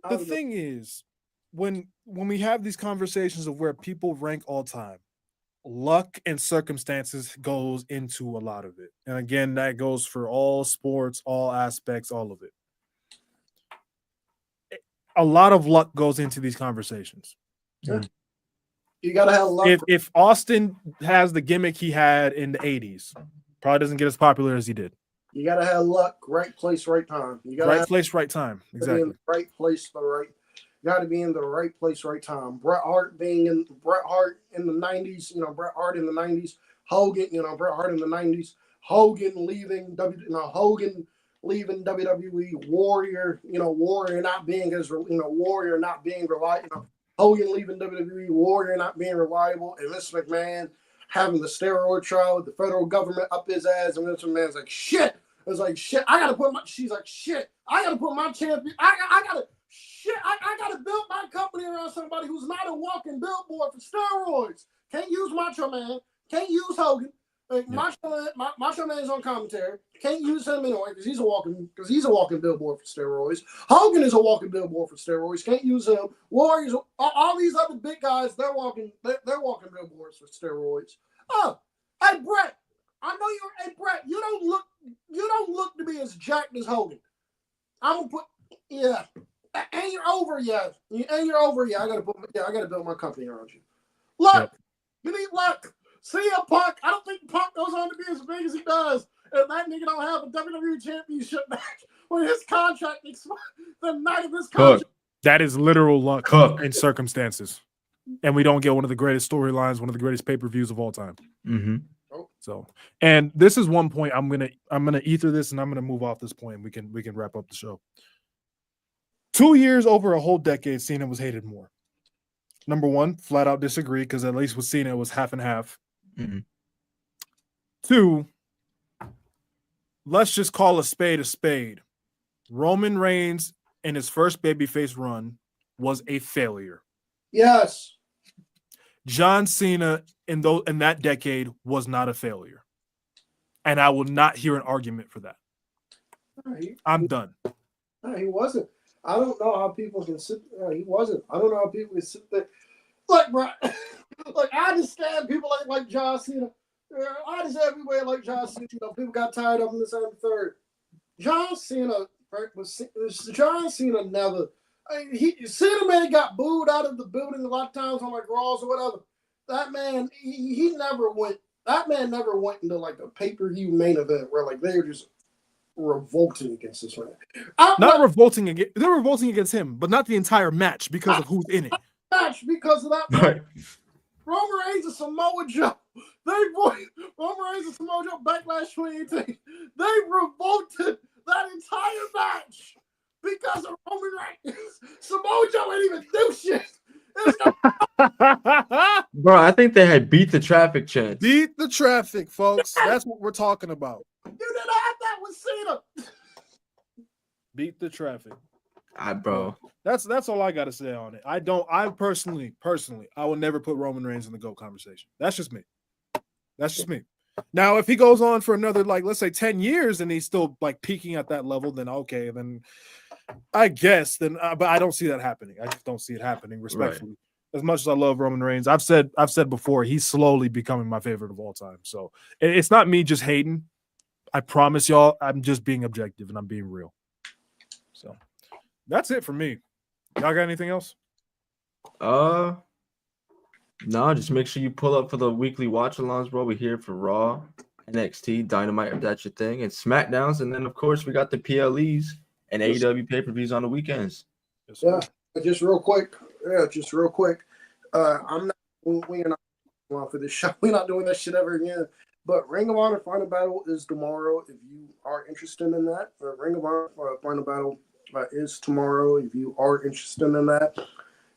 the thing is, when we have these conversations of where people rank all time, luck and circumstances goes into a lot of it. And again, that goes for all sports, all aspects, all of it. A lot of luck goes into these conversations. Yeah. You gotta have luck. If Austin has the gimmick he had in the 80s, probably doesn't get as popular as he did. You gotta have luck, right place, right time. You gotta right place, right time. Exactly. In the right place, you gotta be in the right place, right time. Bret Hart in the 90s, Bret Hart in the 90s, Hogan, Bret Hart in the 90s, Hogan leaving WWE, Warrior, Warrior not being reliable, Hogan leaving WWE, Warrior not being reliable, and Vince McMahon having the steroid trial with the federal government up his ass, and Vince McMahon's like, shit. It's like, shit, she's like, shit, I gotta put my champion, I gotta build my company around somebody who's not a walking billboard for steroids. Can't use Macho Man, can't use Hogan. Like, Macho Man's on commentary. Can't use him anyway because he's a walking billboard for steroids. Hogan is a walking billboard for steroids. Can't use him. Warriors, all these other big guys, they're walking billboards for steroids. Oh, hey Brett, Brett, you don't look to be as jacked as Hogan. I'm gonna put and you're over yet. I gotta build my company around you. Look, you need luck. CM Punk, I don't think Punk goes on to be as big as he does. And that nigga don't have a WWE championship match when his contract expires the night of his contract. That is literal luck and circumstances. And we don't get one of the greatest storylines, one of the greatest pay-per-views of all time. Mm-hmm. So, and this is one point I'm gonna ether this, and I'm gonna move off this point. We can wrap up the show. 2 years over a whole decade, Cena was hated more. Number one, flat out disagree, because at least with Cena it was half and half. Mm-hmm. 2, let's just call a spade a spade. Roman Reigns in his first babyface run was a failure. Yes. John Cena in that decade was not a failure. And I will not hear an argument for that. I'm done. No, he wasn't. I don't know how people can sit there. He wasn't. I don't know how people can sit there. Look, bro. Look, I understand people like John Cena. I understand everywhere like John Cena. People got tired of him this and the third. John Cena never. Cena man got booed out of the building a lot of times on like Raws or whatever. That man, he never went. That man never went into like a pay-per-view main event where like they were just revolting against this man. Revolting against. They're revolting against him, but not the entire match because of who's in it. Match because of that. Right. Roman Reigns and Samoa Joe. Roman Reigns and Samoa Joe Backlash 2018. They revolted that entire match because of Roman Reigns. Samoa Joe ain't even do shit. Bro, I think they had beat the traffic chance. Beat the traffic, folks. That's what we're talking about. You didn't have that with Cena. Beat the traffic. Bro. That's all I gotta say on it. I personally, I will never put Roman Reigns in the GOAT conversation. That's just me. Now, if he goes on for another, like, let's say 10 years and he's still like peaking at that level, then okay, then I guess but I don't see that happening. I just don't see it happening, respectfully. Right. As much as I love Roman Reigns, I've said before, he's slowly becoming my favorite of all time. So it's not me just hating. I promise y'all, I'm just being objective and I'm being real. So that's it for me. Y'all got anything else? No, just make sure you pull up for the weekly watch-alongs, bro. We're here for Raw, NXT, Dynamite, if that's your thing, and SmackDowns. And then, of course, we got the PLEs and AEW pay-per-views on the weekends. Yeah, just real quick. I'm not. We're not for this show. We're not doing that shit ever again. But Ring of Honor Final Battle is tomorrow. If you are interested in that, Ring of Honor Final Battle is tomorrow. If you are interested in that,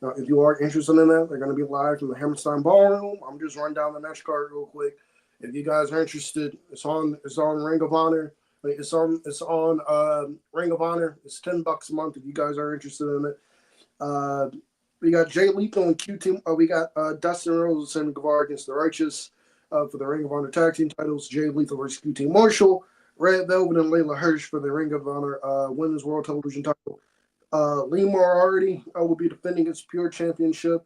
If you are interested in that, they're going to be live from the Hammerstein Ballroom. I'm just running down the match card real quick. If you guys are interested, it's on Ring of Honor. It's on Ring of Honor. It's $10 a month if you guys are interested in it. We got Jay Lethal and QT. We got Dustin Rhodes and Guevara against the Righteous for the Ring of Honor tag team titles. Jay Lethal versus QT Marshall. Red Velvet and Layla Hirsch for the Ring of Honor Women's World Television title. Lee Moriarty will be defending his Pure Championship.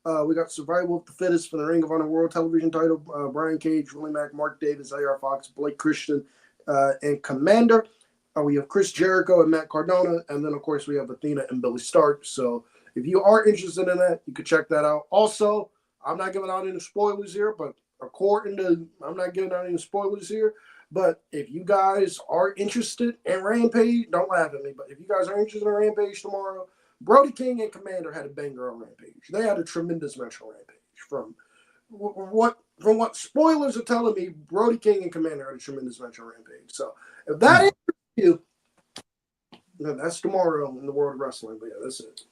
We got Survival of the Fittest for the Ring of Honor World Television title. Brian Cage, Willie Mack, Mark Davis, AR Fox, Blake Christian, and Commander. We have Chris Jericho and Matt Cardona. And then, of course, we have Athena and Billy Stark. So if you are interested in that, you can check that out. Also, I'm not giving out any spoilers here, but I'm not giving out any spoilers here. But if you guys are interested in Rampage, don't laugh at me, but if you guys are interested in Rampage tomorrow, Brody King and Commander had a banger on Rampage. They had a tremendous match on Rampage. From what spoilers are telling me, Brody King and Commander had a tremendous match on Rampage. So if that interests you, then that's tomorrow in the world of wrestling. But yeah, that's it.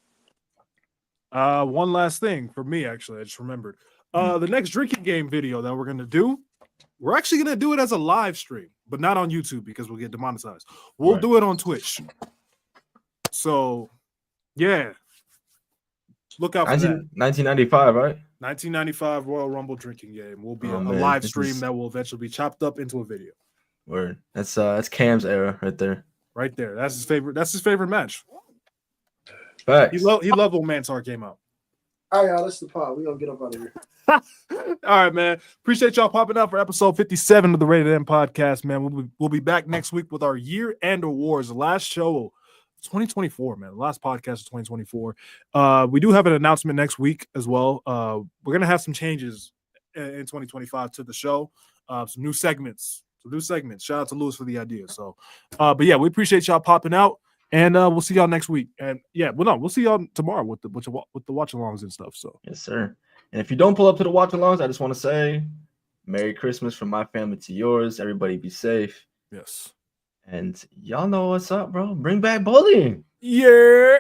One last thing for me, actually, I just remembered. The next drinking game video that we're gonna do, we're actually gonna do it as a live stream, but not on YouTube because we'll get demonetized. We'll do it on Twitch. So, yeah, look out for that. 1995, right? 1995 Royal Rumble drinking game will be a man, live stream that will eventually be chopped up into a video. Word. That's Cam's era right there. Right there. That's his favorite. That's his favorite match. Facts. He loved when Mantar came out. All right, that's the pod. We're gonna get up out of here. All right, man. Appreciate y'all popping out for episode 57 of the Rated M podcast, man. We'll be back next week with our year-end awards. The last show of 2024, man. The last podcast of 2024. We do have an announcement next week as well. We're gonna have some changes in 2025 to the show. Some new segments. Shout out to Lewis for the idea. So, but yeah, we appreciate y'all popping out. And we'll see y'all next week. And yeah, we'll see y'all tomorrow with the watch-alongs and stuff. So yes, sir. And if you don't pull up to the watch-alongs, I just want to say Merry Christmas from my family to yours. Everybody be safe. Yes. And y'all know what's up, bro. Bring back bullying. Yeah.